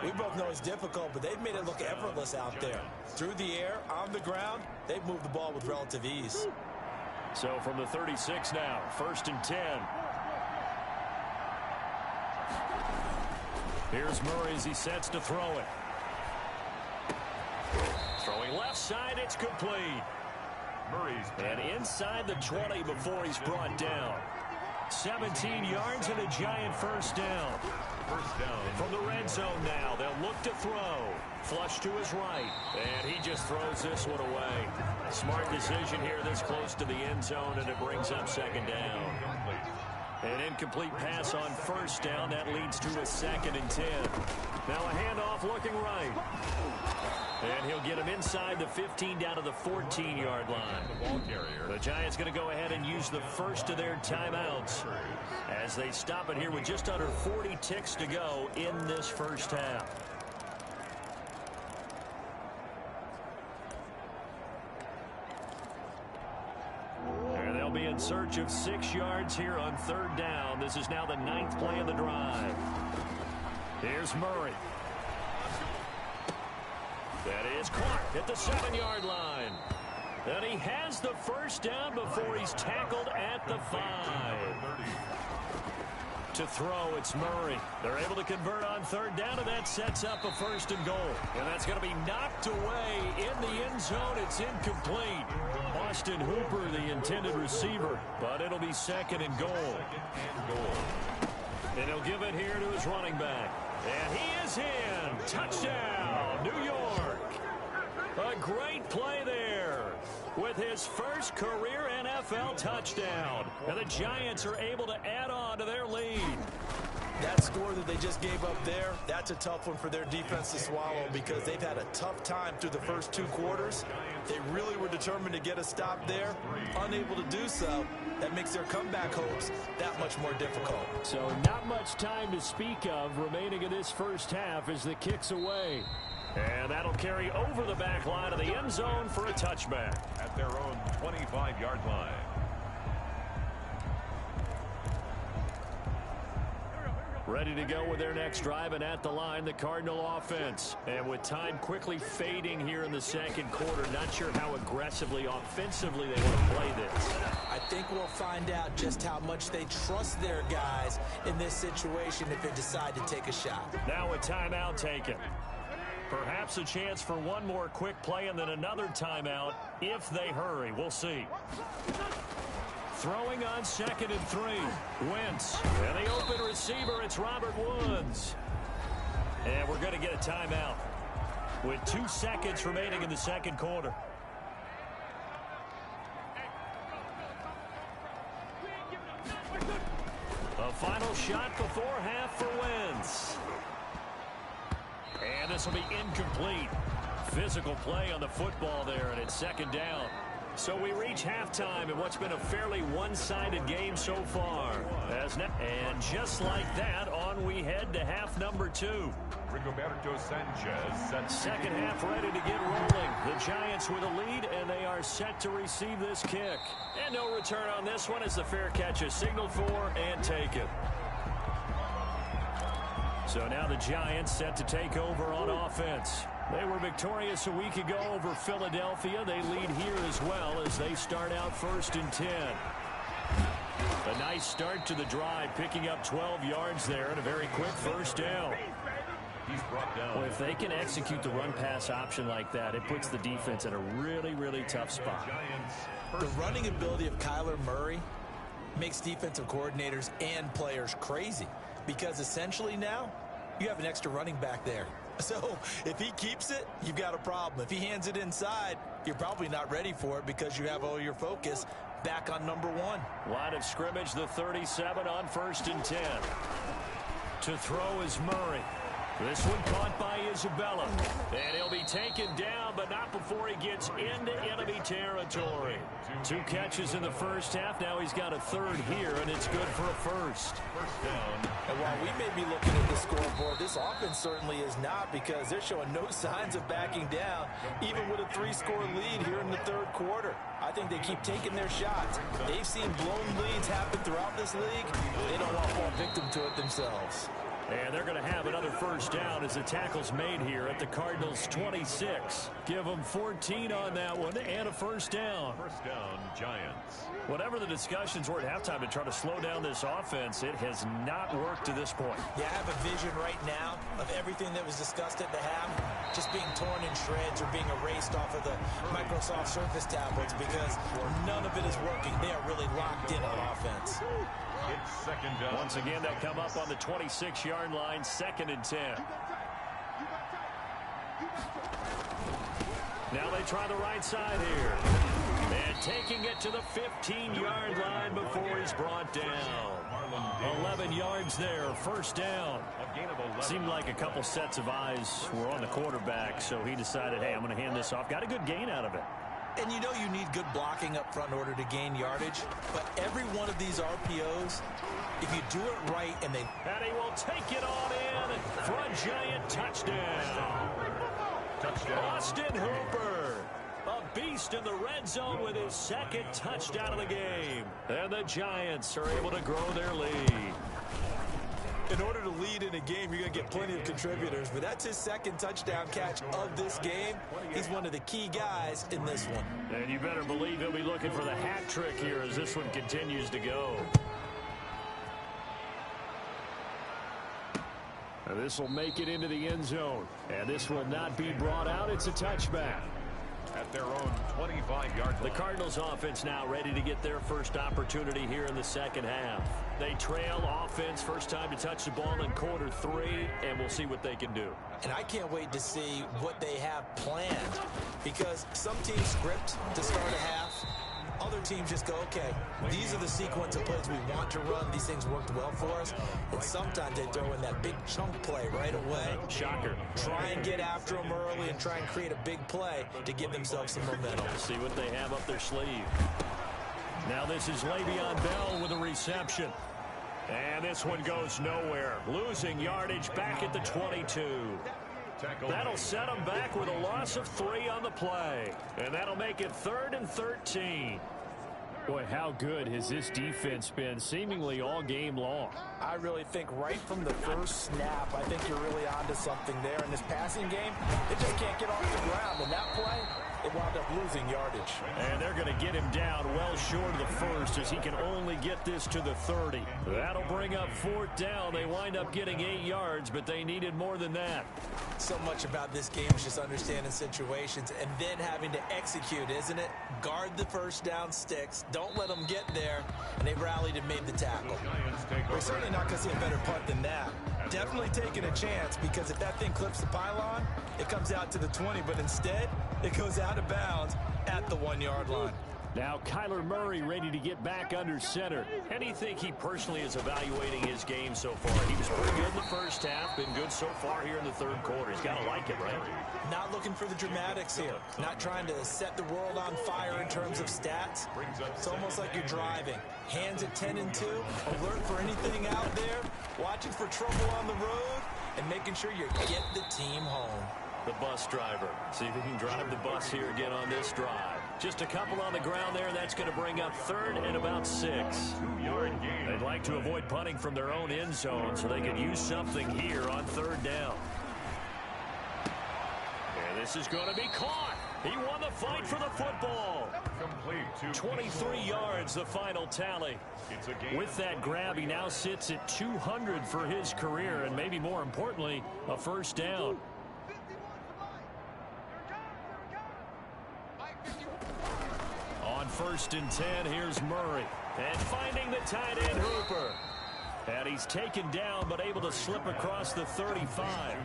We both know it's difficult, but they've made it look effortless out there. Through the air, on the ground, they've moved the ball with relative ease. So from the 36 now, 1st and 10. Here's Murray as he sets to throw it. Throwing left side, it's complete. Murray's And inside the 20 before he's brought down. 17 yards and a giant first down. first down. From the red zone now, they'll look to throw. Flush to his right, and he just throws this one away. Smart decision here this close to the end zone, and it brings up second down. An incomplete pass on first down. That leads to a 2nd and 10. Now a handoff looking right. And he'll get him inside the 15 down to the 14-yard line. The ball carrier. The Giants going to go ahead and use the first of their timeouts as they stop it here with just under 40 ticks to go in this first half. And they'll be in search of 6 yards here on 3rd down. This is now the 9th play of the drive. Here's Murray. That is caught at the 7-yard line. And he has the first down before he's tackled at the 5. To throw, it's Murray. They're able to convert on 3rd down, and that sets up a 1st and goal. And that's going to be knocked away in the end zone. It's incomplete. Austin Hooper, the intended receiver, but it'll be 2nd and goal. And he'll give it here to his running back. And he is in. Touchdown, New York. A great play there with his first career NFL touchdown. And the Giants are able to add on to their lead. That score that they just gave up there, that's a tough one for their defense to swallow because they've had a tough time through the first 2 quarters. They really were determined to get a stop there, unable to do so. That makes their comeback hopes that much more difficult. So not much time to speak of remaining in this first half as the kick's away. And that'll carry over the back line of the end zone for a touchback. At their own 25-yard line. Ready to go with their next drive, and at the line, the Cardinal offense. And with time quickly fading here in the 2nd quarter, not sure how aggressively, offensively they want to play this. I think we'll find out just how much they trust their guys in this situation if they decide to take a shot. Now a timeout taken. Perhaps a chance for one more quick play and then another timeout if they hurry. We'll see. Throwing on 2nd and 3. Wentz. And the open receiver, it's Robert Woods. And we're going to get a timeout with 2 seconds remaining in the second quarter. A final shot before half for Wentz. And this will be incomplete. Physical play on the football there, and it's second down. So we reach halftime in what's been a fairly one-sided game so far. And just like that, on we head to half number 2. Rigoberto Sanchez. Second half ready to get rolling. The Giants with a lead, and they are set to receive this kick. And no return on this one as the fair catch is signaled for and taken. So now the Giants set to take over on offense. They were victorious a week ago over Philadelphia. They lead here as well as they start out 1st and 10. A nice start to the drive, picking up 12 yards there and a very quick first down. He's brought down. Well, if they can execute the run-pass option like that, it puts the defense in a really, really tough spot. The running ability of Kyler Murray makes defensive coordinators and players crazy because essentially now you have an extra running back there. So if he keeps it, you've got a problem. If he hands it inside, you're probably not ready for it because you have all your focus back on number 1. Line of scrimmage, the 37 on 1st and 10. To throw is Murray. This one caught by Isabella. And he'll be taken down, but not before he gets into enemy territory. 2 catches in the first half. Now he's got a third here, and it's good for a first. First down. And while we may be looking at the scoreboard, this offense certainly is not because they're showing no signs of backing down, even with a 3-score lead here in the third quarter. I think they keep taking their shots. They've seen blown leads happen throughout this league. They don't want to fall victim to it themselves. And they're going to have another first down as the tackle's made here at the Cardinals' 26. Give them 14 on that one and a first down. First down, Giants. Whatever the discussions were at halftime to try to slow down this offense, it has not worked to this point. Yeah, I have a vision right now of everything that was discussed at the half just being torn in shreds or being erased off of the Microsoft Surface tablets because none of it is working. They are really locked in on offense. It's second down. Once again, they'll come up on the 26-yard line, 2nd and 10. Now they try the right side here. And taking it to the 15-yard line before he's brought down. 11 yards there, first down. Seemed like a couple sets of eyes were on the quarterback, so he decided, hey, I'm going to hand this off. Got a good gain out of it. And you know you need good blocking up front in order to gain yardage. But every one of these RPOs, if you do it right and he will take it on in for a Giant touchdown. Austin Hooper, a beast in the red zone with his 2nd touchdown of the game. And the Giants are able to grow their lead. in order to lead in a game, you're going to get plenty of contributors. But that's his 2nd touchdown catch of this game. He's one of the key guys in this one. And you better believe he'll be looking for the hat trick here as this one continues to go. And this will make it into the end zone. And this will not be brought out. It's a touchback. At their own 25-yard line. The Cardinals offense now ready to get their first opportunity here in the second half. They trail offense, first time to touch the ball in quarter 3, and we'll see what they can do. And I can't wait to see what they have planned, because some teams script to start a half. Other teams just go, okay, these are the sequence of plays we want to run. These things worked well for us. And sometimes they throw in that big chunk play right away. Shocker. Try and get after them early and try and create a big play to give themselves some momentum. See what they have up their sleeve. Now this is Le'Veon Bell with a reception. And this one goes nowhere. Losing yardage back at the 22. That'll set them back with a loss of 3 on the play. And that'll make it 3rd and 13. Boy, how good has this defense been seemingly all game long? I really think right from the first snap, I think you're really onto something there. In this passing game, they just can't get off the ground. And that play, it wound up losing yardage. And they're going to get him down well short of the first as he can only get this to the 30. That'll bring up 4th down. They wind up getting 8 yards, but they needed more than that. So much about this game is just understanding situations and then having to execute, isn't it? Guard the first down sticks. Don't let them get there. And they rallied and made the tackle. We're certainly not going to see a better punt than that. Definitely taking a chance, because if that thing clips the pylon, it comes out to the 20, but instead it goes out of bounds at the 1-yard line. Now Kyler Murray ready to get back under center. How do you think he personally is evaluating his game so far? He was pretty good in the first half, been good so far here in the third quarter. He's got to like it, right? Not looking for the dramatics here. Not trying to set the world on fire in terms of stats. It's almost like you're driving. Hands at 10 and 2, alert for anything out there, watching for trouble on the road, and making sure you get the team home. The bus driver. See if he can drive the bus here again on this drive. Just a couple on the ground there, and that's going to bring up third and about 6. 2-yard gain. They'd like to avoid punting from their own end zone so they could use something here on third down. And this is going to be caught. He won the fight for the football. Complete to 23 yards, the final tally. It's a gain. With that grab, he now sits at 200 for his career, and maybe more importantly, a first down. On 1st and 10, here's Murray. And finding the tight end Hooper. And he's taken down, but able to slip across the 35.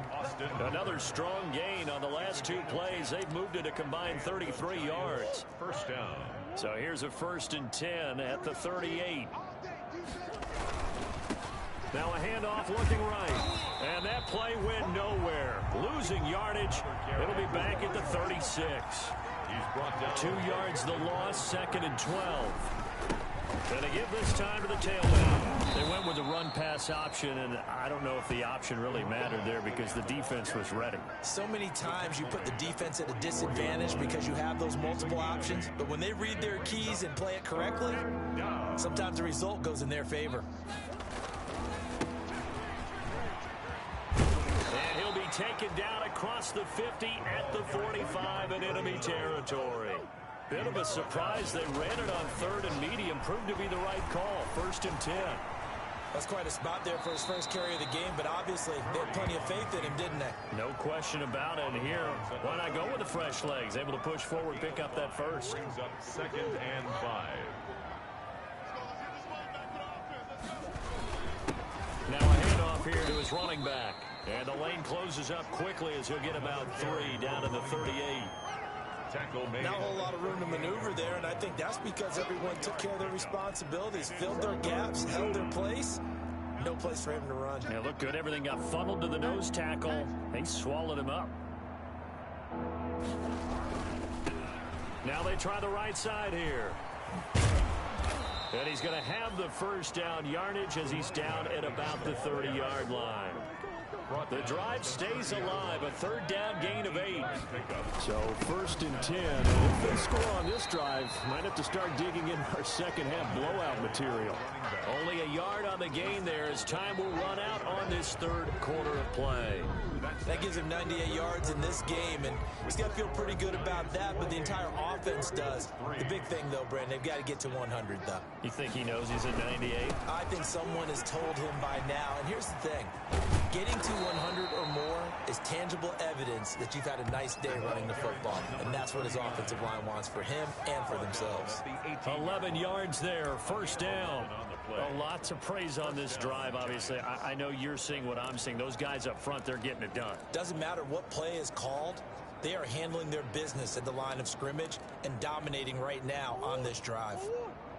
Another strong gain on the last 2 plays. They've moved it a combined 33 yards. First down. So here's a 1st and 10 at the 38. Now a handoff looking right. And that play went nowhere. Losing yardage. It'll be back at the 36. He's brought down 2 yards the loss, 2nd and 12. Going to give this time to the tailback. They went with the run-pass option, and I don't know if the option really mattered there because the defense was ready. So many times you put the defense at a disadvantage because you have those multiple options, but when they read their keys and play it correctly, sometimes the result goes in their favor. And he'll be taken down across the 50 at the 45 in enemy territory. Bit of a surprise. They ran it on 3rd and medium. Proved to be the right call. 1st and 10. That's quite a spot there for his first carry of the game, but obviously they had plenty of faith in him, didn't they? No question about it. And here, why not go with the fresh legs? Able to push forward, pick up that first. brings up 2nd and 5. Now a handoff here to his running back. And the lane closes up quickly as he'll get about 3 down to the 38. Tackle made. Not a whole lot of room to maneuver there, and I think that's because everyone took care of their responsibilities, filled their gaps, held their place. No place for him to run. Yeah, looked good. Everything got funneled to the nose tackle. They swallowed him up. Now they try the right side here. And he's going to have the first down yardage as he's down at about the 30-yard line. The drive stays alive. A 3rd down gain of 8. So 1st and 10. If they score on this drive, might have to start digging in our second half blowout material. Only a yard on the gain there as time will run out on this 3rd quarter of play. That gives him 98 yards in this game, and he's got to feel pretty good about that, but the entire offense does. The big thing, though, Brandon, they've got to get to 100, though. You think he knows he's at 98? I think someone has told him by now, and here's the thing. Getting to 100 or more is tangible evidence that you've had a nice day running the football, and that's what his offensive line wants for him and for themselves. 11 yards there, 1st down. A lot to praise on this drive, obviously. I know you're seeing what I'm seeing. Those guys up front, they're getting it done. Doesn't matter what play is called. They are handling their business at the line of scrimmage and dominating right now on this drive.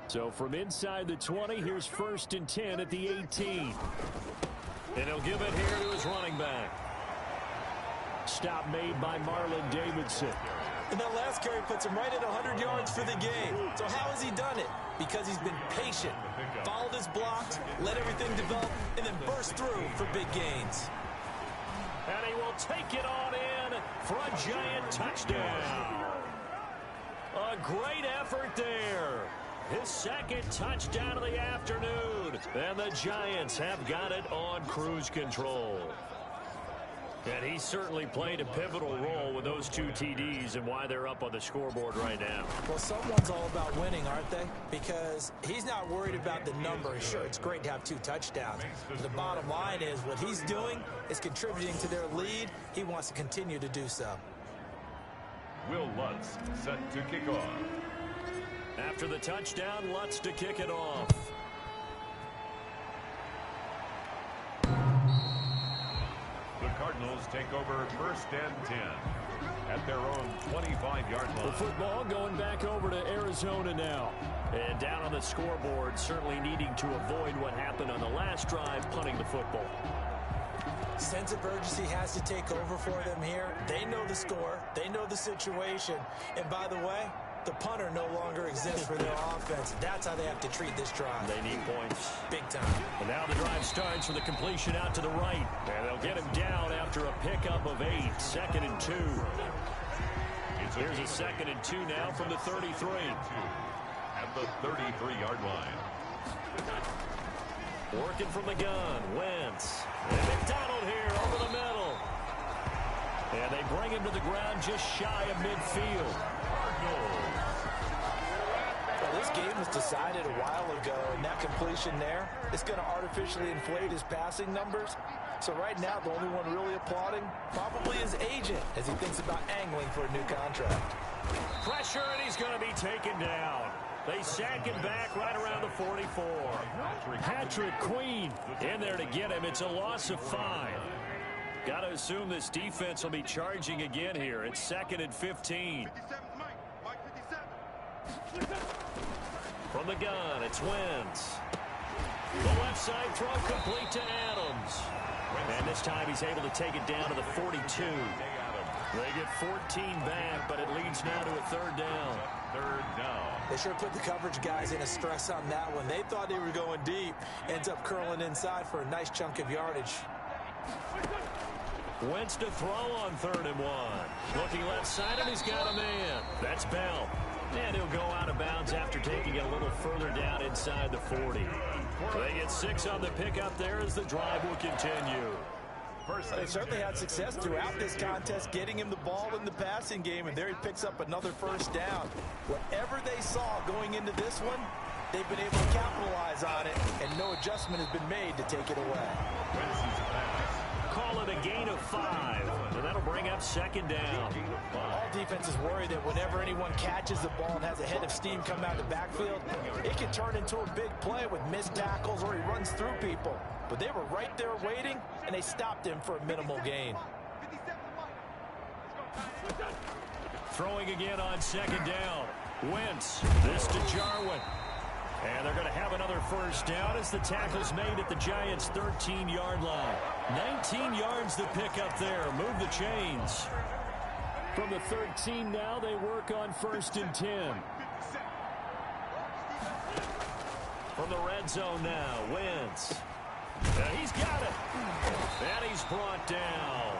So from inside the 20, here's 1st and 10 at the 18. And he'll give it here to his running back. Stop made by Marlon Davidson. And that last carry puts him right at 100 yards for the game. So how has he done it? Because he's been patient, followed his blocks, let everything develop, and then burst through for big gains. And he will take it on in for a giant touchdown. A great effort there. His 2nd touchdown of the afternoon. And the Giants have got it on cruise control. And he certainly played a pivotal role with those 2 TDs and why they're up on the scoreboard right now. Well, someone's all about winning, aren't they? Because he's not worried about the number. Sure, it's great to have 2 touchdowns. But the bottom line is what he's doing is contributing to their lead. He wants to continue to do so. Will Lutz set to kick off. After the touchdown, Lutz to kick it off. Cardinals take over 1st and 10 at their own 25-yard line. The football going back over to Arizona now. And down on the scoreboard, certainly needing to avoid what happened on the last drive, punting the football. Sense of urgency has to take over for them here. They know the score. They know the situation. And by the way, the punter no longer exists for their offense. That's how they have to treat this drive. They need points. Big time. And now the drive starts with a completion out to the right. And they'll get him down after a pickup of 8. 2nd and 2. Here's a 2nd and 2 now from the 33. At the 33-yard line. Working from the gun, Wentz. And McDonald here over the middle. And they bring him to the ground just shy of midfield. Well, this game was decided a while ago, and that completion there is going to artificially inflate his passing numbers. So right now, the only one really applauding probably his agent as he thinks about angling for a new contract. Pressure, and he's going to be taken down. They sack him back right around the 44. Patrick Queen in there to get him. It's a loss of 5. Got to assume this defense will be charging again here. It's 2nd and 15. From the gun, it's Wentz. The left side throw complete to Adams. And this time he's able to take it down to the 42. They get 14 back, but it leads now to a 3rd down. 3rd down. They sure put the coverage guys in a stress on that one. They thought they were going deep. Ends up curling inside for a nice chunk of yardage. Wentz to throw on 3rd and 1. Looking left side, and he's got a man. That's Bell. And he'll go out of bounds after taking it a little further down inside the 40. They get 6 on the pickup there as the drive will continue. They certainly had success throughout this contest, getting him the ball in the passing game, and there he picks up another 1st down. Whatever they saw going into this one, they've been able to capitalize on it, and no adjustment has been made to take it away. Call it a gain of 5, and that'll bring up 2nd down. All defenses worry that whenever anyone catches the ball and has a head of steam come out of the backfield, it can turn into a big play with missed tackles or he runs through people. But they were right there waiting, and they stopped him for a minimal gain. Throwing again on 2nd down. Wentz, this to Jarwin. And they're going to have another 1st down as the tackle's made at the Giants' 13-yard line. 19 yards to pick up there. Move the chains. From the 13 now, they work on 1st and 10. From the red zone now, Wentz. He's got it. And he's brought down.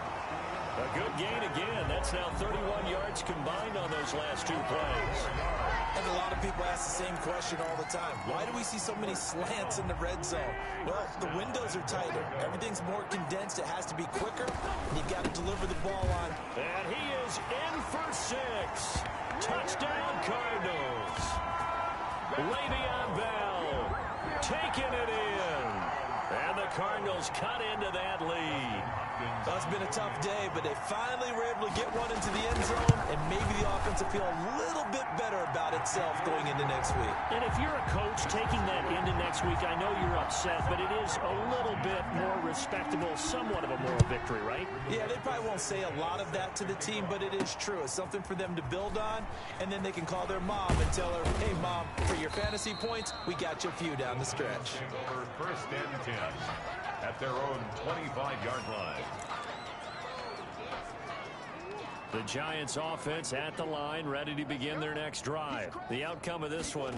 A good gain again. That's now 31 yards combined on those last 2 plays. And a lot of people ask the same question all the time. Why do we see so many slants in the red zone? Well, the windows are tighter. Everything's more condensed. It has to be quicker. And you've got to deliver the ball on. And he is in for 6. Touchdown, Cardinals. Le'Veon Bell taking it in. And the Cardinals cut into that lead. Well, it's been a tough day, but they finally were able to get one into the end zone, and maybe the offense will feel a little bit better about itself going into next week. And if you're a coach taking that into next week, I know you're upset, but it is a little bit more respectable, somewhat of a moral victory, right? Yeah, they probably won't say a lot of that to the team, but it is true. It's something for them to build on, and then they can call their mom and tell her, hey, Mom, for your fantasy points, we got you a few down the stretch. Over 1st and 10 at their own 25-yard line. The Giants offense at the line, ready to begin their next drive. The outcome of this one,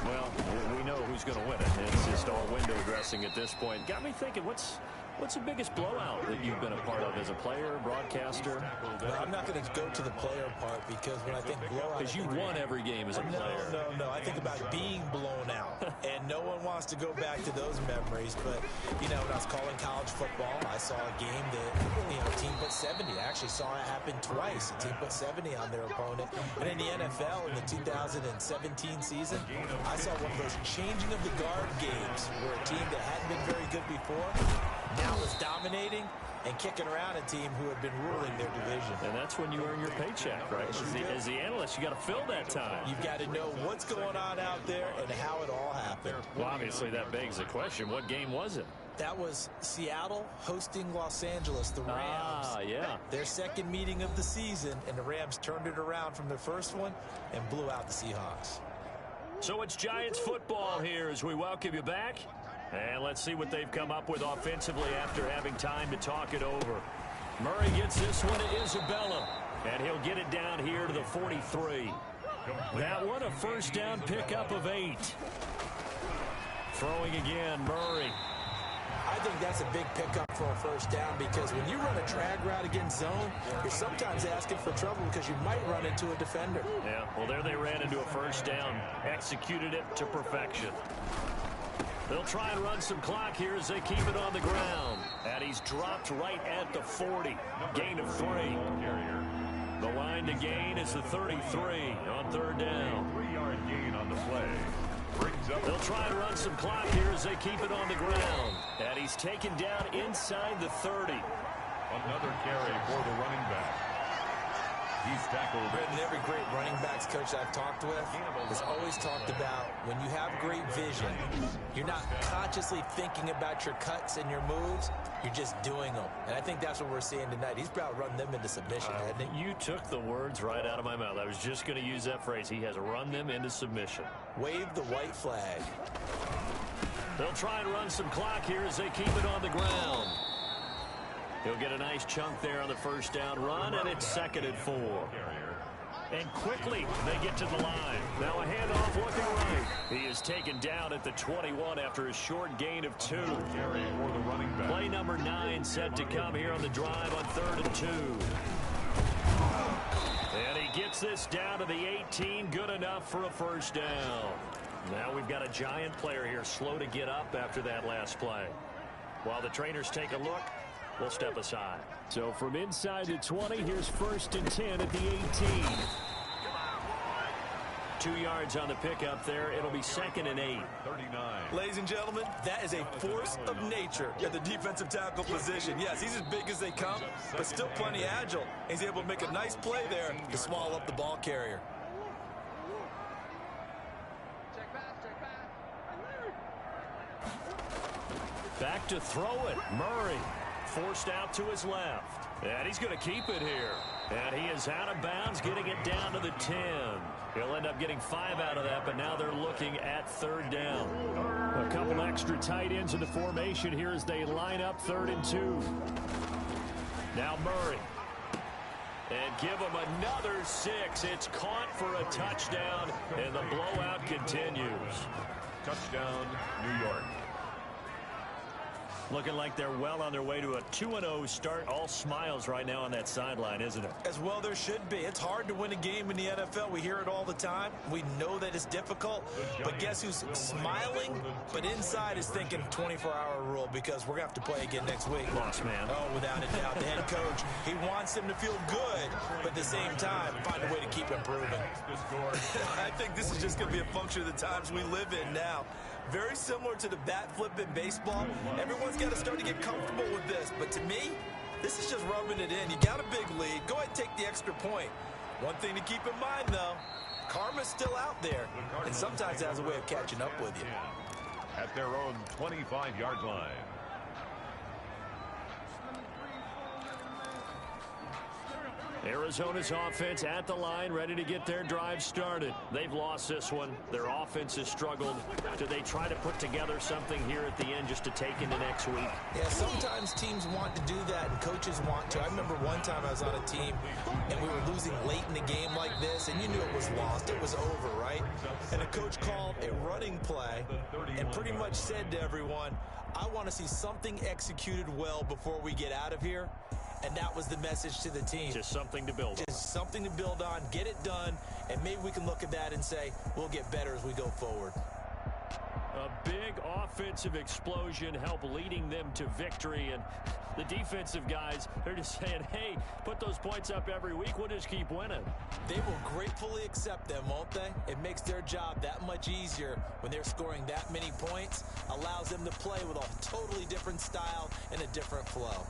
well, we know who's going to win it. It's just all window dressing at this point. Got me thinking, what's the biggest blowout that you've been a part of as a player, broadcaster? Well, I'm not going to go to the player part because when I think blowout... Because you won every game as a player. No. I think about being blown out. And no one wants to go back to those memories. But, you know, when I was calling college football, I saw a game that, you know, a team put 70. I actually saw it happen twice. A team put 70 on their opponent. And in the NFL, in the 2017 season, I saw one of those changing of the guard games where a team that hadn't been very good before now was dominating and kicking around a team who had been ruling their division. And that's when you earn your paycheck, right? As the analyst, you got to fill that time. You've got to know what's going on out there and how it all happened. Well, obviously, that begs the question, what game was it? That was Seattle hosting Los Angeles, the Rams. Yeah. Their second meeting of the season, and the Rams turned it around from their first one and blew out the Seahawks. So it's Giants football here as we welcome you back. And let's see what they've come up with offensively after having time to talk it over. Murray gets this one to Isabella, and he'll get it down here to the 43. That one a first down pickup of 8. Throwing again, Murray. I think that's a big pickup for a first down because when you run a drag route against zone, you're sometimes asking for trouble because you might run into a defender. Yeah, well, there they ran into a first down. Executed it to perfection. They'll try and run some clock here as they keep it on the ground. And he's dropped right at the 40. Gain of 3. The line to gain is the 33 on third down. 3-yard gain on the play. They'll try and run some clock here as they keep it on the ground. And he's taken down inside the 30. Another carry for the running back. He's tackled. And every great running backs coach I've talked with has always talked about when you have great vision, you're not consciously thinking about your cuts and your moves. You're just doing them. And I think that's what we're seeing tonight. He's about run them into submission, hasn't he? You took the words right out of my mouth. I was just going to use that phrase. He has run them into submission. Wave the white flag. They'll try and run some clock here as they keep it on the ground. He'll get a nice chunk there on the first down run, and it's 2nd and 4. And quickly, they get to the line. Now a handoff looking right. He is taken down at the 21 after a short gain of 2. Play number 9 set to come here on the drive on 3rd and 2. And he gets this down to the 18. Good enough for a first down. Now we've got a Giant player here slow to get up after that last play. While the trainers take a look, we'll step aside. So from inside the 20, here's 1st and 10 at the 18. 2 yards on the pickup there. It'll be 2nd and 8. 39. Ladies and gentlemen, that is a force of nature at the defensive tackle position. Yes, he's as big as they come, but still plenty agile. He's able to make a nice play there to swallow up the ball carrier. Back to throw it. Murray forced out to his left. And he's going to keep it here. And he is out of bounds, getting it down to the 10. He'll end up getting 5 out of that, but now they're looking at 3rd down. A couple extra tight ends in the formation here as they line up 3rd and 2. Now Murray. And give him another 6. It's caught for a touchdown, and the blowout continues. Touchdown, New York. Looking like they're well on their way to a 2-0 start. All smiles right now on that sideline, isn't it? As well there should be. It's hard to win a game in the NFL. We hear it all the time. We know that it's difficult. But guess who's smiling? But inside is thinking 24-hour rule because we're going to have to play again next week. Boss man. Oh, without a doubt. The head coach, he wants them to feel good, but at the same time, find a way to keep improving. I think this is just going to be a function of the times we live in now. Very similar to the bat flip in baseball. Everyone's got to start to get comfortable with this. But to me, this is just rubbing it in. You got a big lead. Go ahead and take the extra point. One thing to keep in mind, though, karma's still out there. And sometimes it has a way of catching up with you. At their own 25-yard line. Arizona's offense at the line, ready to get their drive started. They've lost this one. Their offense has struggled. Do they try to put together something here at the end just to take into next week? Yeah, sometimes teams want to do that and coaches want to. I remember one time I was on a team and we were losing late in the game like this, and you knew it was lost. It was over, right? And the coach called a running play and pretty much said to everyone, I want to see something executed well before we get out of here. And that was the message to the team. Just something to build on. Just something to build on, get it done, and maybe we can look at that and say, we'll get better as we go forward. A big offensive explosion helped leading them to victory, and the defensive guys, they're just saying, hey, put those points up every week, we'll just keep winning. They will gratefully accept them, won't they? It makes their job that much easier when they're scoring that many points, allows them to play with a totally different style and a different flow.